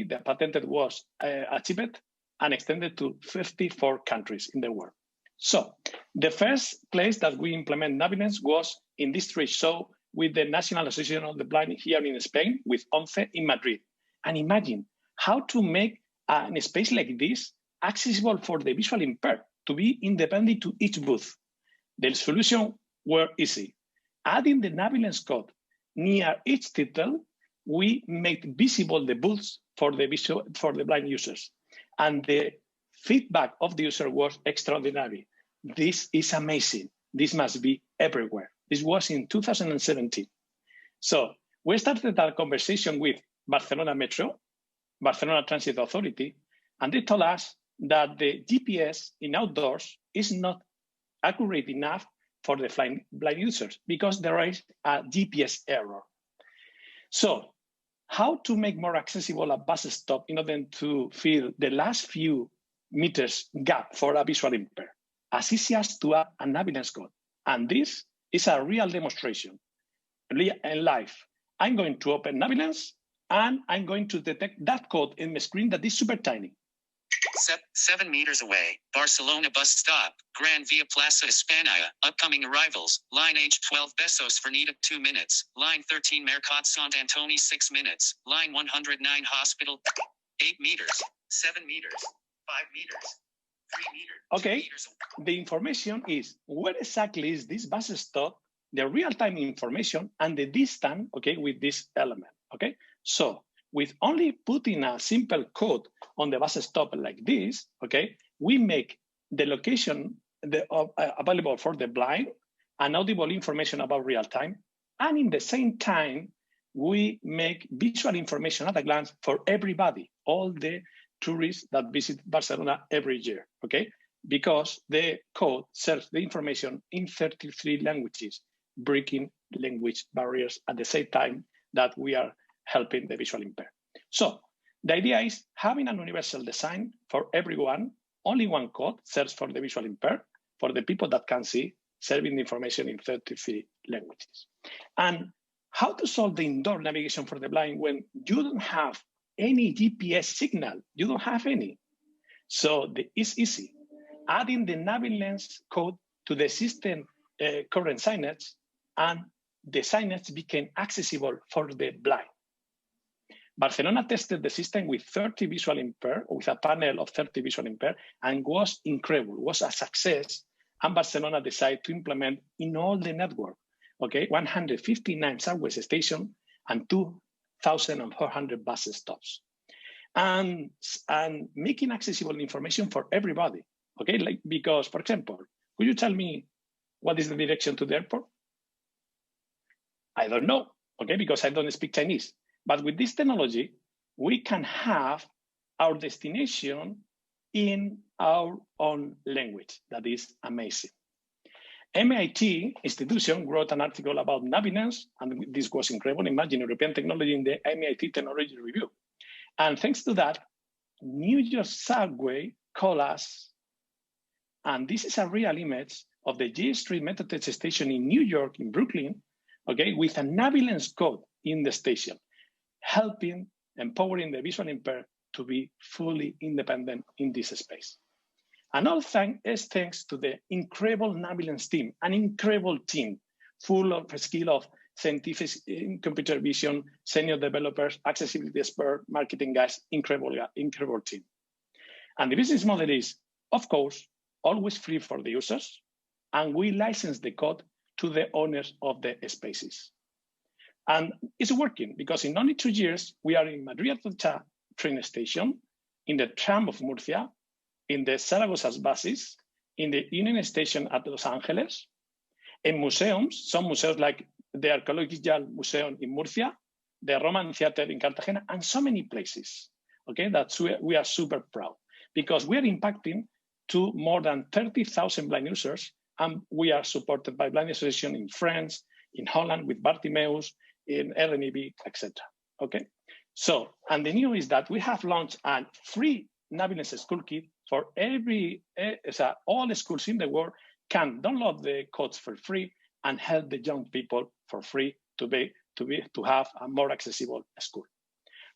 the patented, was achieved and extended to 54 countries in the world. So the first place that we implement NaviLens was in this trade show with the National Association of the Blind here in Spain, with ONCE in Madrid. And imagine how to make a space like this accessible for the visually impaired, to be independent to each booth. The solution were easy. Adding the NaviLens code near each title, we made visible the booths for the blind users. And the feedback of the user was extraordinary. This is amazing. This must be everywhere. This was in 2017. So we started a conversation with Barcelona Metro, Barcelona Transit Authority, and they told us that the GPS in outdoors is not accurate enough for the blind users because there is a GPS error. So how to make more accessible a bus stop in order to fill the last few meters gap for a visually impaired? As easy as to add a NaviLens code. And this is a real demonstration in live. I'm going to open NaviLens and I'm going to detect that code in the screen that is super tiny. 7 meters away, Barcelona bus stop, Gran Via Plaza España, upcoming arrivals, line H12 Besos Vernida 2 minutes, line 13 Mercat Sant Antoni 6 minutes, line 109 Hospital, 8 meters, 7 meters, 5 meters. Okay, the information is where exactly is this bus stop, the real-time information, and the distance, okay, with this element, okay? So with only putting a simple code on the bus stop like this, okay, we make the location available for the blind and audible information about real-time, and in the same time, we make visual information at a glance for everybody, all the tourists that visit Barcelona every year, okay? Because the code serves the information in 33 languages, breaking language barriers at the same time that we are helping the visually impaired. So the idea is having an universal design for everyone, only one code serves for the visually impaired, for the people that can see, serving the information in 33 languages. And how to solve the indoor navigation for the blind when you don't have any GPS signal, you don't have any. So it's easy. adding the NaviLens code to the system current signage, and the signage became accessible for the blind. Barcelona tested the system with 30 visual impaired, with a panel of 30 visual impaired, and was incredible, was a success. And Barcelona decided to implement in all the network, okay, 159 subway stations and 2,400 bus stops. And making accessible information for everybody, okay? Like, because, for example, could you tell me what is the direction to the airport? I don't know, okay, because I don't speak Chinese. But with this technology, we can have our destination in our own language. That is amazing. MIT institution wrote an article about NaviLens, and this was incredible. Imagine European technology in the MIT Technology Review. And thanks to that, New York Subway called us, and this is a real image of the J Street Metro station in New York, in Brooklyn, okay, with a NaviLens code in the station, helping, empowering the visual impaired to be fully independent in this space. And all is thanks to the incredible NaviLens team, an incredible team full of skill of scientific computer vision, senior developers, accessibility expert, marketing guys, incredible team. And the business model is, of course, always free for the users, and we license the code to the owners of the spaces. And it's working because in only 2 years, we are in Madrid train station, in the tram of Murcia, in the Zaragoza's buses, in the Union Station at Los Angeles, in museums, some museums like the Archaeological Museum in Murcia, the Roman Theater in Cartagena, and so many places. Okay, that's where we are super proud because we are impacting to more than 30,000 blind users, and we are supported by blind association in France, in Holland with Bartimeus, in RNEB, etc. Okay, so, and the new is that we have launched a free NaviLens school kit for all the schools in the world can download the codes for free and help the young people for free to have a more accessible school.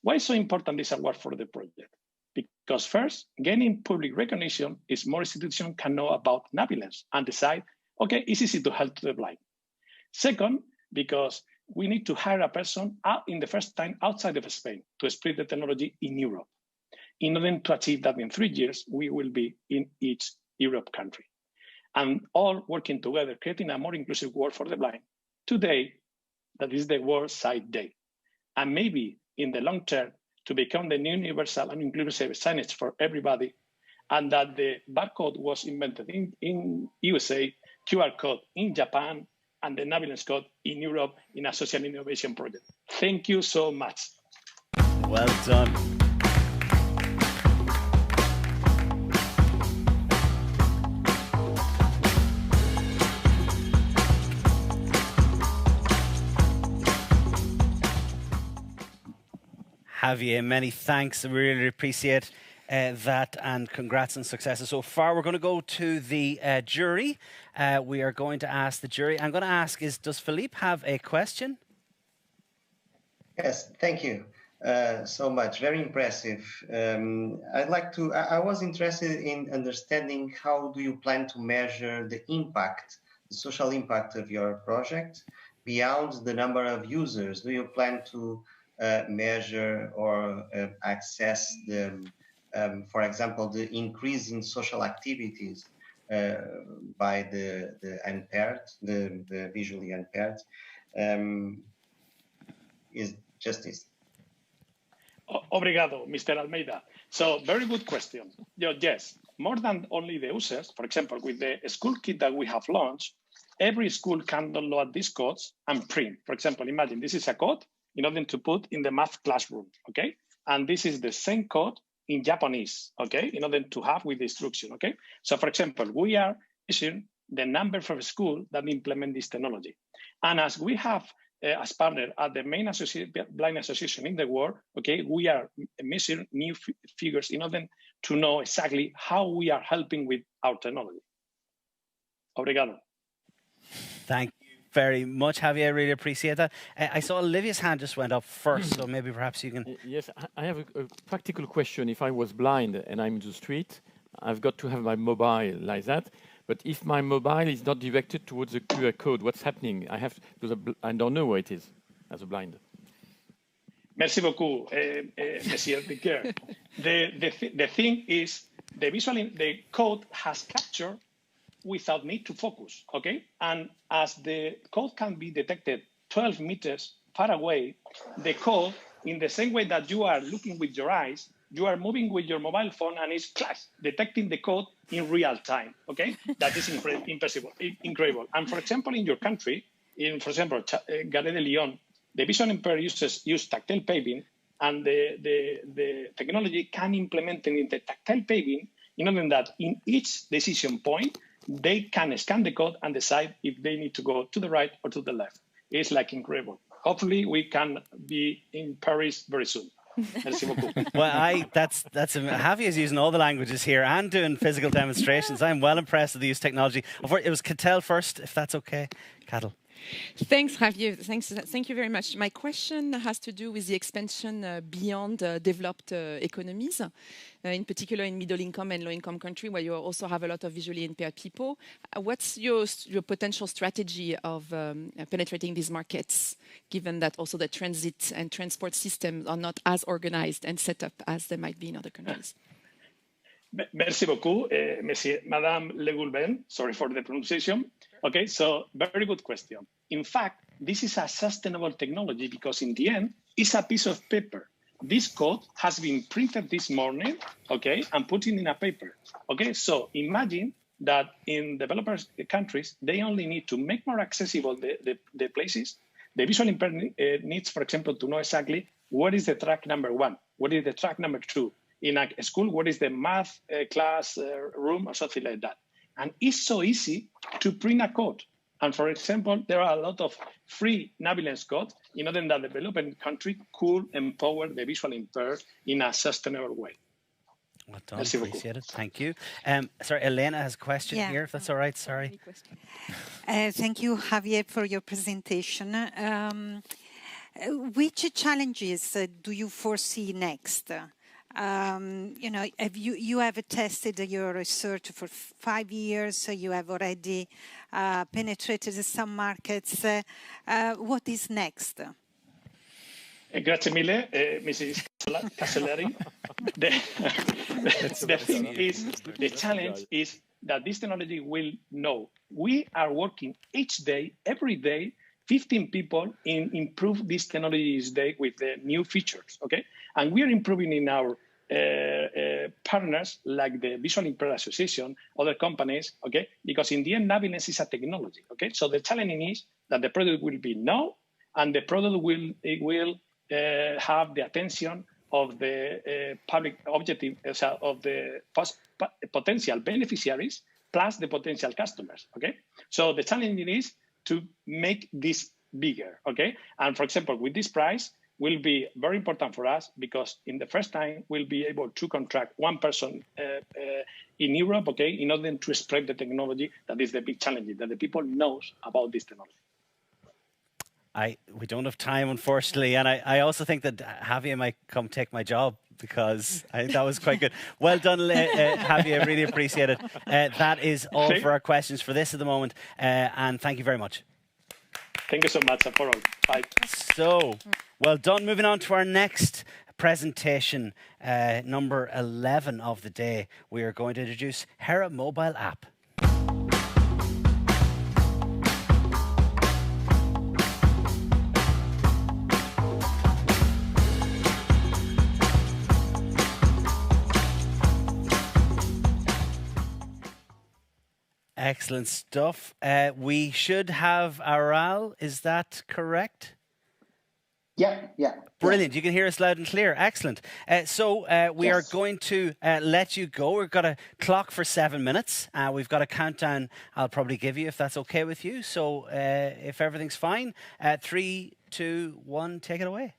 Why is so important this award for the project? Because first, gaining public recognition is more institutions can know about NaviLens and decide, okay, it's easy to help to the blind. Second, because we need to hire a person in the first time outside of Spain to spread the technology in Europe. In order to achieve that in 3 years, we will be in each Europe country. And all working together, creating a more inclusive world for the blind. Today, that is the World Sight Day. And maybe in the long term, to become the new universal and inclusive signage for everybody, and that the barcode was invented in USA, QR code in Japan, and the NaviLens code in Europe in a social innovation project. Thank you so much. Well done. Javier, many thanks. I really appreciate that, and congrats on successes so far. We're going to go to the jury. We are going to ask the jury. I'm going to ask, does Philippe have a question? Yes, thank you so much. Very impressive. I was interested in understanding how do you plan to measure the impact, the social impact of your project beyond the number of users. Do you plan to measure or access the, for example, the increase in social activities by the impaired, the visually impaired? Is justice? Obrigado, Mr. Almeida. So very good question. Yes, more than only the users. For example, with the school kit that we have launched, every school can download these codes and print. For example, imagine this is a code in order to put in the math classroom, okay? And this is the same code in Japanese, okay? In order to have with the instruction, okay? So for example, we are measuring the number for a school that implement this technology. And as we have as partner at the main blind association in the world, okay, we are measuring new figures in order to know exactly how we are helping with our technology. Obrigado. Thank you very much, Javier. I really appreciate that. I saw Olivia's hand just went up first, so maybe perhaps you can... Yes, I have a practical question. If I was blind and I'm in the street, I've got to have my mobile like that. But if my mobile is not directed towards the QR code, what's happening? Because I don't know where it is as a blind. Merci beaucoup, Monsieur Piquer. The thing is, the code has captured without need to focus, okay? And as the code can be detected 12 meters far away, the code, in the same way that you are looking with your eyes, you are moving with your mobile phone and it's detecting the code in real time, okay? That is incredible. And for example, in your country, for example, Gare de Lyon, the visual impaired users use tactile paving, and the technology can implement in the tactile paving in order that in each decision point, they can scan the code and decide if they need to go to the right or to the left. It's like incredible. Hopefully, we can be in Paris very soon. Well, that's Javier is using all the languages here and doing physical demonstrations. I'm well impressed with the use of technology. It was Cattell first, if that's okay. Cuddle. Thanks, Javier. Thank you very much. My question has to do with the expansion beyond developed economies, in particular in middle-income and low-income countries where you also have a lot of visually impaired people. What's your potential strategy of penetrating these markets, given that also the transit and transport systems are not as organized and set up as they might be in other countries? Merci beaucoup, Madame Legoulben. Sorry for the pronunciation. Okay, so very good question. In fact, this is a sustainable technology because in the end, it's a piece of paper. This code has been printed this morning, okay, and put in a paper. Okay, so imagine that in developed countries, they only need to make more accessible the places. The visual impaired needs, for example, to know exactly what is the track number 1, what is the track number 2. In a school, what is the math class room or something like that. And it's so easy to print a code. And for example, there are a lot of free NaviLens code in order that the developing country could empower the visually impaired in a sustainable way. Well done, appreciate it. Thank you. Sorry, Elena has a question here, if that's all right. Sorry. Thank you, Javier, for your presentation. Which challenges do you foresee next? You have tested your research for 5 years, so you have already penetrated some markets. What is next? Grazie mille, Mrs. Castellari. The thing is, the challenge is that this technology will know. We are working each day, every day, 15 people in improve this technology each day with the new features, okay? And we are improving in our partners like the Visual Impaired Association, other companies, okay? Because in the end, NaviLens is a technology, okay? So the challenge is that the product will be known and the product will have the attention of the public objective, of the potential beneficiaries plus the potential customers, okay? So the challenge is to make this bigger, okay? And for example, with this price, will be very important for us because in the first time, we'll be able to contract one person in Europe, okay, in order to spread the technology. That is the big challenge, that the people knows about this technology. We don't have time, unfortunately, and I also think that Javier might come take my job because I think that was quite good. Well done, Javier, really appreciate it. That is all for our questions for this at the moment, and thank you very much. Thank you so much for all. Bye. So, well done. Moving on to our next presentation, number 11 of the day. We are going to introduce HeraMobileApp. Excellent stuff. We should have Aral, is that correct? Yeah. Brilliant. You can hear us loud and clear. Excellent. So we are going to let you go. We've got a clock for 7 minutes. We've got a countdown I'll probably give you if that's okay with you. So if everything's fine, 3, 2, 1, take it away.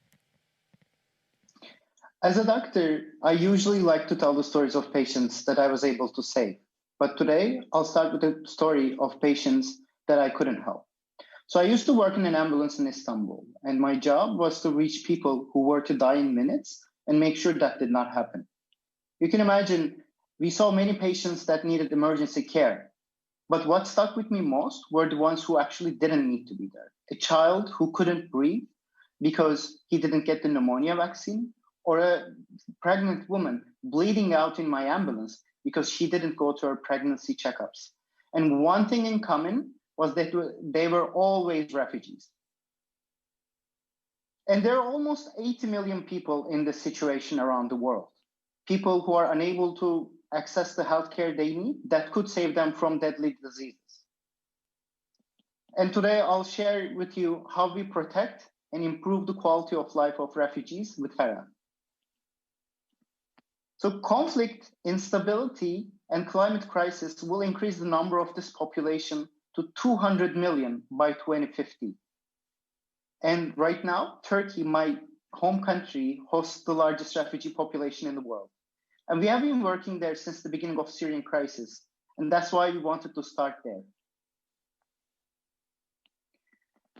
As a doctor, I usually like to tell the stories of patients that I was able to save. But today, I'll start with a story of patients that I couldn't help. So I used to work in an ambulance in Istanbul, and my job was to reach people who were to die in minutes and make sure that did not happen. You can imagine We saw many patients that needed emergency care. But what stuck with me most were the ones who actually didn't need to be there. A child who couldn't breathe because he didn't get the pneumonia vaccine, or a pregnant woman bleeding out in my ambulance because she didn't go to her pregnancy checkups. And one thing in common was that they were always refugees. And there are almost 80 million people in this situation around the world. People who are unable to access the healthcare they need that could save them from deadly diseases. And today I'll share with you how we protect and improve the quality of life of refugees with HERA. So conflict, instability, and climate crisis will increase the number of this population to 200 million by 2050. And right now, Turkey, my home country, hosts the largest refugee population in the world. And we have been working there since the beginning of Syrian crisis. And that's why we wanted to start there.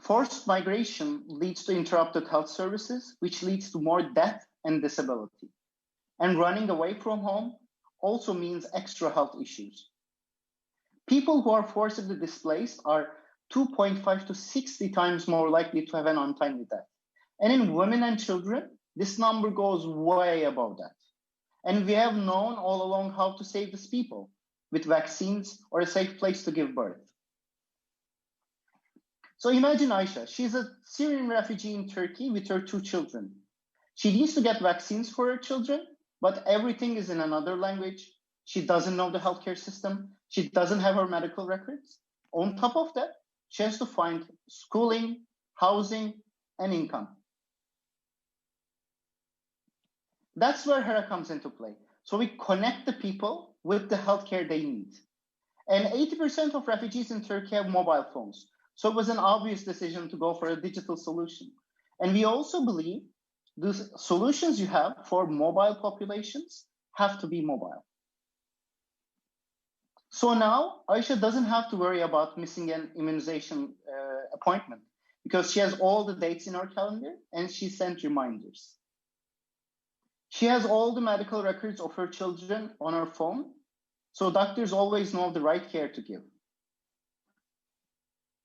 Forced migration leads to interrupted health services, which leads to more death and disability. And running away from home also means extra health issues. People who are forcibly displaced are 2.5 to 60 times more likely to have an untimely death. And in women and children, this number goes way above that. And we have known all along how to save these people with vaccines or a safe place to give birth. So imagine Aisha. She's a Syrian refugee in Turkey with her 2 children. She needs to get vaccines for her children, but everything is in another language. She doesn't know the healthcare system. She doesn't have her medical records. On top of that, she has to find schooling, housing, and income. That's where HERA comes into play. So we connect the people with the healthcare they need. And 80% of refugees in Turkey have mobile phones. So it was an obvious decision to go for a digital solution. And we also believe the solutions you have for mobile populations have to be mobile. So now Aisha doesn't have to worry about missing an immunization appointment because she has all the dates in her calendar and she sent reminders. She has all the medical records of her children on her phone, so doctors always know the right care to give.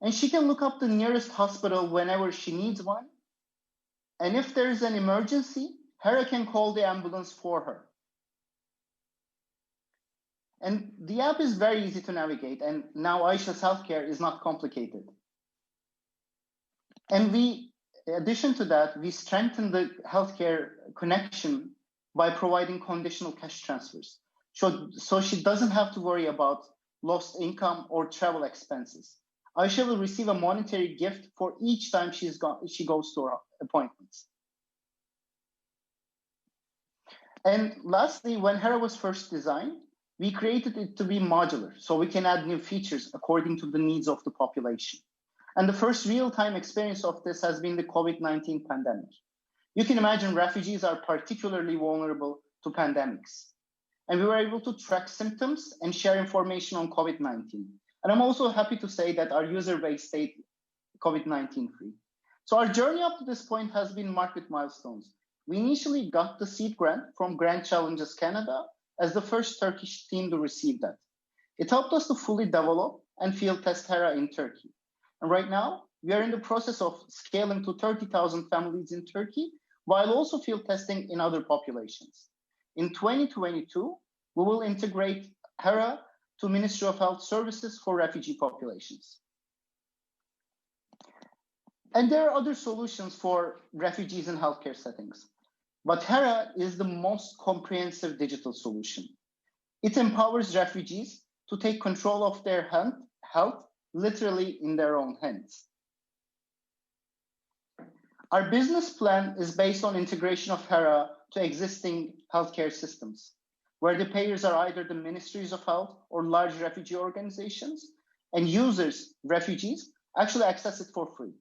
And she can look up the nearest hospital whenever she needs one. And if there is an emergency, HERA can call the ambulance for her. And the app is very easy to navigate, and now Aisha's healthcare is not complicated. And in addition to that, we strengthen the healthcare connection by providing conditional cash transfers. So she doesn't have to worry about lost income or travel expenses. Aisha will receive a monetary gift for each time she goes to her appointments. And lastly, when HERA was first designed, we created it to be modular, so we can add new features according to the needs of the population. And the first real-time experience of this has been the COVID-19 pandemic. You can imagine refugees are particularly vulnerable to pandemics. And we were able to track symptoms and share information on COVID-19. And I'm also happy to say that our user base stayed COVID-19 free. So our journey up to this point has been marked with milestones. We initially got the seed grant from Grant Challenges Canada as the first Turkish team to receive that. It helped us to fully develop and field test HERA in Turkey. And right now, we are in the process of scaling to 30,000 families in Turkey, while also field testing in other populations. In 2022, we will integrate HERA to Ministry of Health Services for refugee populations. And there are other solutions for refugees in healthcare settings. But HERA is the most comprehensive digital solution. It empowers refugees to take control of their health literally in their own hands. Our business plan is based on integration of HERA to existing healthcare systems, where the payers are either the ministries of health or large refugee organizations, and users, refugees, actually access it for free.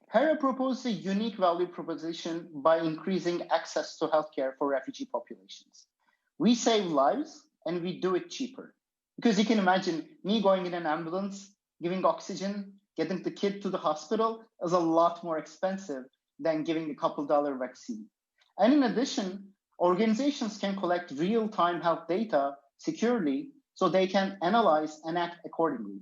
HERA proposes a unique value proposition by increasing access to healthcare for refugee populations. We save lives and we do it cheaper. Because you can imagine me going in an ambulance, giving oxygen, getting the kid to the hospital is a lot more expensive than giving a couple dollar vaccine. And in addition, Organizations can collect real-time health data securely so they can analyze and act accordingly.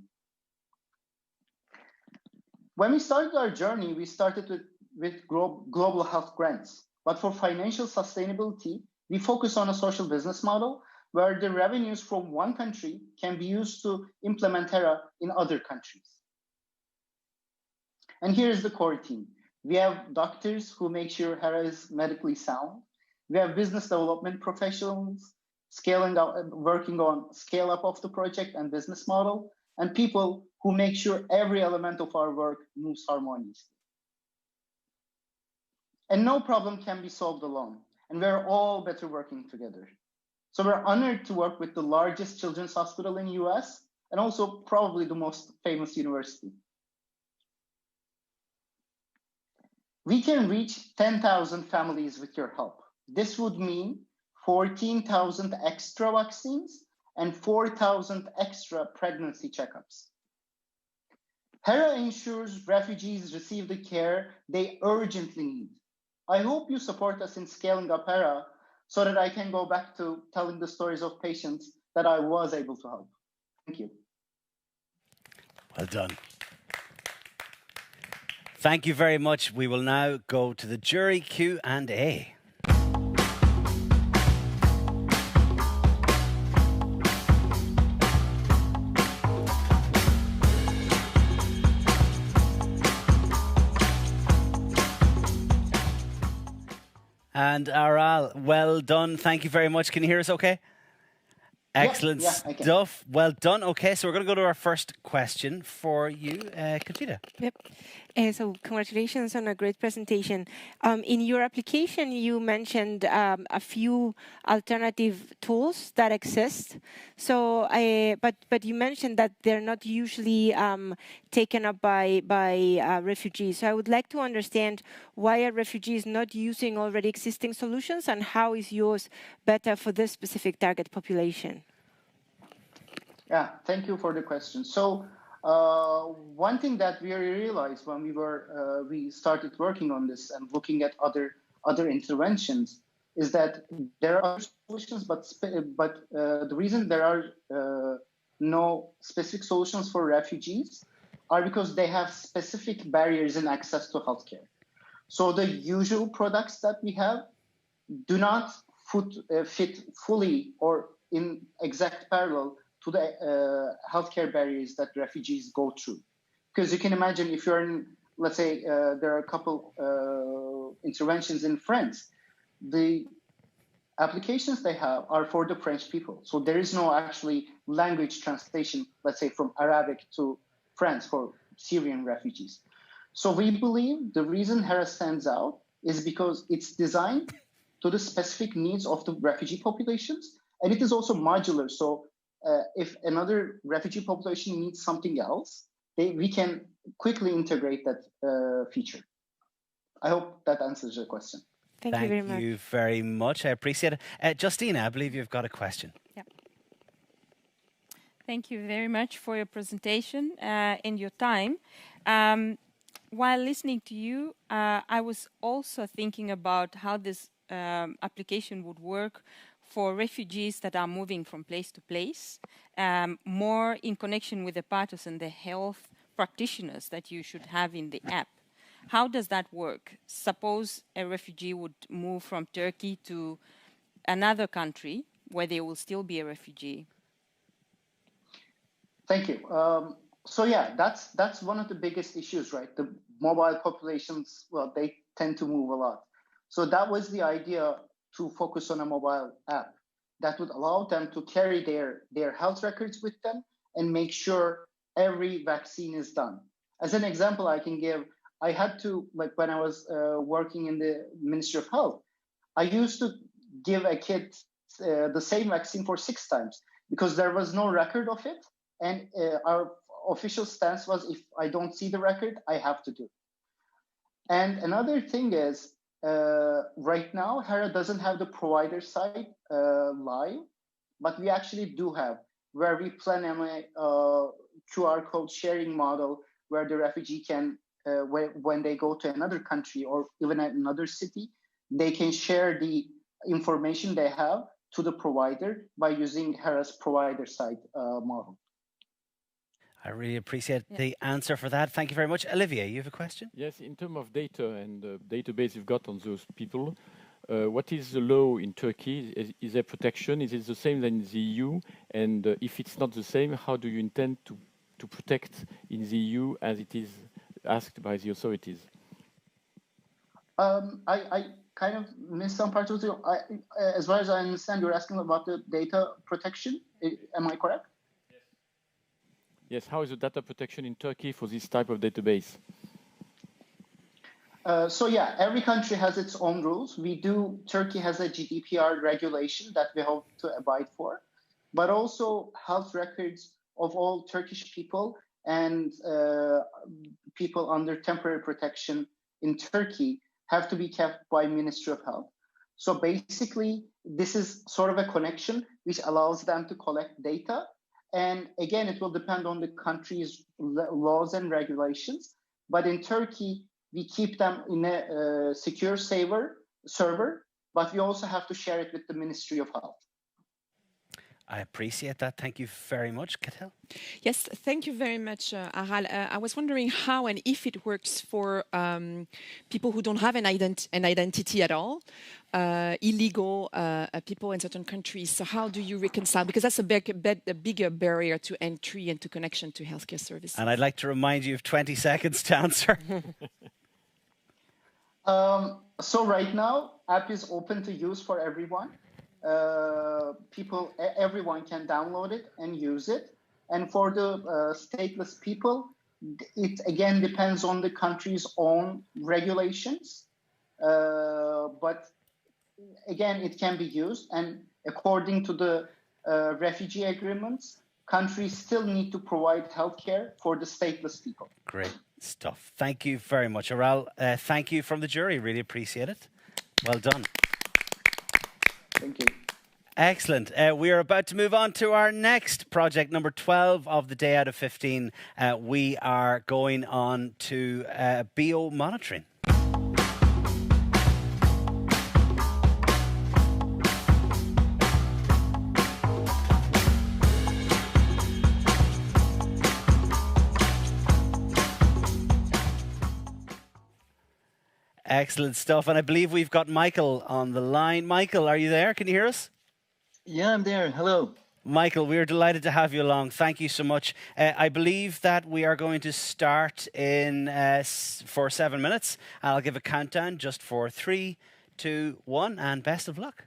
When we started our journey, we started with global health grants. But for financial sustainability, we focus on a social business model where the revenues from one country can be used to implement Hera in other countries. And here's the core team. We have doctors who make sure Hera is medically sound. We have business development professionals working on scale up of the project and business model, and people who make sure every element of our work moves harmoniously. And no problem can be solved alone, and we're all better working together. So we're honored to work with the largest children's hospital in the US, and also probably the most famous university. We can reach 10,000 families with your help. This would mean 14,000 extra vaccines and 4,000 extra pregnancy checkups. Hera ensures refugees receive the care they urgently need. I hope you support us in scaling up Hera so that I can go back to telling the stories of patients that I was able to help. Thank you. Well done. Thank you very much. We will now go to the jury Q&A. And Aral, well done. Thank you very much. Can you hear us okay? Excellent stuff. Well done. Okay, so we're going to go to our first question for you, Katrina. Yep. So congratulations on a great presentation. In your application, you mentioned a few alternative tools that exist. So, but you mentioned that they're not usually taken up by refugees. So I would like to understand why are refugees not using already existing solutions, and how is yours better for this specific target population? Yeah, thank you for the question. So one thing that we realized when we started working on this and looking at other interventions is that there are solutions, but the reason there are no specific solutions for refugees are because they have specific barriers in access to healthcare. So the usual products that we have do not fit fully or in exact parallel to the healthcare barriers that refugees go through. Because you can imagine if you're in, let's say, there are a couple interventions in France, the applications they have are for the French people. So there is no actually language translation, let's say, from Arabic to French for Syrian refugees. So we believe the reason Hera stands out is because it's designed to the specific needs of the refugee populations, and it is also modular. So if another refugee population needs something else, we can quickly integrate that feature. I hope that answers your question. Thank you very much. Thank you very much. I appreciate it. Justina, I believe you've got a question. Yeah. Thank you very much for your presentation and your time. While listening to you, I was also thinking about how this application would work for refugees that are moving from place to place, more in connection with the partners and the health practitioners that you should have in the app. How does that work? Suppose a refugee would move from Turkey to another country where they will still be a refugee. Thank you. So yeah, that's one of the biggest issues, right? The mobile populations, well, they tend to move a lot. So that was the idea, to focus on a mobile app that would allow them to carry their health records with them and make sure every vaccine is done. As an example, I can give, I had to, like when I was working in the Ministry of Health, I used to give a kid the same vaccine for 6 times because there was no record of it. And our official stance was, if I don't see the record, I have to do it. And another thing is, right now, Hera doesn't have the provider side live, but we actually do have, where we plan a QR code sharing model where the refugee can, when they go to another country or even another city, they can share the information they have to the provider by using Hera's provider side model. I really appreciate the answer for that. Thank you very much. Olivier, you have a question? Yes, in terms of data and the database you've got on those people, what is the law in Turkey? Is there protection? Is it the same than in the EU? And if it's not the same, how do you intend to protect in the EU as it is asked by the authorities? I kind of missed some parts of it. As far as I understand, you're asking about the data protection. Am I correct? Yes, how is the data protection in Turkey for this type of database? So yeah, every country has its own rules. Turkey has a GDPR regulation that we have to abide for, but also health records of all Turkish people and people under temporary protection in Turkey have to be kept by Ministry of Health. So basically, this is sort of a connection which allows them to collect data. And again, it will depend on the country's laws and regulations. But in Turkey, we keep them in a secure server, but we also have to share it with the Ministry of Health. I appreciate that. Thank you very much, Cuddle. Yes, thank you very much, Aral. I was wondering how and if it works for people who don't have an identity at all, illegal people in certain countries. So how do you reconcile? Because that's a bigger barrier to entry and to connection to healthcare services. And I'd like to remind you of 20 seconds to answer. So right now, app is open to use for everyone. Everyone can download it and use it. And for the stateless people, it again depends on the country's own regulations. But again, it can be used. And according to the refugee agreements, countries still need to provide healthcare for the stateless people. Great stuff. Thank you very much, Aral. Thank you from the jury. Really appreciate it. Well done. Thank you. Excellent. We are about to move on to our next project, number 12 of the day out of 15. We are going on to BeeOmonitoring. Excellent stuff. And I believe we've got Michael on the line. Michael, are you there? Can you hear us? Yeah, I'm there. Hello. Michael, we're delighted to have you along. Thank you so much. I believe that we are going to start for 7 minutes. I'll give a countdown just for 3, 2, 1, and best of luck.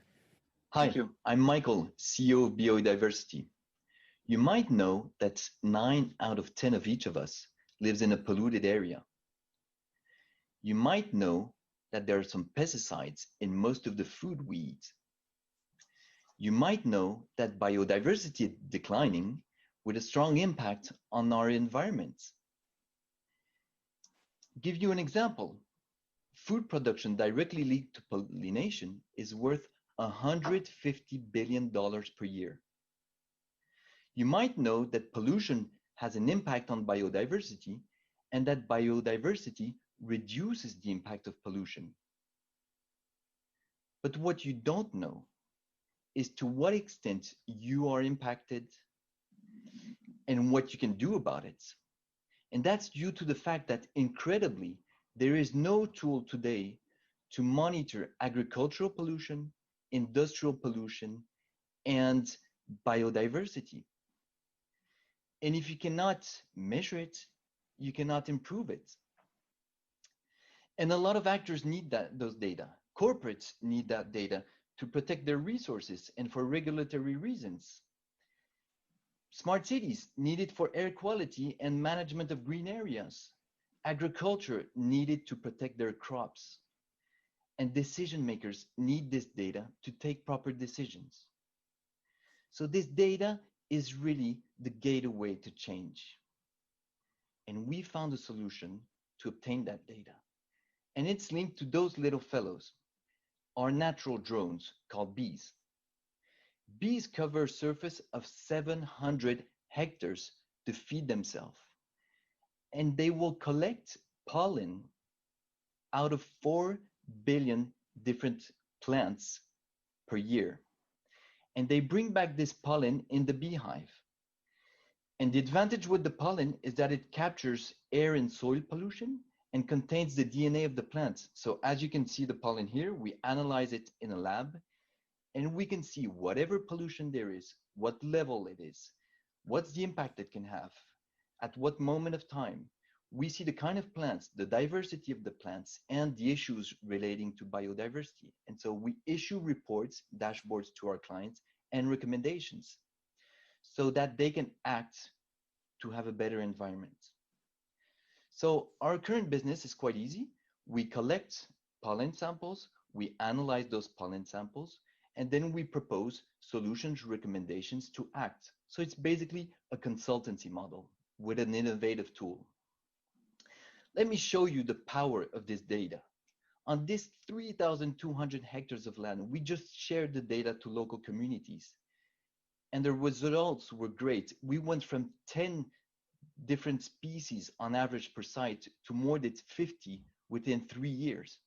Hi, I'm Michael, CEO of Biodiversity. You might know that 9 out of 10 of each of us lives in a polluted area. You might know that there are some pesticides in most of the food we eat. You might know that biodiversity is declining with a strong impact on our environment. Give you an example. Food production directly linked to pollination is worth $150 billion per year. You might know that pollution has an impact on biodiversity and that biodiversity reduces the impact of pollution. But what you don't know is to what extent you are impacted and what you can do about it. And that's due to the fact that, incredibly, there is no tool today to monitor agricultural pollution, industrial pollution, and biodiversity. And if you cannot measure it, you cannot improve it. And a lot of actors need those data. Corporates need that data to protect their resources and for regulatory reasons. Smart cities need it for air quality and management of green areas. Agriculture need it to protect their crops. And decision makers need this data to take proper decisions. So this data is really the gateway to change. And we found a solution to obtain that data. And it's linked to those little fellows, our natural drones called bees. Bees cover a surface of 700 hectares to feed themselves. And they will collect pollen out of 4 billion different plants per year. And they bring back this pollen in the beehive. And the advantage with the pollen is that it captures air and soil pollution and contains the DNA of the plants. So as you can see the pollen here, we analyze it in a lab, and we can see whatever pollution there is, what level it is, what's the impact it can have, at what moment of time. We see the kind of plants, the diversity of the plants, and the issues relating to biodiversity. And so we issue reports, dashboards to our clients, and recommendations so that they can act to have a better environment. So our current business is quite easy. We collect pollen samples, we analyze those pollen samples, and then we propose solutions, recommendations to act. So it's basically a consultancy model with an innovative tool. Let me show you the power of this data. On this 3,200 hectares of land, we just shared the data to local communities. And the results were great. We went from 10 different species on average per site to more than 50 within 3 years.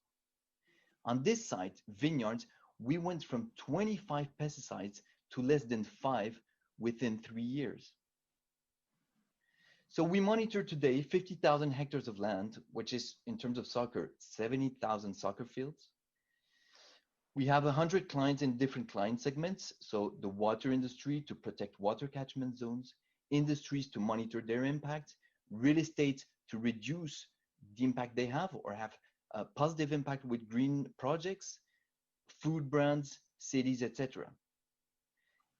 On this site, vineyards, we went from 25 pesticides to less than 5 within 3 years. So we monitor today 50,000 hectares of land, which is, in terms of soccer, 70,000 soccer fields. We have 100 clients in different client segments. So the water industry to protect water catchment zones, industries to monitor their impact, real estate to reduce the impact they have or have a positive impact with green projects, food brands, cities, etc.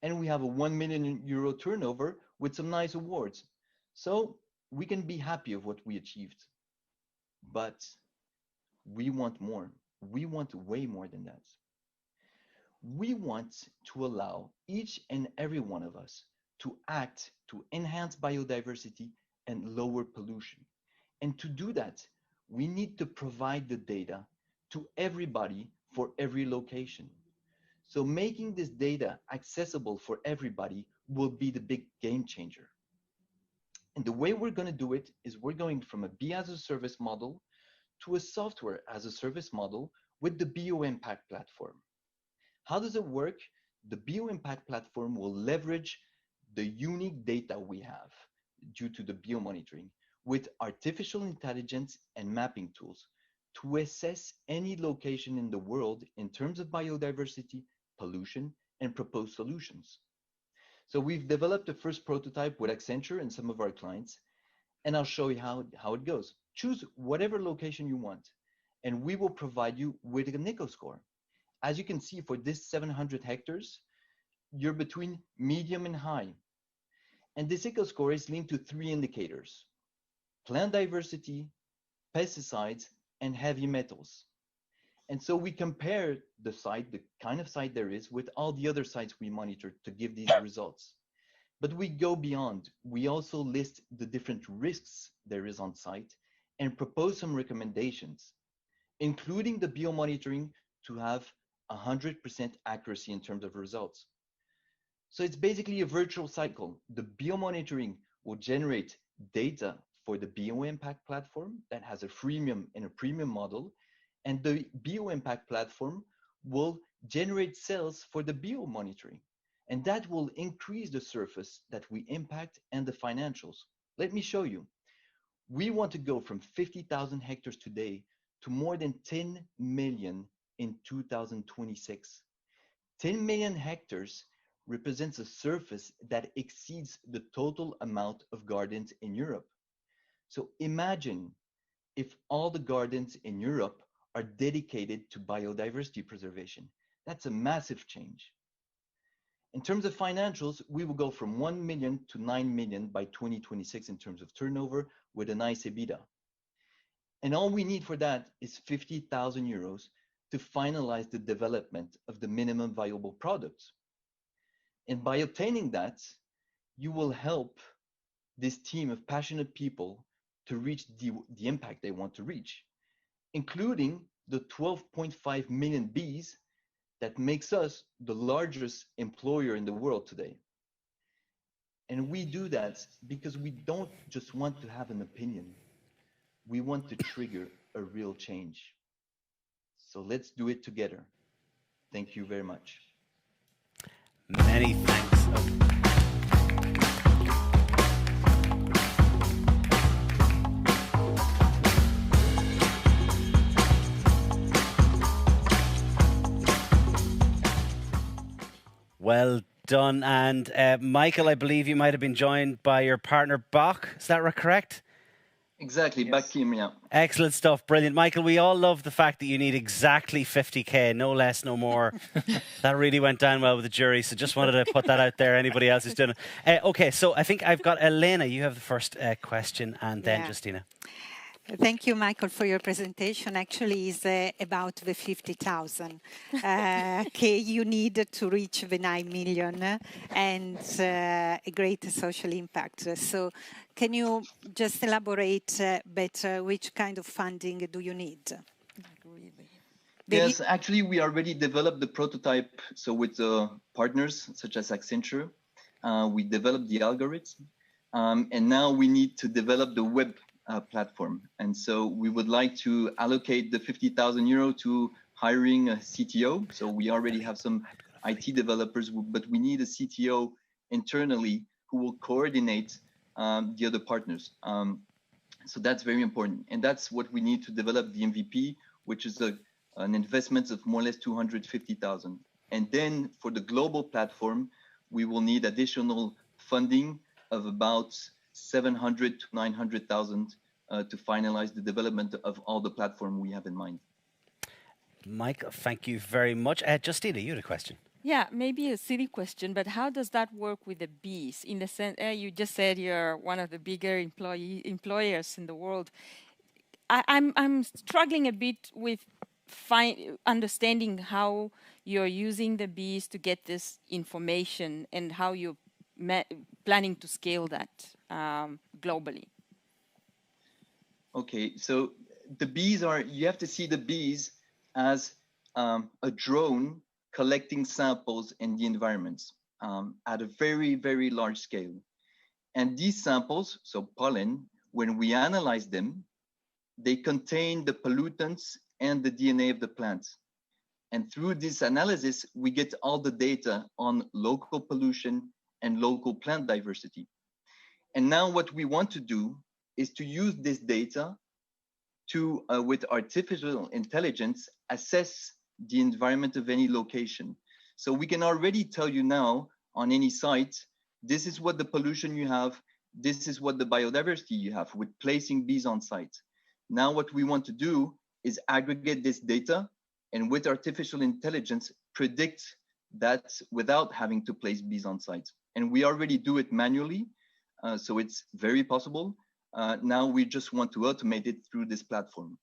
And we have a 1 million euro turnover with some nice awards. So we can be happy of what we achieved, but we want more. We want way more than that. We want to allow each and every one of us to act to enhance biodiversity and lower pollution. And to do that, we need to provide the data to everybody for every location. So making this data accessible for everybody will be the big game changer. And the way we're going to do it is we're going from a Bee as a service model to a software as a service model with the BeoImpact platform. How does it work? The BeoImpact platform will leverage the unique data we have due to the BeoMonitoring with artificial intelligence and mapping tools to assess any location in the world in terms of biodiversity, pollution, and propose solutions. So we've developed the first prototype with Accenture and some of our clients, and I'll show you how it goes. Choose whatever location you want, and we will provide you with an eco score. As you can see, for this 700 hectares, you're between medium and high. And this eco score is linked to 3 indicators: plant diversity, pesticides, and heavy metals. And so we compare the site, the kind of site there is, with all the other sites we monitor to give these results. But we go beyond. We also list the different risks there is on site and propose some recommendations, including the BeoMonitoring to have 100% accuracy in terms of results. So it's basically a virtual cycle. The BeoMonitoring will generate data for the BeoImpact platform that has a freemium and a premium model, and the BeoImpact platform will generate sales for the BeoMonitoring, and that will increase the surface that we impact and the financials. Let me show you. We want to go from 50,000 hectares today to more than 10 million in 2026. 10 million hectares represents a surface that exceeds the total amount of gardens in Europe. So imagine if all the gardens in Europe are dedicated to biodiversity preservation. That's a massive change. In terms of financials, we will go from 1 million to 9 million by 2026 in terms of turnover with a nice EBITDA. And all we need for that is 50,000 euros to finalize the development of the minimum viable products. And by obtaining that, you will help this team of passionate people to reach the impact they want to reach, including the 12.5 million bees that makes us the largest employer in the world today. And we do that because we don't just want to have an opinion. We want to trigger a real change. So let's do it together. Thank you very much. Many thanks. Well done. And Michael, I believe you might have been joined by your partner, Bach. Is that correct? Exactly, back to him, yeah. Excellent stuff, brilliant. Michael, we all love the fact that you need exactly 50k, no less, no more. That really went down well with the jury, so just wanted to put that out there. Anybody else is doing it? Okay, so I think I've got Elena, you have the first question, and then Justina. Thank you, Michael, for your presentation. Actually, it's about the 50,000 you need to reach the 9 million and a great social impact. So can you just elaborate better which kind of funding do you need? Yes, actually, we already developed the prototype. So with partners such as Accenture, we developed the algorithm. And now we need to develop the web platform. And so we would like to allocate the 50,000 euro to hiring a CTO. So we already have some IT developers, but we need a CTO internally who will coordinate the other partners. So that's very important. And that's what we need to develop the MVP, which is an investment of more or less 250,000. And then for the global platform, we will need additional funding of about 700 to 900,000 to finalize the development of all the platform we have in mind. Michael, thank you very much. Justina, you had a question. Yeah, maybe a silly question, but how does that work with the bees? In the sense, you just said you're one of the bigger employers in the world. I'm struggling a bit with understanding how you're using the bees to get this information and how you're planning to scale that globally. Okay, so the bees you have to see the bees as a drone collecting samples in the environments at a very, very large scale. And these samples, so pollen, when we analyze them, they contain the pollutants and the DNA of the plant. And through this analysis, we get all the data on local pollution and local plant diversity. And now what we want to do is to use this data to, with artificial intelligence, assess the environment of any location. So we can already tell you now on any site, this is what the pollution you have, this is what the biodiversity you have with placing bees on site. Now what we want to do is aggregate this data and with artificial intelligence, predict that without having to place bees on site. And we already do it manually, so it's very possible. Now we just want to automate it through this platform.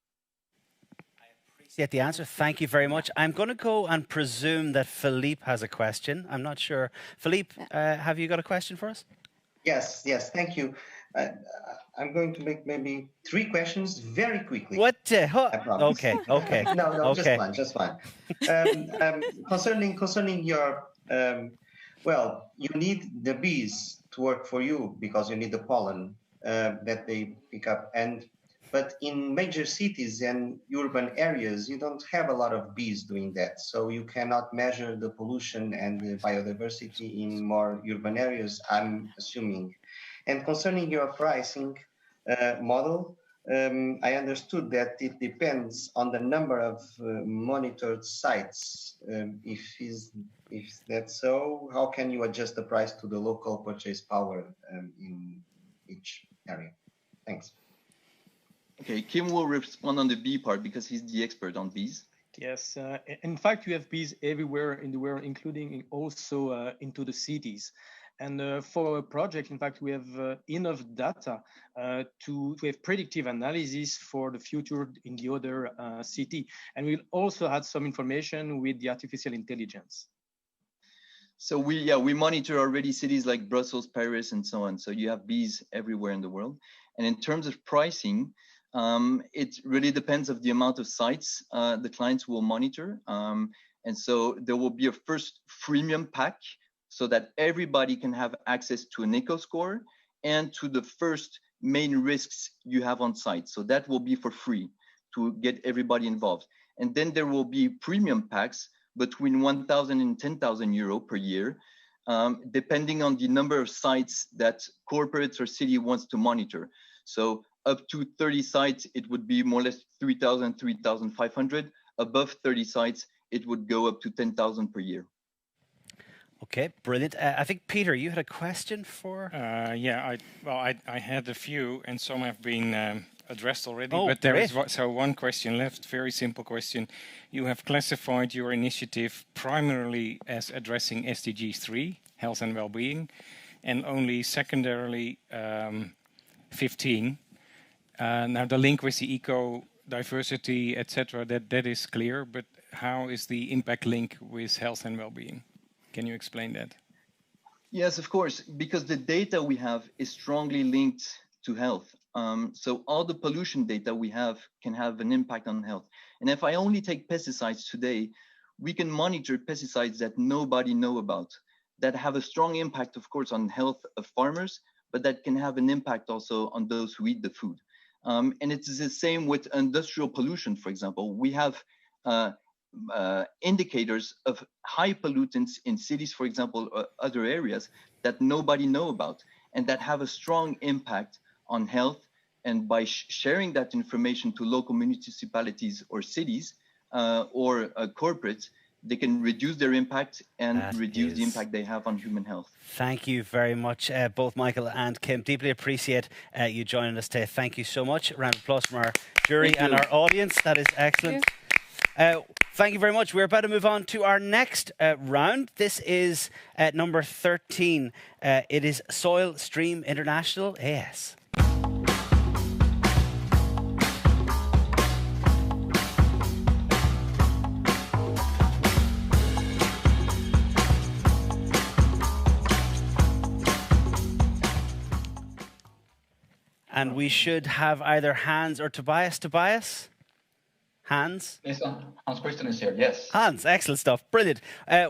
I appreciate the answer. Thank you very much. I'm going to go and presume that Philippe has a question. I'm not sure. Philippe, have you got a question for us? Yes, thank you. I'm going to make maybe 3 questions very quickly. What? I promise. Okay. No, okay. just one. Concerning your, well, you need the bees to work for you because you need the pollen that they pick up. But in major cities and urban areas, you don't have a lot of bees doing that. So you cannot measure the pollution and the biodiversity in more urban areas, I'm assuming. And concerning your pricing model, I understood that it depends on the number of monitored sites. If that's so, how can you adjust the price to the local purchase power in each area? Thanks. Okay, Kim will respond on the bee part because he's the expert on bees. Yes, in fact, you have bees everywhere in the world, including also into the cities. And for our project, in fact, we have enough data to have predictive analysis for the future in the other city. And we'll also add some information with the artificial intelligence. So we monitor already cities like Brussels, Paris, and so on. So you have bees everywhere in the world. And in terms of pricing, it really depends of the amount of sites the clients will monitor. And so there will be a first freemium pack so that everybody can have access to an eco score and to the first main risks you have on site. So that will be for free to get everybody involved. And then there will be premium packs between 1,000 and 10,000 euro per year, depending on the number of sites that corporates or city wants to monitor. So up to 30 sites, it would be more or less 3,000, 3,500. Above 30 sites, it would go up to 10,000 per year. Okay, brilliant. I think, Peter, you had a question for... Yeah, I had a few, and some have been addressed already, oh, but there great. is so one question left, very simple question. You have classified your initiative primarily as addressing SDGs 3, health and well-being, and only secondarily 15. Now the link with the eco, diversity, etc., that is clear, but how is the impact link with health and well-being? Can you explain that? Yes, of course, because the data we have is strongly linked to health. So all the pollution data we have can have an impact on health. And if I only take pesticides today, we can monitor pesticides that nobody knows about, that have a strong impact, of course, on health of farmers, but that can have an impact also on those who eat the food. And it's the same with industrial pollution, for example. We have indicators of high pollutants in cities, for example, or other areas that nobody know about, and that have a strong impact on health. And by sharing that information to local municipalities or cities or corporates, they can reduce their impact and reduce the impact they have on human health. Thank you very much, both Michael and Kim. Deeply appreciate you joining us today. Thank you so much. A round of applause from our jury and our audience. That is excellent. Thank you very much. We're about to move on to our next round. This is number 13. It is SoilSteam International AS. And we should have either Hans or Tobias. Tobias? Hans? Yes, Hans Christian is here, yes. Hans, excellent stuff. Brilliant.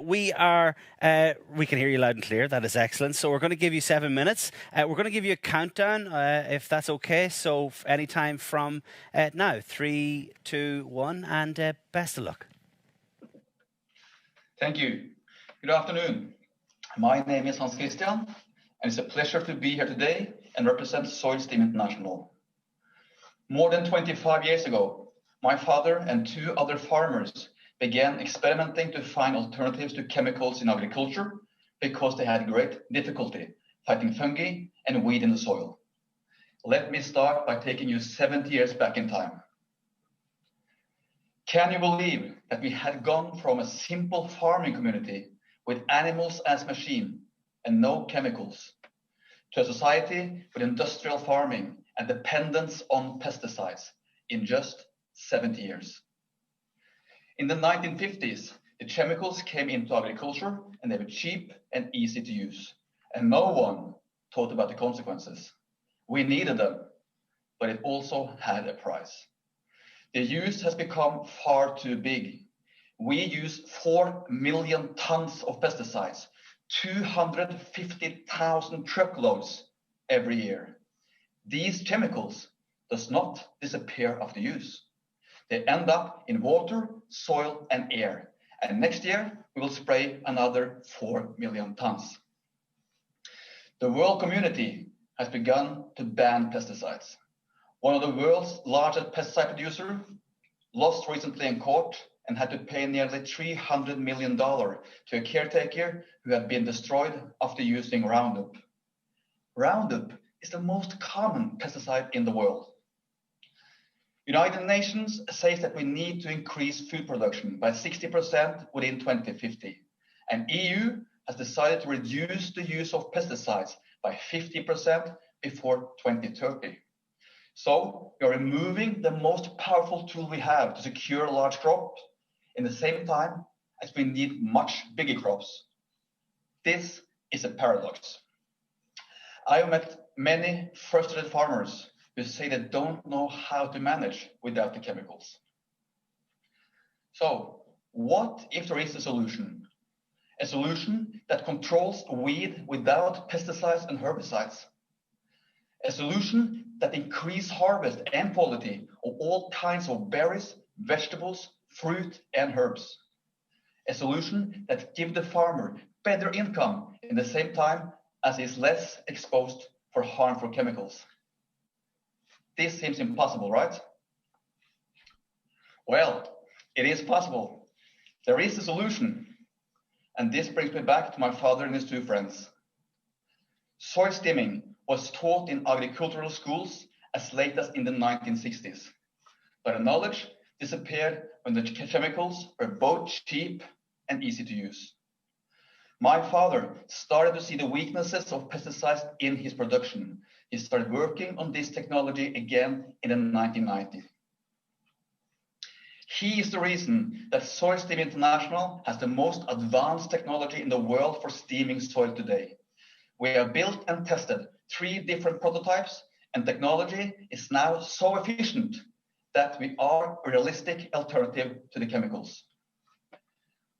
We can hear you loud and clear. That is excellent. So we're going to give you 7 minutes. We're going to give you a countdown, if that's okay. So anytime from now, 3, 2, 1, and best of luck. Thank you. Good afternoon. My name is Hans Christian, and it's a pleasure to be here today and represent SoilSteam International. More than 25 years ago, my father and 2 other farmers began experimenting to find alternatives to chemicals in agriculture because they had great difficulty fighting fungi and weed in the soil. Let me start by taking you 70 years back in time. Can you believe that we had gone from a simple farming community with animals as machine and no chemicals to a society with industrial farming and dependence on pesticides in just 70 years? In the 1950s, the chemicals came into agriculture and they were cheap and easy to use. And no one thought about the consequences. We needed them, but it also had a price. The use has become far too big. We use 4 million tons of pesticides, 250,000 truckloads every year. These chemicals does not disappear after use. They end up in water, soil, and air. And next year, we will spray another 4 million tons. The world community has begun to ban pesticides. One of the world's largest pesticide producers lost recently in court and had to pay nearly $300 million to a caretaker who had been destroyed after using Roundup. Roundup is the most common pesticide in the world. United Nations says that we need to increase food production by 60% within 2050. And EU has decided to reduce the use of pesticides by 50% before 2030. So we are removing the most powerful tool we have to secure large crops in the same time as we need much bigger crops. This is a paradox. I have met many frustrated farmers who say they don't know how to manage without the chemicals. So what if there is a solution? A solution that controls weed without pesticides and herbicides. A solution that increases harvest and quality of all kinds of berries, vegetables, fruit, and herbs. a solution that gives the farmer better income in the same time as he is less exposed for harmful chemicals. This seems impossible, right? Well, it is possible. There is a solution. And this brings me back to my father and his two friends. Soil steaming was taught in agricultural schools as late as in the 1960s. But the knowledge disappeared when the chemicals were both cheap and easy to use. My father started to see the weaknesses of pesticides in his production. He started working on this technology again in the 1990s. He is the reason that SoilSteam International has the most advanced technology in the world for steaming soil today. We have built and tested 3 different prototypes, and technology is now so efficient that we are a realistic alternative to the chemicals.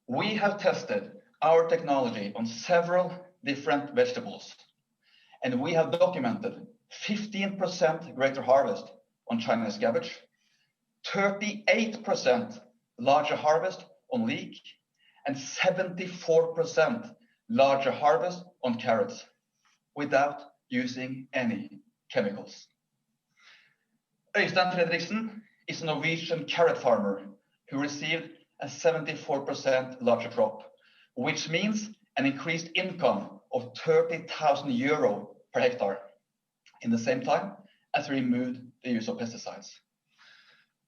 We have tested our technology on several different vegetables, and we have documented 15% greater harvest on Chinese cabbage, 38% larger harvest on leek, and 74% larger harvest on carrots without using any chemicals. Øystein Fredriksen is a Norwegian carrot farmer who received a 74% larger crop, which means an increased income of 30,000 euro per hectare in the same time as we removed the use of pesticides.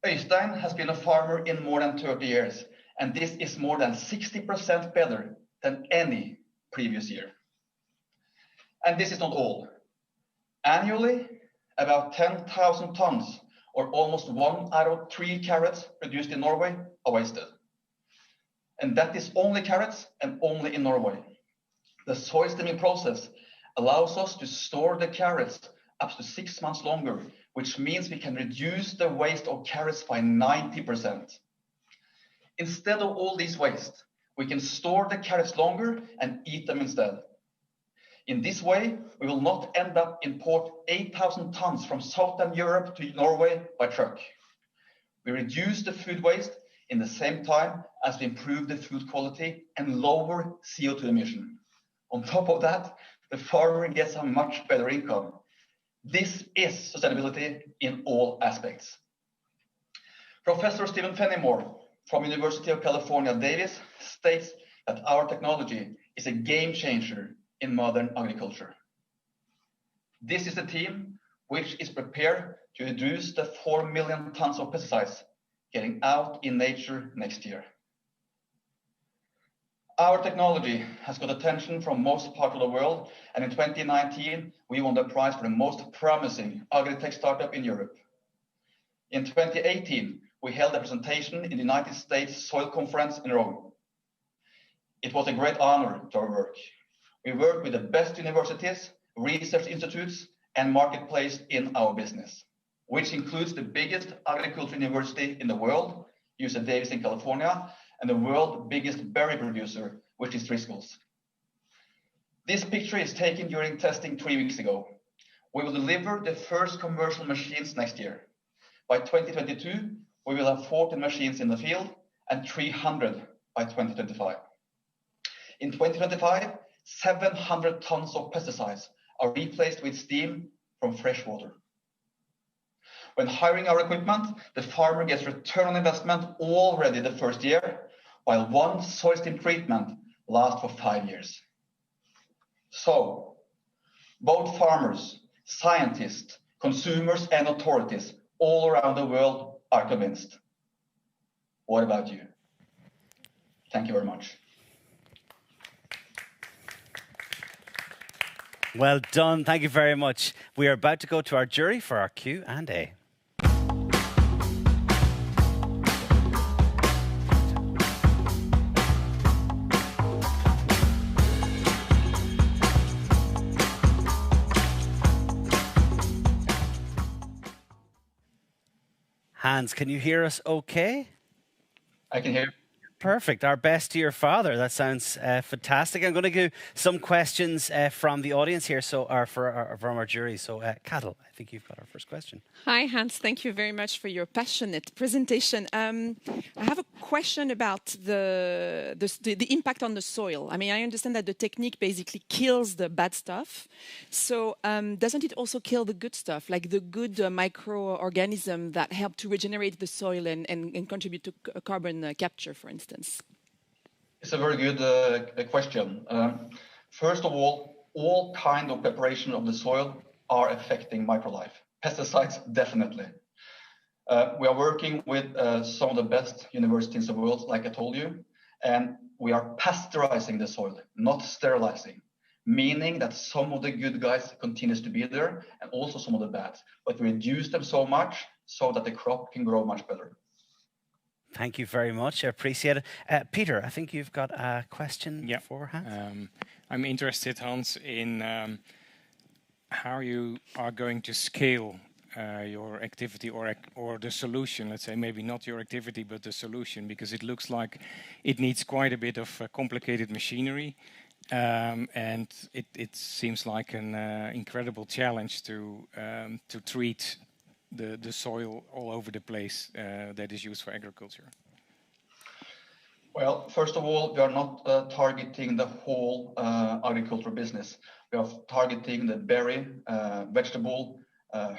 Øystein has been a farmer in more than 30 years, and this is more than 60% better than any previous year. And this is not all. Annually, about 10,000 tons, or almost 1 out of 3 carrots produced in Norway, are wasted. And that is only carrots and only in Norway. The soil steaming process allows us to store the carrots up to 6 months longer, which means we can reduce the waste of carrots by 90%. Instead of all this waste, we can store the carrots longer and eat them instead. In this way, we will not end up import 8,000 tons from Southern Europe to Norway by truck. We reduce the food waste in the same time as we improve the food quality and lower CO2 emission. On top of that, the farmer gets a much better income. This is sustainability in all aspects. Professor Stephen Fenimore from University of California, Davis states that our technology is a game changer in modern agriculture. This is a team which is prepared to reduce the 4 million tons of pesticides getting out in nature next year. Our technology has got attention from most parts of the world, and in 2019, we won the prize for the most promising agri-tech startup in Europe. In 2018, we held a presentation in the United States Soil Conference in Rome. It was a great honor to our work. We work with the best universities, research institutes, and marketplace in our business, which includes the biggest agriculture university in the world, UC Davis in California, and the world's biggest berry producer, which is Driscoll's. This picture is taken during testing 3 weeks ago. We will deliver the first commercial machines next year. By 2022, we will have 14 machines in the field and 300 by 2025. In 2025, 700 tons of pesticides are replaced with steam from fresh water. When hiring our equipment, the farmer gets return on investment already the first year, while one soil steam treatment lasts for 5 years. So, both farmers, scientists, consumers, and authorities all around the world are convinced. What about you? Thank you very much. Well done. Thank you very much. We are about to go to our jury for our Q&A. Hans, can you hear us okay? I can hear. Perfect. Our best to your father. That sounds fantastic. I'm going to give some questions from the audience here, from our jury. So, Cuddle, I think you've got our first question. Hi, Hans. Thank you very much for your passionate presentation. I have a question about the impact on the soil. I mean, I understand that the technique basically kills the bad stuff. So doesn't it also kill the good stuff, like the good microorganism that help to regenerate the soil and contribute to carbon capture, for instance? It's a very good question. First of all kind of preparation of the soil are affecting microlife. Pesticides, definitely. We are working with some of the best universities in the world, like I told you, and we are pasteurizing the soil, not sterilizing, meaning that some of the good guys continues to be there and also some of the bad, but we reduce them so much so that the crop can grow much better. Thank you very much. I appreciate it. Peter, I think you've got a question for Hans. I'm interested, Hans, in how you are going to scale your activity or the solution, let's say, maybe not your activity, but the solution, because it looks like it needs quite a bit of complicated machinery. And it seems like an incredible challenge to treat the soil all over the place that is used for agriculture. Well, first of all, we are not targeting the whole agricultural business. We are targeting the berry, vegetable,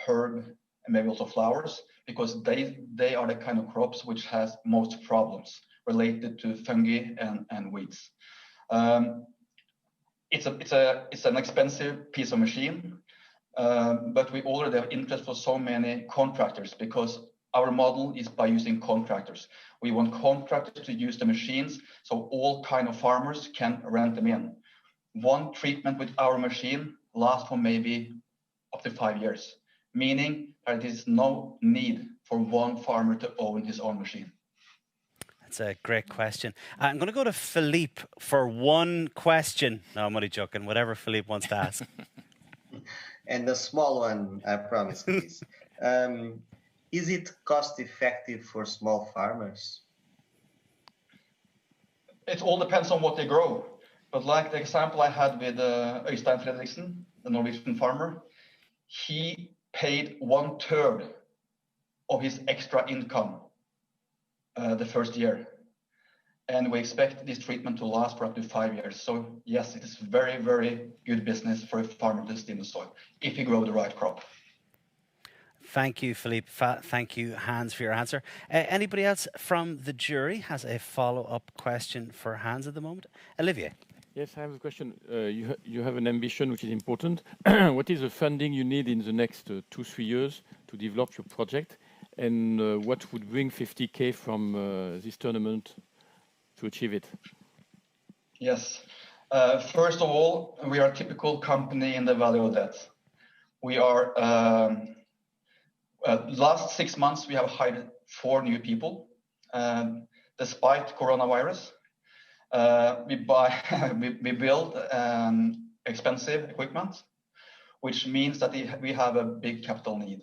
herb, and maybe also flowers, because they are the kind of crops which has most problems related to fungi and weeds. It's an expensive piece of machine, but we already have interest for so many contractors because our model is by using contractors. We want contractors to use the machines so all kind of farmers can rent them in. One treatment with our machine lasts for maybe up to 5 years, meaning that there is no need for one farmer to own his own machine. That's a great question. I'm going to go to Philippe for one question. No, I'm only joking. Whatever Philippe wants to ask. And a small one, I promise, please. Is it cost effective for small farmers? It all depends on what they grow. But like the example I had with Øystein Fredriksen, the Norwegian farmer, he paid 1/3 of his extra income the first year. And we expect this treatment to last for up to 5 years. So yes, it is very, very good business for a farmer to steam the soil if you grow the right crop. Thank you, Philippe. Thank you, Hans, for your answer. Anybody else from the jury has a follow-up question for Hans at the moment? Olivier. Yes, I have a question. You have an ambition which is important. What is the funding you need in the next 2-3 years to develop your project? And what would bring 50K from this tournament to achieve it? Yes. First of all, we are a typical company in the Valley of Death. We are, last 6 months, we have hired 4 new people, despite coronavirus. We build expensive equipment, which means that we have a big capital need.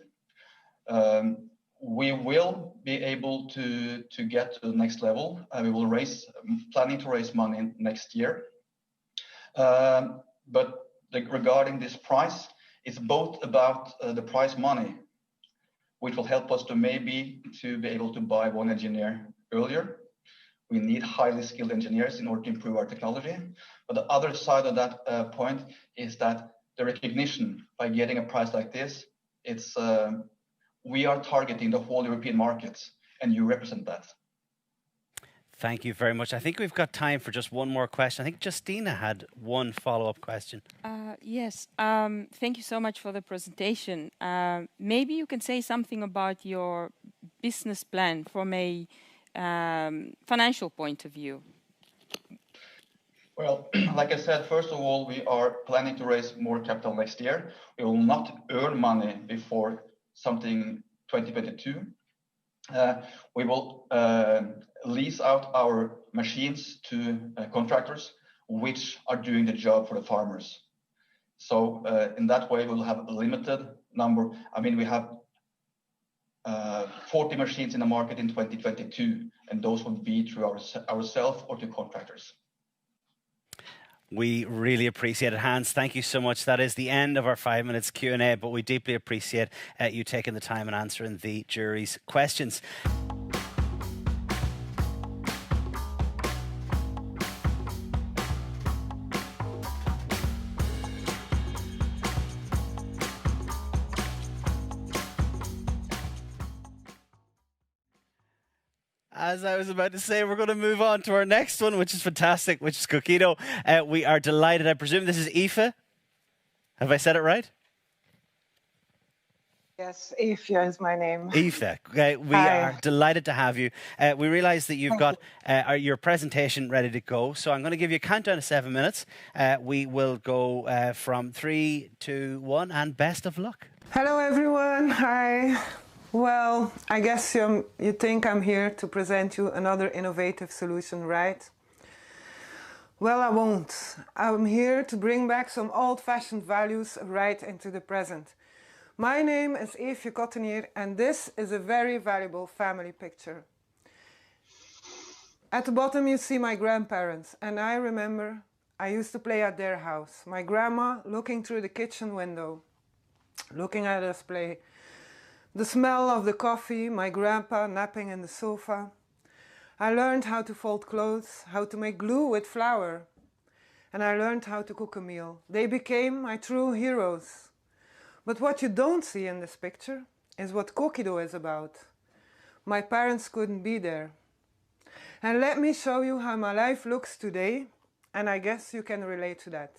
We will be able to get to the next level. We will planning to raise money next year. But regarding this price, it's both about the prize money, which will help us to be able to buy one engineer earlier. We need highly skilled engineers in order to improve our technology. But the other side of that point is that the recognition by getting a prize like this, we are targeting the whole European markets, and you represent that. Thank you very much. I think we've got time for just one more question. I think Justina had one follow-up question. Yes. Thank you so much for the presentation. Maybe you can say something about your business plan from a financial point of view. Well, like I said, first of all, we are planning to raise more capital next year. We will not earn money before something 2022. We will lease out our machines to contractors, which are doing the job for the farmers. So in that way, we'll have a limited number. I mean, we have 40 machines in the market in 2022, and those would be through ourselves or to contractors. We really appreciate it. Hans, thank you so much. That is the end of our 5 minutes Q&A, but we deeply appreciate you taking the time and answering the jury's questions. As I was about to say, we're going to move on to our next one, which is fantastic, which is Cokido. We are delighted. I presume this is Aoife. Have I said it right? Yes, Aoife is my name. Aoife, we are delighted to have you. We realise that you've got your presentation ready to go, so I'm going to give you a countdown of 7 minutes. We will go from 3, 2, 1, and best of luck. Hello, everyone. Hi. Well, I guess you think I'm here to present you another innovative solution, right? Well, I won't. I'm here to bring back some old-fashioned values right into the present. My name is Aoife Cottenier, and this is a very valuable family picture. At the bottom you see my grandparents, and I remember I used to play at their house. My grandma looking through the kitchen window, looking at us play. The smell of the coffee, my grandpa napping in the sofa. I learned how to fold clothes, how to make glue with flour, and I learned how to cook a meal. They became my true heroes. But what you don't see in this picture is what Cokido is about. My parents couldn't be there. And let me show you how my life looks today, and I guess you can relate to that.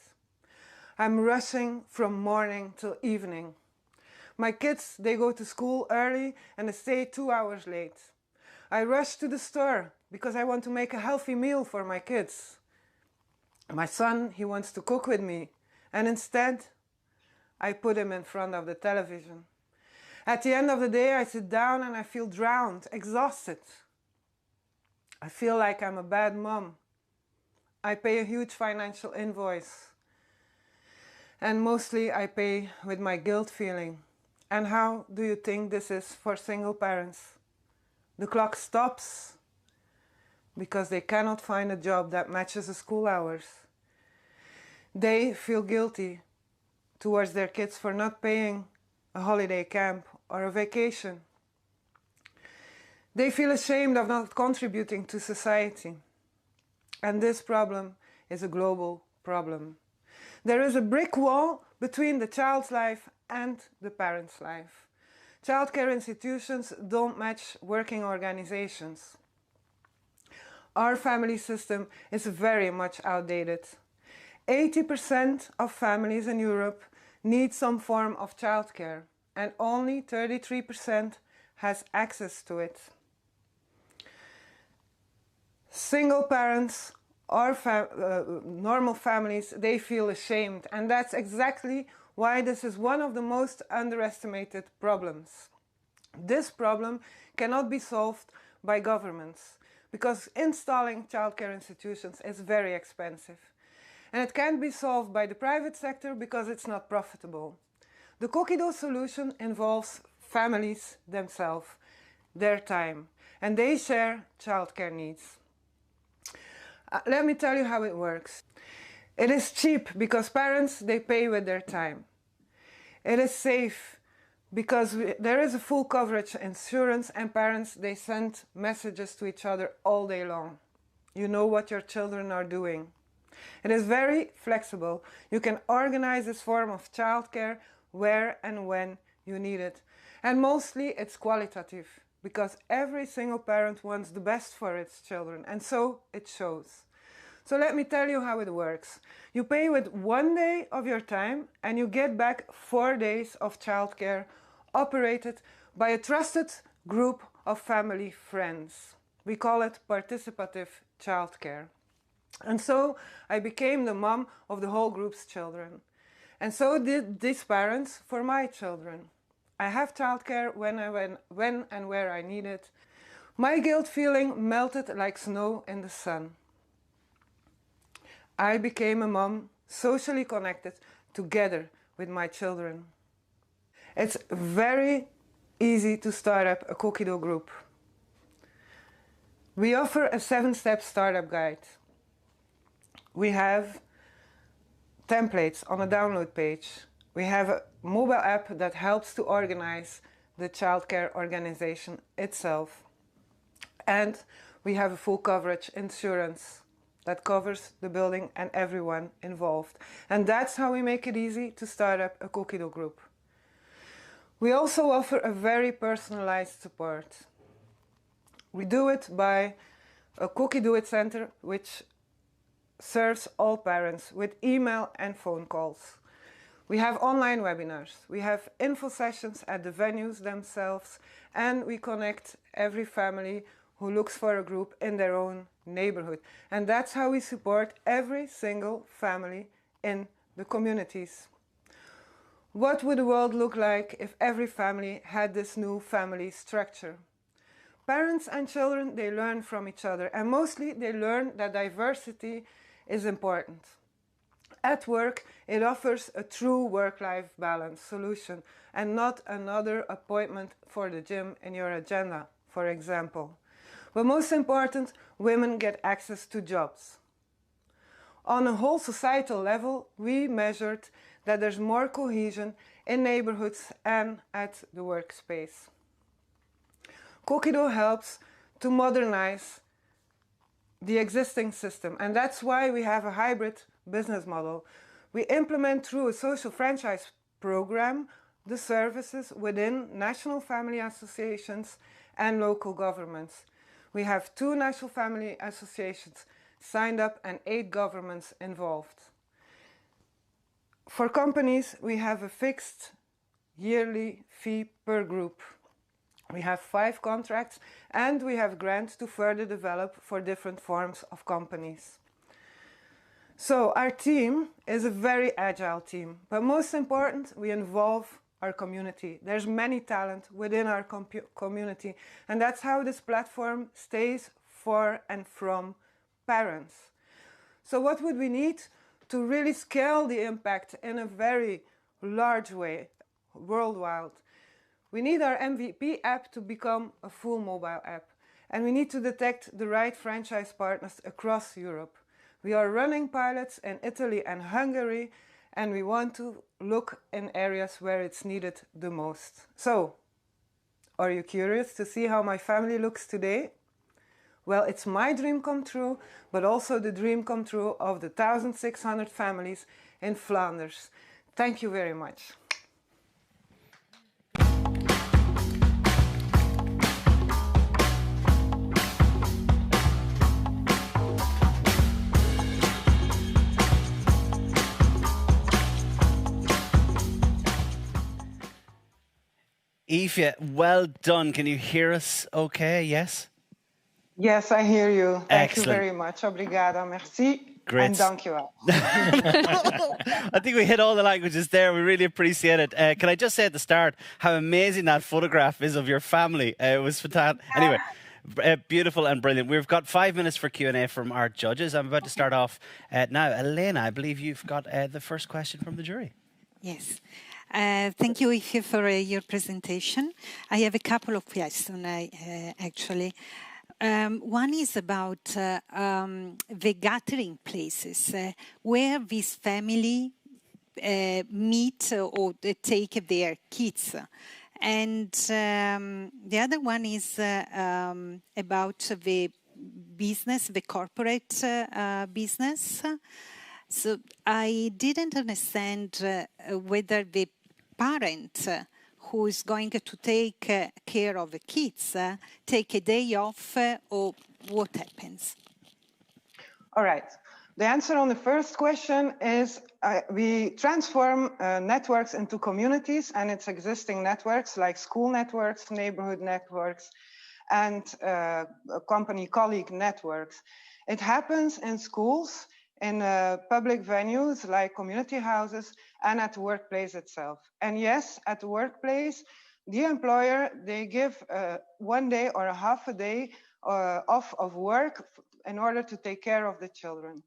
I'm rushing from morning till evening. My kids, they go to school early and they stay 2 hours late. I rush to the store because I want to make a healthy meal for my kids. My son, he wants to cook with me, and instead, I put him in front of the television. At the end of the day, I sit down and I feel drowned, exhausted. I feel like I'm a bad mom. I pay a huge financial invoice. And mostly I pay with my guilt feeling. And how do you think this is for single parents? The clock stops because they cannot find a job that matches the school hours. They feel guilty towards their kids for not paying a holiday camp or a vacation. They feel ashamed of not contributing to society. And this problem is a global problem. There is a brick wall between the child's life and the parent's life. Childcare institutions don't match working organizations. Our family system is very much outdated. 80% of families in Europe need some form of childcare, and only 33% has access to it. Single parents or normal families, they feel ashamed, and that's exactly why this is one of the most underestimated problems. This problem cannot be solved by governments because installing childcare institutions is very expensive. And it can't be solved by the private sector because it's not profitable. The Cokido solution involves families themselves, their time, and they share childcare needs. Let me tell you how it works. It is cheap because parents, they pay with their time. It is safe because there is a full coverage insurance, and parents, they send messages to each other all day long. You know what your children are doing. It is very flexible. You can organize this form of childcare where and when you need it. And mostly it's qualitative because every single parent wants the best for its children, and so it shows. So let me tell you how it works. You pay with 1 day of your time and you get back 4 days of childcare operated by a trusted group of family friends. We call it participative childcare. And so I became the mom of the whole group's children. And so did these parents for my children. I have childcare when and where I need it. My guilt feeling melted like snow in the sun. I became a mom, socially connected, together with my children. It's very easy to start up a Cokido group. We offer a 7-step startup guide. We have templates on a download page. We have a mobile app that helps to organize the childcare organization itself. And we have a full coverage insurance that covers the building and everyone involved. And that's how we make it easy to start up a Cokido group. We also offer a very personalized support. We do it by a Cokido It Center, which serves all parents with email and phone calls. We have online webinars, we have info sessions at the venues themselves, and we connect every family who looks for a group in their own neighborhood. And that's how we support every single family in the communities. What would the world look like if every family had this new family structure? Parents and children, they learn from each other, and mostly they learn that diversity is important. At work, it offers a true work-life balance solution and not another appointment for the gym in your agenda, for example. But most important, women get access to jobs. On a whole societal level, we measured that there's more cohesion in neighborhoods and at the workspace. Cokido helps to modernize the existing system, and that's why we have a hybrid business model. We implement through a social franchise program the services within national family associations and local governments. We have 2 national family associations signed up and 8 governments involved. For companies, we have a fixed yearly fee per group. We have 5 contracts and we have grants to further develop for different forms of companies. So our team is a very agile team, but most important, we involve our community. There's many talent within our community, and that's how this platform stays for and from parents. So what would we need to really scale the impact in a very large way, worldwide? We need our MVP app to become a full mobile app, and we need to detect the right franchise partners across Europe. We are running pilots in Italy and Hungary, and we want to look in areas where it's needed the most. So, are you curious to see how my family looks today? Well, it's my dream come true, but also the dream come true of the 1,600 families in Flanders. Thank you very much. Aoife, well done. Can you hear us okay? Yes? Yes, I hear you. Thank you Excellent. very much. Obrigada, merci. Great. And dankjewel. I think we hit all the languages there. We really appreciate it. Can I just say at the start how amazing that photograph is of your family? It was fantastic. Anyway, beautiful and brilliant. We've got 5 minutes for Q&A from our judges. I'm about to start off now. Elena, I believe you've got the first question from the jury. Yes. Thank you, Aoife, for your presentation. I have a couple of questions, actually. One is about the gathering places where this family meet or take their kids. And the other one is about the business, the corporate business. So I didn't understand whether the parent who is going to take care of the kids take a day off or what happens? All right. The answer on the first question is we transform networks into communities, and it's existing networks like school networks, neighborhood networks, and company colleague networks. It happens in schools, in public venues like community houses, and at the workplace itself. And yes, at the workplace, the employer, they give 1 day or a half a day off of work in order to take care of the children.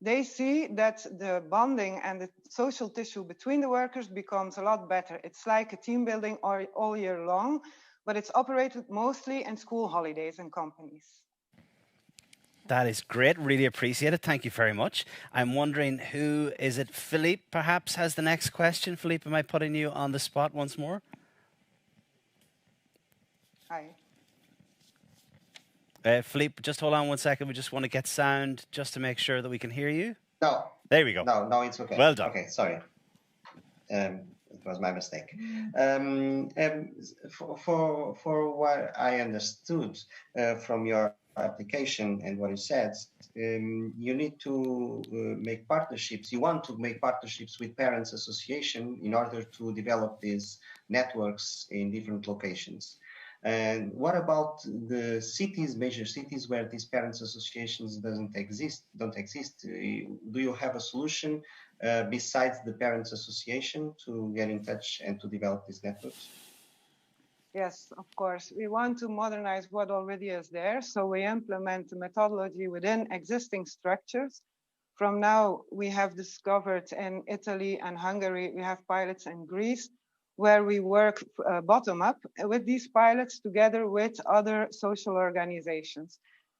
they see that the bonding and the social tissue between the workers becomes a lot better. It's like a team building all year long, but it's operated mostly in school holidays and companies. That is great. Really appreciate it. Thank you very much. I'm wondering who is it? Philippe perhaps has the next question. Philippe, am I putting you on the spot once more? Hi. Philippe, just hold on one second. We just want to get sound just to make sure that we can hear you. No. There we go. No, it's okay. Well done. Okay, sorry. It was my mistake. For what I understood from your application and what you said, you need to make partnerships. You want to make partnerships with parents' association in order to develop these networks in different locations. And what about the cities, major cities, where these parents' associations don't exist? Do you have a solution besides the parents' association to get in touch and to develop these networks? Yes, of course. We want to modernize what already is there. So we implement the methodology within existing structures. From now, we have discovered in Italy and Hungary, we have pilots in Greece, where we work bottom up with these pilots together with other social organizations.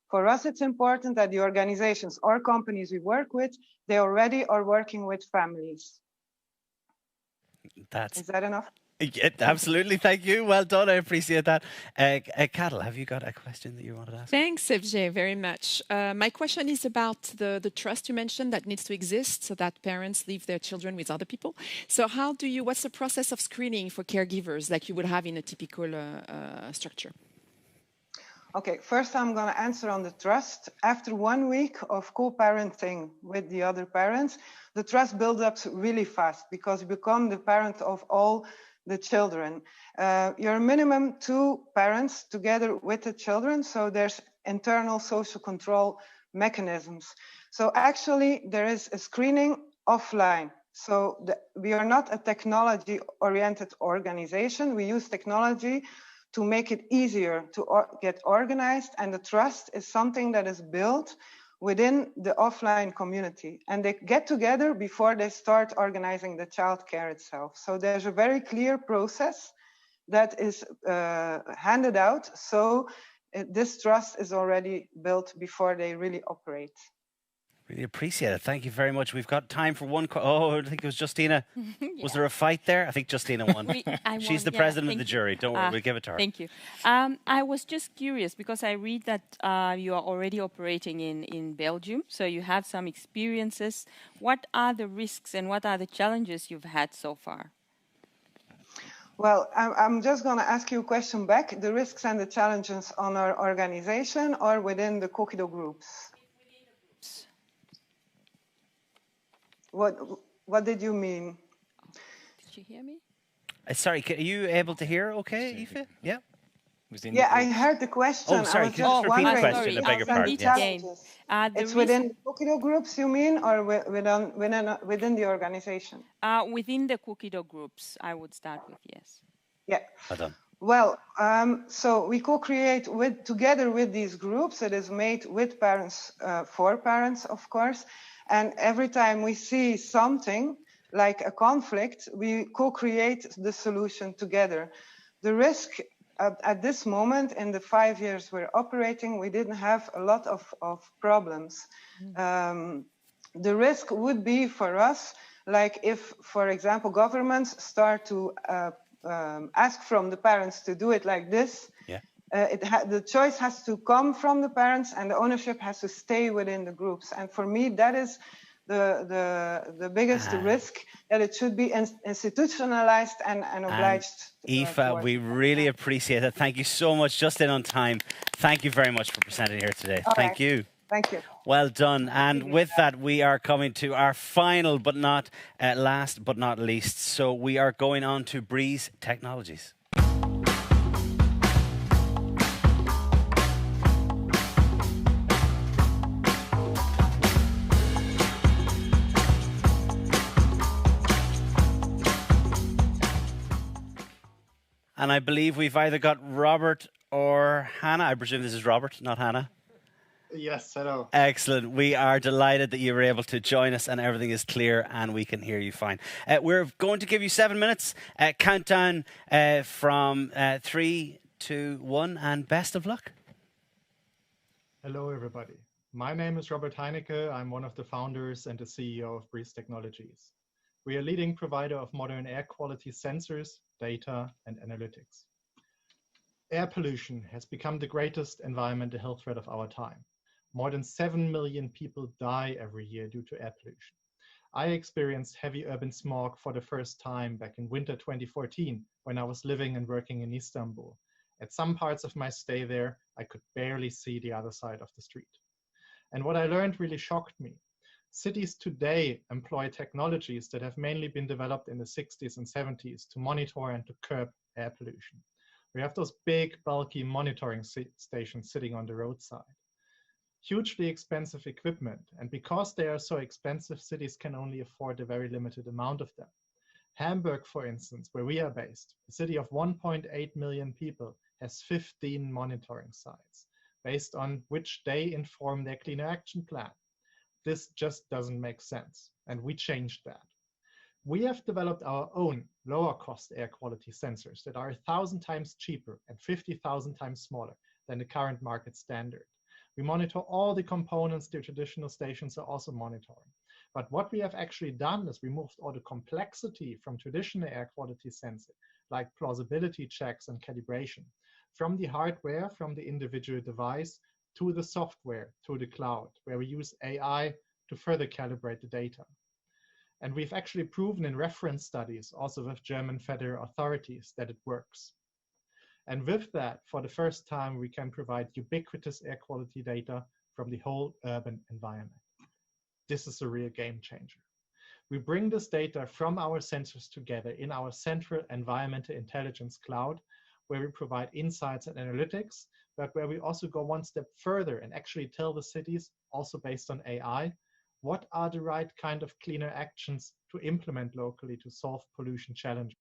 For us, it's important that the organizations or companies we work with, they already are working with families. Is that enough? Yeah, absolutely. Thank you. Well done. I appreciate that. Cuddle, have you got a question that you wanted to ask? Thanks, FJ, very much. My question is about the trust you mentioned that needs to exist so that parents leave their children with other people. So what's the process of screening for caregivers like you would have in a typical structure? Okay, first I'm going to answer on the trust. After 1 week of co-parenting with the other parents, the trust builds up really fast because you become the parent of all the children. You're minimum 2 parents together with the children, so there's internal social control mechanisms. So actually there is a screening offline. So we are not a technology-oriented organization. We use technology to make it easier to get organized, and the trust is something that is built within the offline community, and they get together before they start organizing the childcare itself. So there's a very clear process that is handed out, so this trust is already built before they really operate. Really appreciate it. Thank you very much. We've got time for one. I think it was Justina. Yeah. Was there a fight there? I think Justina won. She's the president of the jury. Don't worry, we'll give it to her. Thank you. I was just curious because I read that you are already operating in Belgium, so you have some experiences. What are the risks and what are the challenges you've had so far? Well, I'm just going to ask you a question back. The risks and the challenges on our organization or within the Cokido groups? What did you mean? Did you hear me? Sorry, are you able to hear okay, Aoife? Yeah? Yeah, I heard the question. Oh, sorry, can you repeat the question? I beg your pardon. Yes. It's within the Cokido groups, you mean, or within the organization? Within the Cokido groups, I would start with yes. Yeah. Well done. Well, so we co-create together with these groups. It is made with parents, for parents, of course. And every time we see something like a conflict, we co-create the solution together. The risk at this moment, in the 5 years we're operating, we didn't have a lot of problems. The risk would be for us, like if, for example, governments start to ask from the parents to do it like this, the choice has to come from the parents and the ownership has to stay within the groups. And for me, that is the biggest risk, that it should be institutionalized and obliged. Aoife, we really appreciate it. Thank you so much, just in on time. Thank you very much for presenting here today. Thank you. Thank you. Well done. And with that, we are coming to our final, but not last but not least. So we are going on to Breeze Technologies. And I believe we've either got Robert or Hannah. I presume this is Robert, not Hannah. Yes, hello. Excellent. We are delighted that you were able to join us and everything is clear and we can hear you fine. We're going to give you 7 minutes, countdown from 3, 2, 1, and best of luck. Hello, everybody. My name is Robert Heinecke. I'm one of the founders and the CEO of Breeze Technologies. We are a leading provider of modern air quality sensors, data, and analytics. Air pollution has become the greatest environmental health threat of our time. More than 7 million people die every year due to air pollution. I experienced heavy urban smog for the first time back in winter 2014 when I was living and working in Istanbul. At some parts of my stay there, I could barely see the other side of the street. And what I learned really shocked me. Cities today employ technologies that have mainly been developed in the 60s and 70s to monitor and to curb air pollution. We have those big, bulky monitoring stations sitting on the roadside. Hugely expensive equipment, and because they are so expensive, cities can only afford a very limited amount of them. Hamburg, for instance, where we are based, a city of 1.8 million people, has 15 monitoring sites, based on which they inform their cleaner action plan. This just doesn't make sense, and we changed that. We have developed our own lower-cost air quality sensors that are 1,000 times cheaper and 50,000 times smaller than the current market standard. We monitor all the components the traditional stations are also monitoring. But what we have actually done is we moved all the complexity from traditional air quality sensing, like plausibility checks and calibration, from the hardware, from the individual device, to the software, to the cloud, where we use AI to further calibrate the data. And we've actually proven in reference studies, also with German federal authorities, that it works. And with that, for the first time, we can provide ubiquitous air quality data from the whole urban environment. This is a real game changer. We bring this data from our sensors together in our central environmental intelligence cloud, where we provide insights and analytics, but where we also go one step further and actually tell the cities, also based on AI, what are the right kind of cleaner actions to implement locally to solve pollution challenges.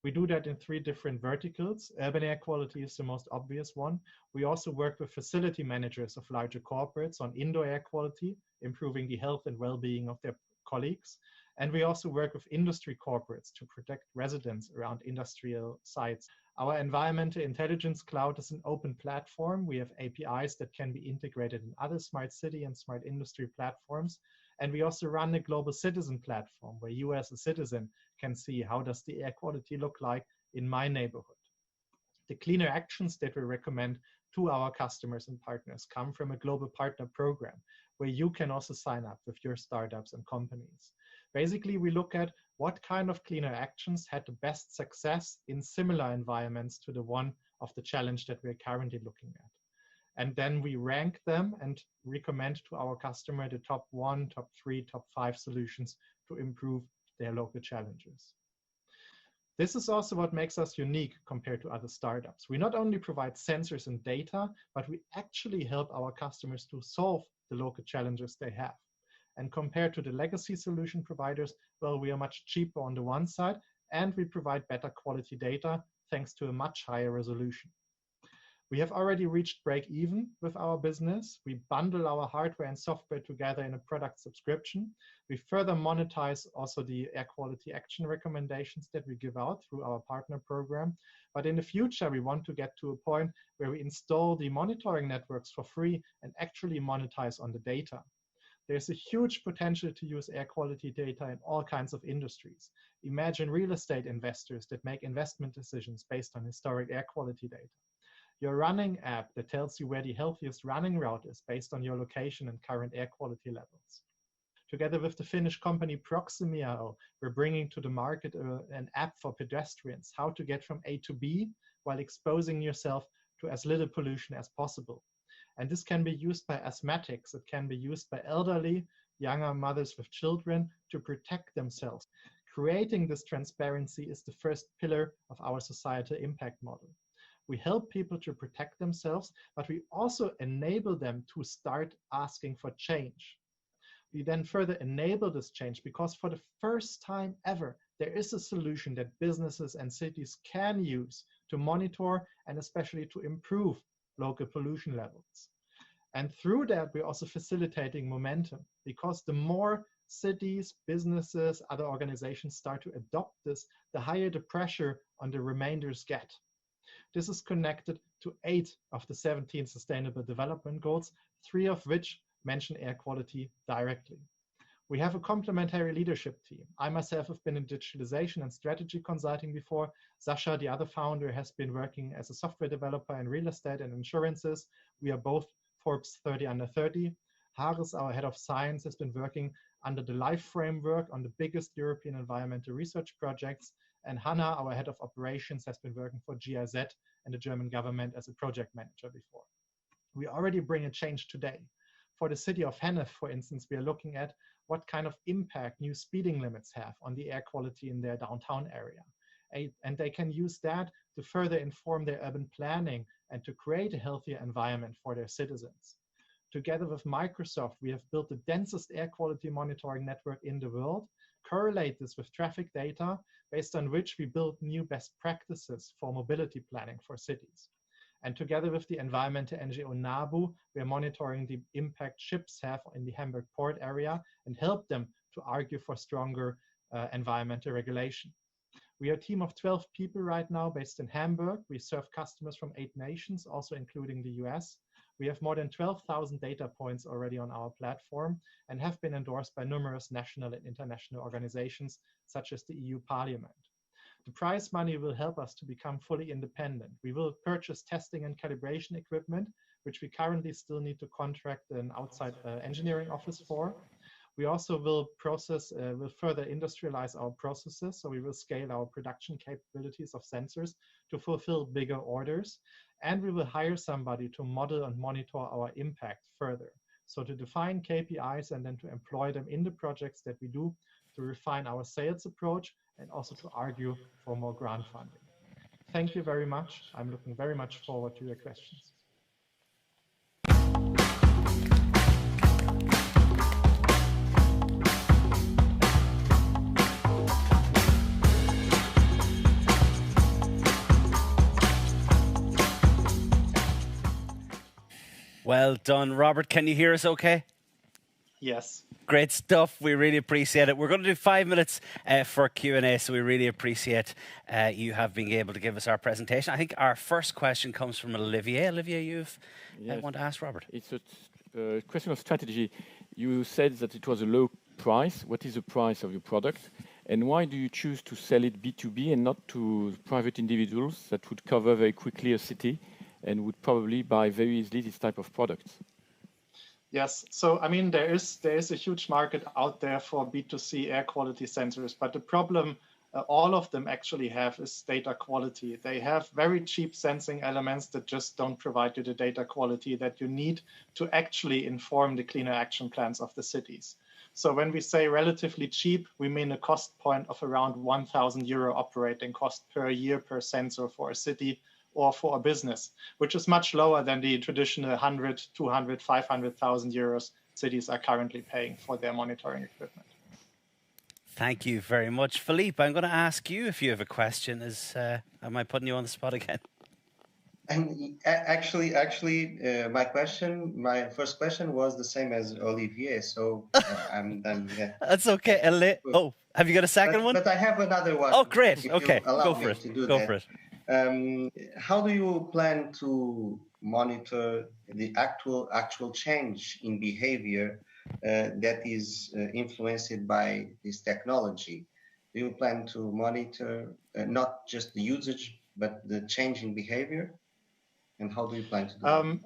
We do that in 3 different verticals. Urban air quality is the most obvious one. We also work with facility managers of larger corporates on indoor air quality, improving the health and well-being of their colleagues. And we also work with industry corporates to protect residents around industrial sites. Our environmental intelligence cloud is an open platform. We have APIs that can be integrated in other smart city and smart industry platforms. And we also run a global citizen platform where you as a citizen can see how does the air quality look like in my neighborhood. The cleaner actions that we recommend to our customers and partners come from a global partner program where you can also sign up with your startups and companies. Basically, we look at what kind of cleaner actions had the best success in similar environments to the one of the challenge that we're currently looking at. And then we rank them and recommend to our customer the top 1, top 3, top 5 solutions to improve their local challenges. This is also what makes us unique compared to other startups. We not only provide sensors and data, but we actually help our customers to solve the local challenges they have. And compared to the legacy solution providers, well, we are much cheaper on the one side, and we provide better quality data thanks to a much higher resolution. We have already reached break even with our business. We bundle our hardware and software together in a product subscription. We further monetize also the air quality action recommendations that we give out through our partner program. But in the future, we want to get to a point where we install the monitoring networks for free and actually monetize on the data. There's a huge potential to use air quality data in all kinds of industries. Imagine real estate investors that make investment decisions based on historic air quality data. Your running app that tells you where the healthiest running route is based on your location and current air quality levels. Together with the Finnish company Proximia, we're bringing to the market an app for pedestrians, how to get from A to B while exposing yourself to as little pollution as possible. And this can be used by asthmatics, it can be used by elderly, younger mothers with children to protect themselves. Creating this transparency is the first pillar of our societal impact model. We help people to protect themselves, but we also enable them to start asking for change. We then further enable this change because for the first time ever, there is a solution that businesses and cities can use to monitor and especially to improve local pollution levels. And through that, we're also facilitating momentum, because the more cities, businesses, other organizations start to adopt this, the higher the pressure on the remainders get. This is connected to 8 of the 17 Sustainable Development Goals, 3 of which mention air quality directly. We have a complementary leadership team. I myself have been in digitalization and strategy consulting before. Sasha, the other founder, has been working as a software developer in real estate and insurances. We are both Forbes 30 under 30. Haris, our head of science, has been working under the LIFE framework on the biggest European environmental research projects. And Hannah, our head of operations, has been working for GIZ and the German government as a project manager before. We already bring a change today. For the city of Hennef, for instance, we are looking at what kind of impact new speeding limits have on the air quality in their downtown area. And they can use that to further inform their urban planning and to create a healthier environment for their citizens. Together with Microsoft, we have built the densest air quality monitoring network in the world, correlate this with traffic data, based on which we build new best practices for mobility planning for cities. And together with the environmental NGO NABU, we are monitoring the impact ships have in the Hamburg port area and help them to argue for stronger environmental regulation. We are a team of 12 people right now based in Hamburg. We serve customers from 8 nations, also including the US. We have more than 12,000 data points already on our platform and have been endorsed by numerous national and international organizations, such as the EU Parliament. The prize money will help us to become fully independent. We will purchase testing and calibration equipment, which we currently still need to contract an outside engineering office for. We also will further industrialize our processes, so we will scale our production capabilities of sensors to fulfill bigger orders, and we will hire somebody to model and monitor our impact further. So to define KPIs and then to employ them in the projects that we do, to refine our sales approach, and also to argue for more grant funding. Thank you very much. I'm looking very much forward to your questions. Well done, Robert. Can you hear us okay? Yes. Great stuff. We really appreciate it. We're going to do 5 minutes for Q&A, so we really appreciate you have been able to give us our presentation. I think our first question comes from Olivier. Olivier, you want to ask Robert? It's a question of strategy. You said that it was a low price. What is the price of your product? And why do you choose to sell it B2B and not to private individuals that would cover very quickly a city and would probably buy very easily this type of products? Yes, so I mean, there is a huge market out there for B2C air quality sensors, but the problem all of them actually have is data quality. They have very cheap sensing elements that just don't provide you the data quality that you need to actually inform the cleaner action plans of the cities. So when we say relatively cheap, we mean a cost point of around €1,000 operating cost per year per sensor for a city or for a business, which is much lower than the traditional 100, 200, 500,000 euros cities are currently paying for their monitoring equipment. Thank you very much. Philippe, I'm going to ask you if you have a question. Am I putting you on the spot again? And actually, my first question was the same as Olivier, so I'm done. Yeah. That's okay. Oh, have you got a second one? But I have another one. Oh, great. Okay, go for it. Go for it. How do you plan to monitor the actual change in behavior that is influenced by this technology? Do you plan to monitor not just the usage, but the change in behavior? And how do you plan to do that?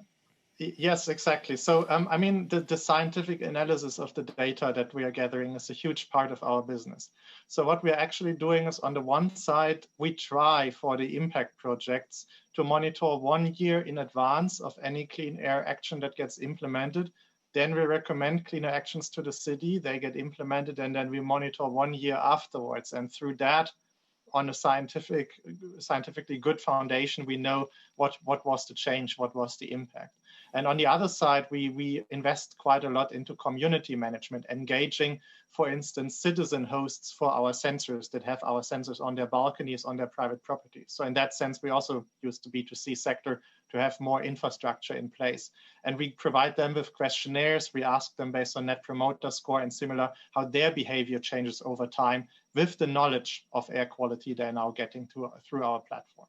Yes, exactly. So, I mean, the scientific analysis of the data that we are gathering is a huge part of our business. So what we're actually doing is, on the one side, we try for the impact projects to monitor 1 year in advance of any clean air action that gets implemented. Then we recommend cleaner actions to the city, they get implemented, and then we monitor 1 year afterwards. And through that, on a scientifically good foundation, we know what was the change, what was the impact. And on the other side, we invest quite a lot into community management, engaging, for instance, citizen hosts for our sensors that have our sensors on their balconies, on their private properties. So in that sense, we also use the B2C sector to have more infrastructure in place. And we provide them with questionnaires. We ask them based on Net Promoter Score and similar, how their behavior changes over time with the knowledge of air quality they're now getting through our platform.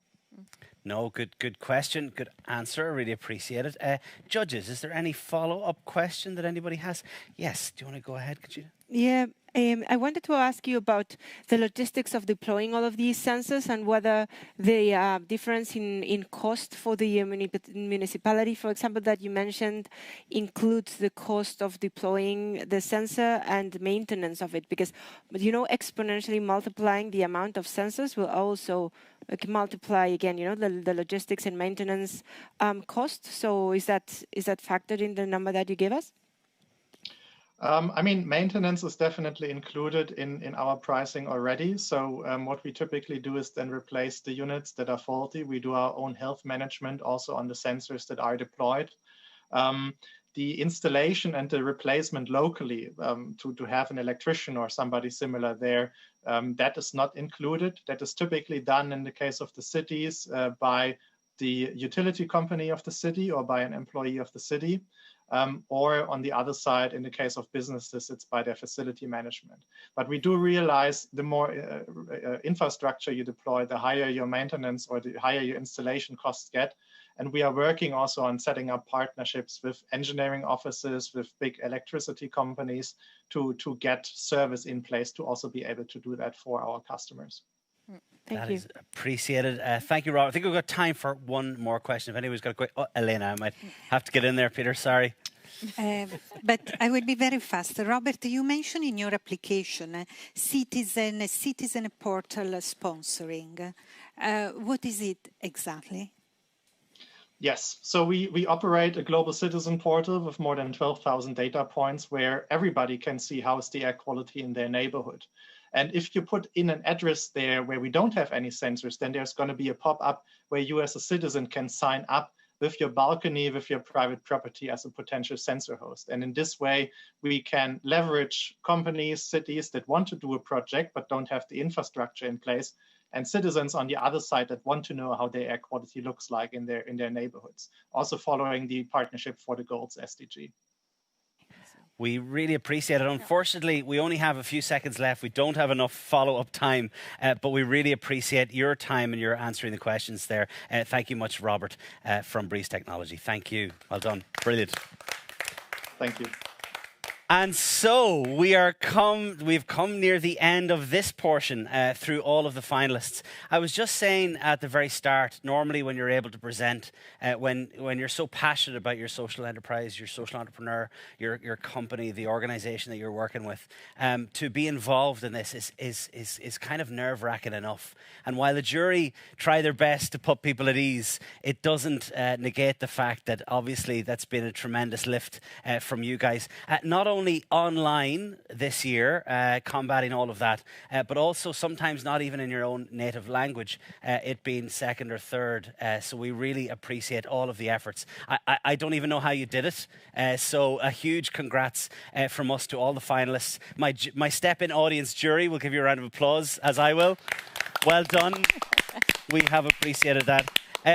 No, good question, good answer. I really appreciate it. Judges, is there any follow-up question that anybody has? Yes, do you want to go ahead, Cuddle? Yeah, I wanted to ask you about the logistics of deploying all of these sensors and whether the difference in cost for the municipality, for example, that you mentioned, includes the cost of deploying the sensor and maintenance of it. Because, you know, exponentially multiplying the amount of sensors will also multiply again, you know, the logistics and maintenance cost. So is that factored in the number that you gave us? I mean, maintenance is definitely included in our pricing already. So what we typically do is then replace the units that are faulty. We do our own health management also on the sensors that are deployed. The installation and the replacement locally to have an electrician or somebody similar there, that is not included. That is typically done in the case of the cities by the utility company of the city or by an employee of the city. Or on the other side, in the case of businesses, it's by their facility management. But we do realize the more infrastructure you deploy, the higher your maintenance or the higher your installation costs get. And we are working also on setting up partnerships with engineering offices, with big electricity companies to get service in place to also be able to do that for our customers. That is appreciated. Thank you, Robert. I think we've got time for one more question. If anyone's got a quick... Oh, Elena, I might have to get in there, Peter, sorry. But I will be very fast. Robert, you mentioned in your application citizen portal sponsoring. What is it exactly? Yes, so we operate a global citizen portal with more than 12,000 data points where everybody can see how's the air quality in their neighborhood. And if you put in an address there where we don't have any sensors, then there's going to be a pop-up where you as a citizen can sign up with your balcony, with your private property as a potential sensor host. And in this way, we can leverage companies, cities that want to do a project but don't have the infrastructure in place, and citizens on the other side that want to know how their air quality looks like in their neighborhoods, also following the Partnership for the Goals SDG. We really appreciate it. Unfortunately, we only have a few seconds left. We don't have enough follow-up time, but we really appreciate your time and your answering the questions there. Thank you much, Robert, from Breeze Technology. Thank you. Well done. Brilliant. Thank you. And so we've come near the end of this portion through all of the finalists. I was just saying at the very start, normally when you're able to present, when you're so passionate about your social enterprise, your social entrepreneur, your company, the organization that you're working with, to be involved in this is kind of nerve-wracking enough. And while the jury try their best to put people at ease, it doesn't negate the fact that obviously that's been a tremendous lift from you guys. Not only online this year, combating all of that, but also sometimes not even in your own native language, it being second or third. So we really appreciate all of the efforts. I don't even know how you did it. So a huge congrats from us to all the finalists. My step-in audience jury will give you a round of applause, as I will. Well done. We have appreciated that.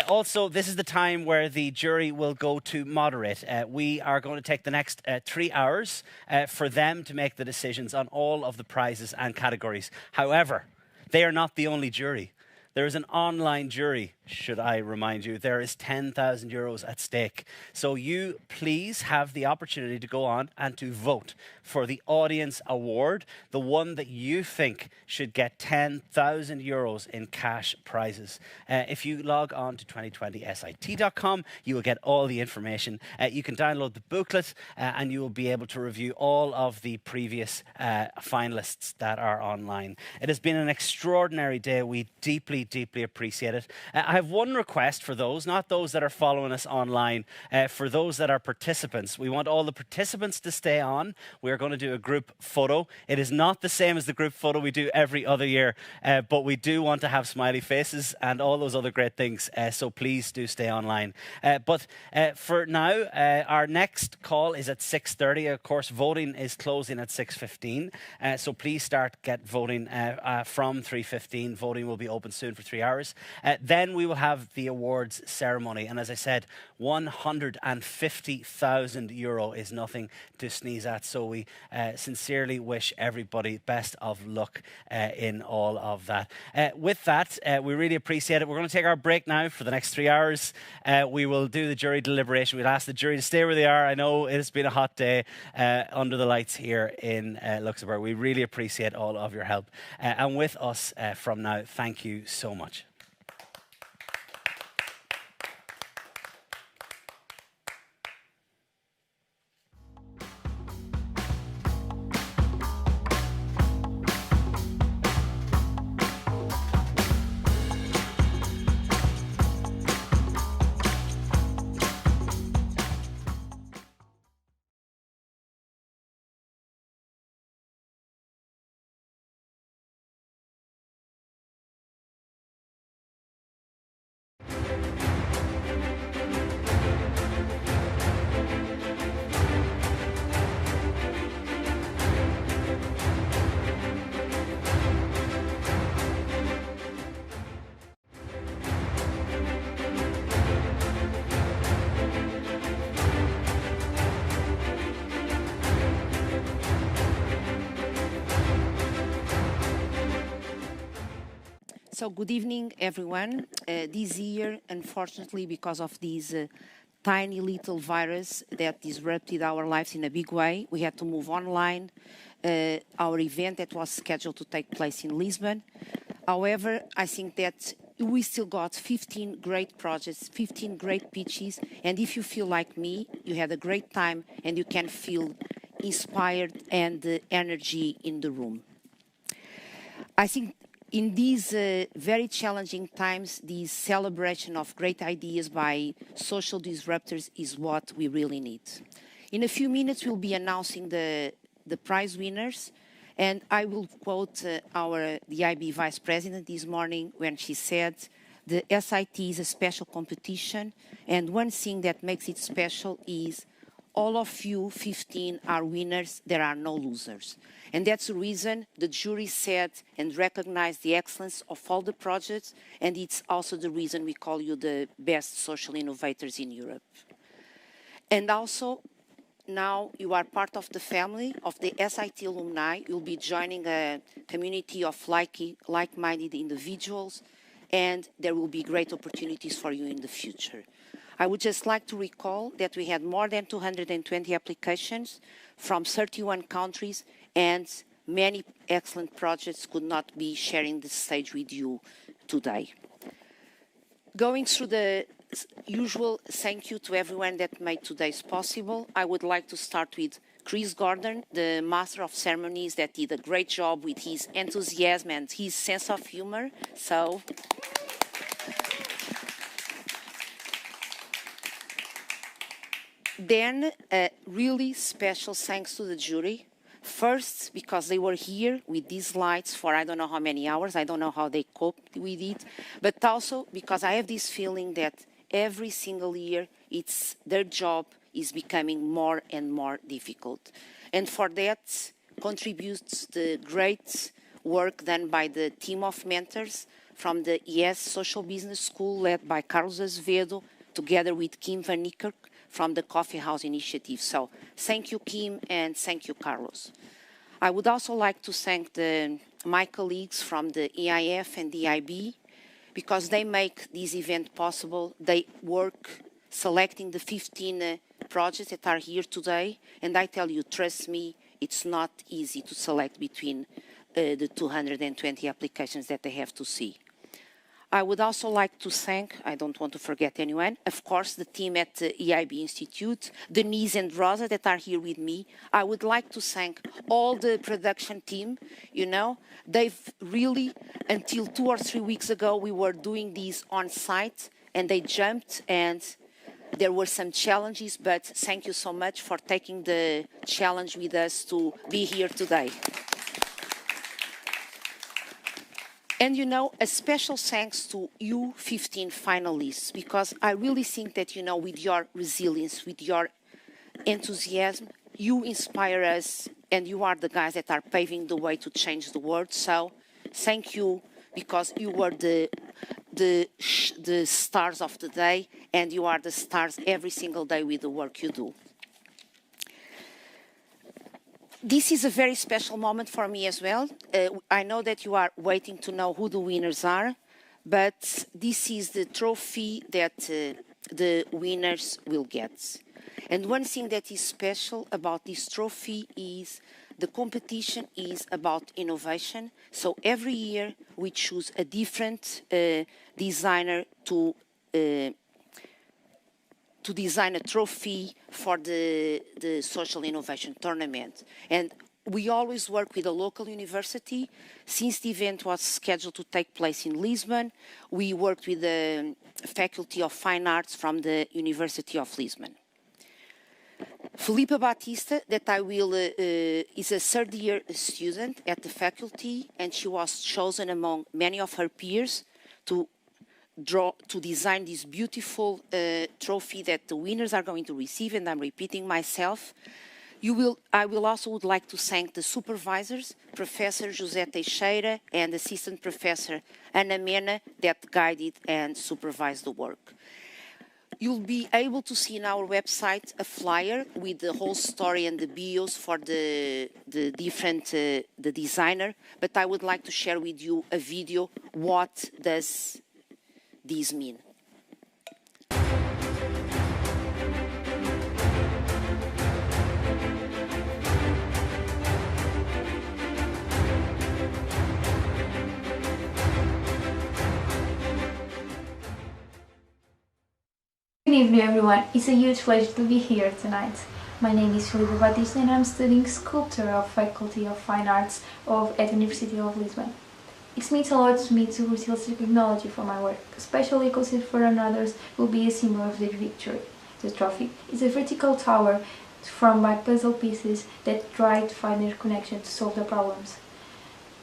Also, this is the time where the jury will go to moderate. We are going to take the next 3 hours for them to make the decisions on all of the prizes and categories. However, they are not the only jury. There is an online jury, should I remind you. There is 10,000 euros at stake. So you please have the opportunity to go on and to vote for the audience award, the one that you think should get 10,000 euros in cash prizes. If you log on to 2020sit.com, you will get all the information. You can download the booklet and you will be able to review all of the previous finalists that are online. It has been an extraordinary day. We deeply deeply appreciate it. I have one request for those, not those that are following us online, for those that are participants. We want all the participants to stay on. We're going to do a group photo. It is not the same as the group photo we do every other year, but we do want to have smiley faces and all those other great things, so please do stay online. But for now, our next call is at 6:30. Of course, voting is closing at 6:15, so please get voting from 3:15. Voting will be open soon for 3 hours. Then we will have the awards ceremony, and as I said, €150,000 is nothing to sneeze at, so we sincerely wish everybody best of luck in all of that. With that, we really appreciate it. We're going to take our break now for the next 3 hours. We will do the jury deliberation. We'll ask the jury to stay where they are. I know it's been a hot day under the lights here in Luxembourg. We really appreciate all of your help. And with us from now, thank you so much. So good evening, everyone. This year, unfortunately, because of this tiny little virus that disrupted our lives in a big way, we had to move online. Our event that was scheduled to take place in Lisbon. However, I think that we still got 15 great projects, 15 great pitches, and if you feel like me, you had a great time and you can feel inspired and energy in the room. I think in these very challenging times, this celebration of great ideas by social disruptors is what we really need. In a few minutes, we'll be announcing the prize winners, and I will quote the IB Vice President this morning when she said, the SIT is a special competition, and one thing that makes it special is all of you 15 are winners, there are no losers. And that's the reason the jury said and recognized the excellence of all the projects, and it's also the reason we call you the best social innovators in Europe. And also, now you are part of the family of the SIT alumni. You'll be joining a community of like-minded individuals, and there will be great opportunities for you in the future. I would just like to recall that we had more than 220 applications from 31 countries, and many excellent projects could not be sharing the stage with you today. Going through the usual thank you to everyone that made today's possible, I would like to start with Chris Gordon, the Master of Ceremonies that did a great job with his enthusiasm and his sense of humor. So, then, really special thanks to the jury. First, because they were here with these lights for I don't know how many hours. I don't know how they coped with it. But also because I have this feeling that every single year, their job is becoming more and more difficult. And for that, contributes the great work done by the team of mentors from the ES Social Business School led by Carlos Azevedo, together with Kim Van Niekerk from the Coffee House Initiative. So thank you, Kim, and thank you, Carlos. I would also like to thank my colleagues from the EIF and the IB, because they make this event possible. They work selecting the 15 projects that are here today, and I tell you, trust me, it's not easy to select between the 220 applications that they have to see. I would also like to thank, I don't want to forget anyone, of course, the team at the EIB Institute, Denise and Rosa that are here with me. I would like to thank all the production team. You know, they've really, until 2 or 3 weeks ago, we were doing these on site and they jumped and there were some challenges, but thank you so much for taking the challenge with us to be here today. And you know, a special thanks to you 15 finalists, because I really think that, you know, with your resilience, with your enthusiasm, you inspire us and you are the guys that are paving the way to change the world. So thank you, because you were the stars of the day and you are the stars every single day with the work you do. This is a very special moment for me as well. I know that you are waiting to know who the winners are, but this is the trophy that the winners will get. And one thing that is special about this trophy is the competition is about innovation. So every year we choose a different designer to design a trophy for the social innovation tournament. And we always work with a local university. Since the event was scheduled to take place in Lisbon, we worked with the Faculty of Fine Arts from the University of Lisbon. Filipa Batista, that is a third-year student at the faculty, and she was chosen among many of her peers to design this beautiful trophy that the winners are going to receive, and I'm repeating myself. I will also would like to thank the supervisors, Professor José Teixeira and Assistant Professor Ana Mena, that guided and supervised the work. You'll be able to see in our website a flyer with the whole story and the bios for the designer, but I would like to share with you a video. What does these mean? Good evening, everyone. It's a huge pleasure to be here tonight. My name is Filipa Batista and I'm studying sculpture of Faculty of Fine Arts at the University of Lisbon. It means a lot to me to receive technology for my work, especially considered for others will be a symbol of their victory. The trophy is a vertical tower formed by puzzle pieces that try to find their connection to solve the problems.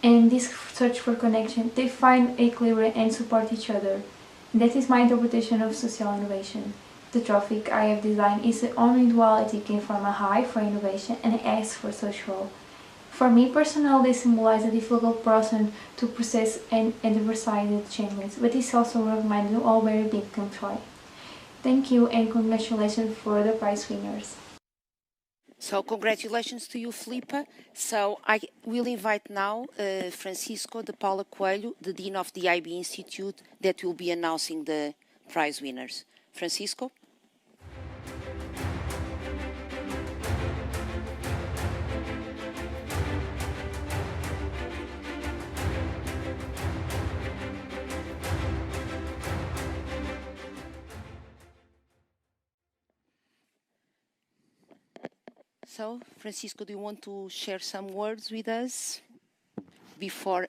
And in this search for connection, they find equilibrium and support each other. And that is my interpretation of social innovation. The trophy I have designed is the only duality came from a high for innovation and an S for social. For me personally, they symbolize a difficult process to process and diversify changes, but it's also a reminder of all very big control. Thank you and congratulations for the prize winners. So congratulations to you, Filipa. So I will invite now Francisco de Paula Coelho, the Dean of the IB Institute, that will be announcing the prize winners. Francisco? So, Francisco, do you want to share some words with us before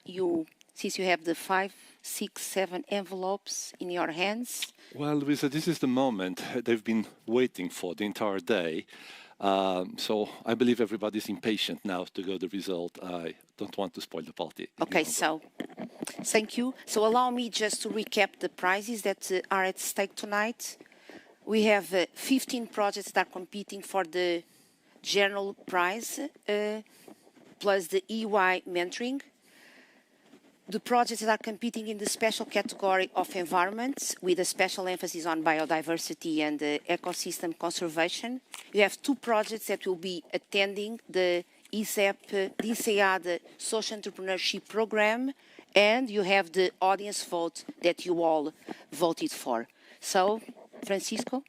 since you have the 5, 6, 7 envelopes in your hands? Well, Luisa, this is the moment they've been waiting for the entire day. So I believe everybody's impatient now to go the result. I don't want to spoil the party. Okay, so thank you. So allow me just to recap the prizes that are at stake tonight. We have 15 projects that are competing for the general prize, plus the EY mentoring. The projects that are competing in the special category of environments, with a special emphasis on biodiversity and ecosystem conservation. You have 2 projects that will be attending the INSEAD Social Entrepreneurship Program, and you have the audience vote that you all voted for. So, Francisco?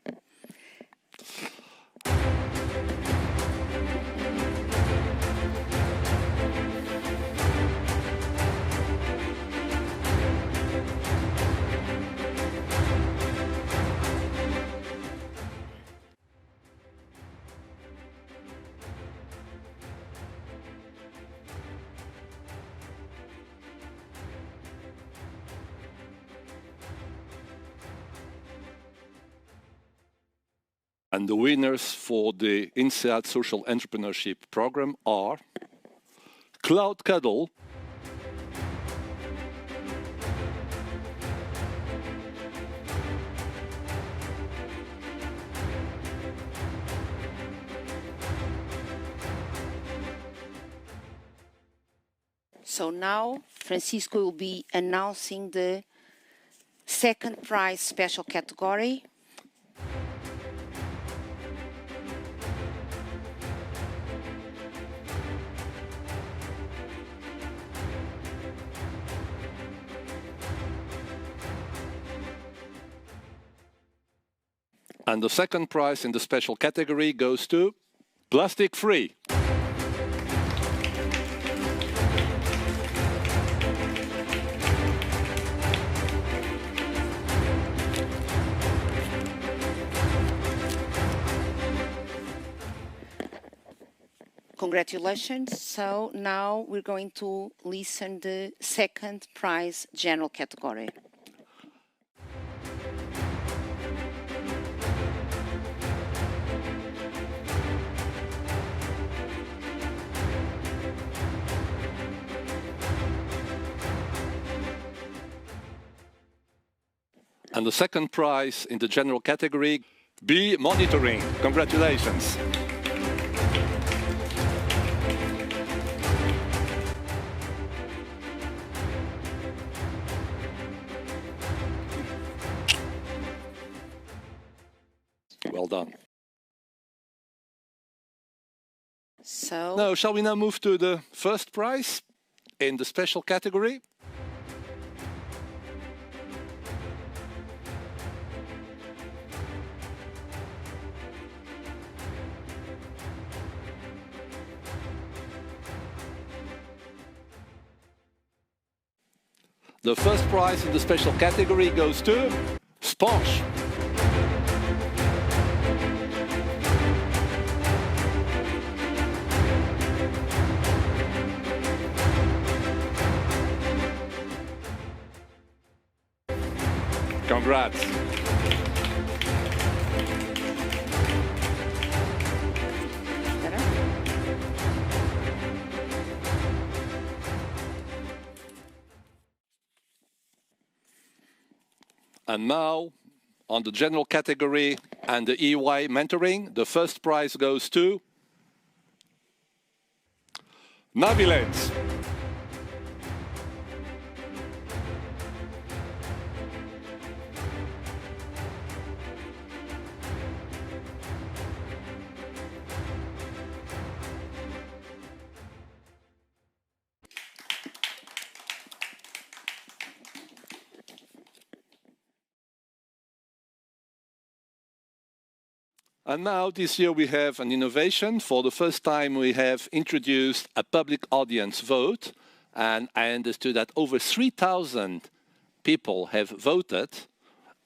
And the winners for the INSEAD Social Entrepreneurship Program are Cloud Cuddle, So now Francisco will be announcing the second prize special category. and the second prize in the special category goes to Plastic Free. Congratulations. So now we're going to listen the second prize general category. And the second prize in the general category, BeeOmonitoring. Congratulations. Well done. So now, shall we now move to the first prize in the special category? The first prize in the special category goes to Sponsh. Congrats. And now, on the general category and the EY mentoring, the first prize goes to NaviLens. And now this year we have an innovation. For the first time we have introduced a public audience vote, and I understood that over 3,000 people have voted,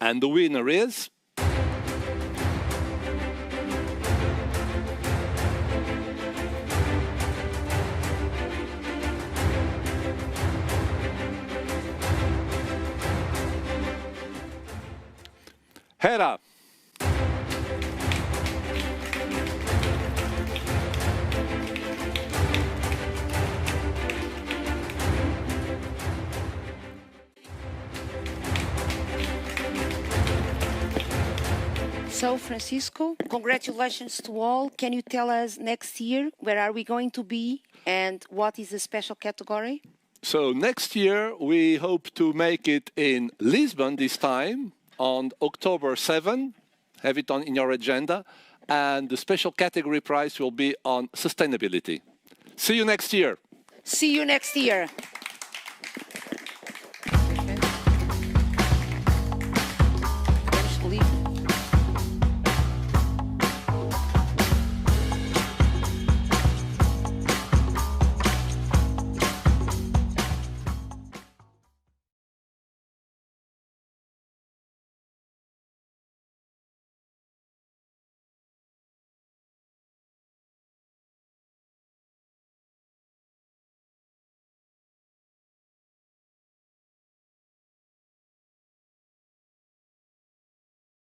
and the winner is Hera. So, Francisco, congratulations to all. Can you tell us next year where are we going to be and what is the special category? So next year we hope to make it in Lisbon this time on October 7. Have it on in your agenda. And the special category prize will be on sustainability. See you next year. See you next year.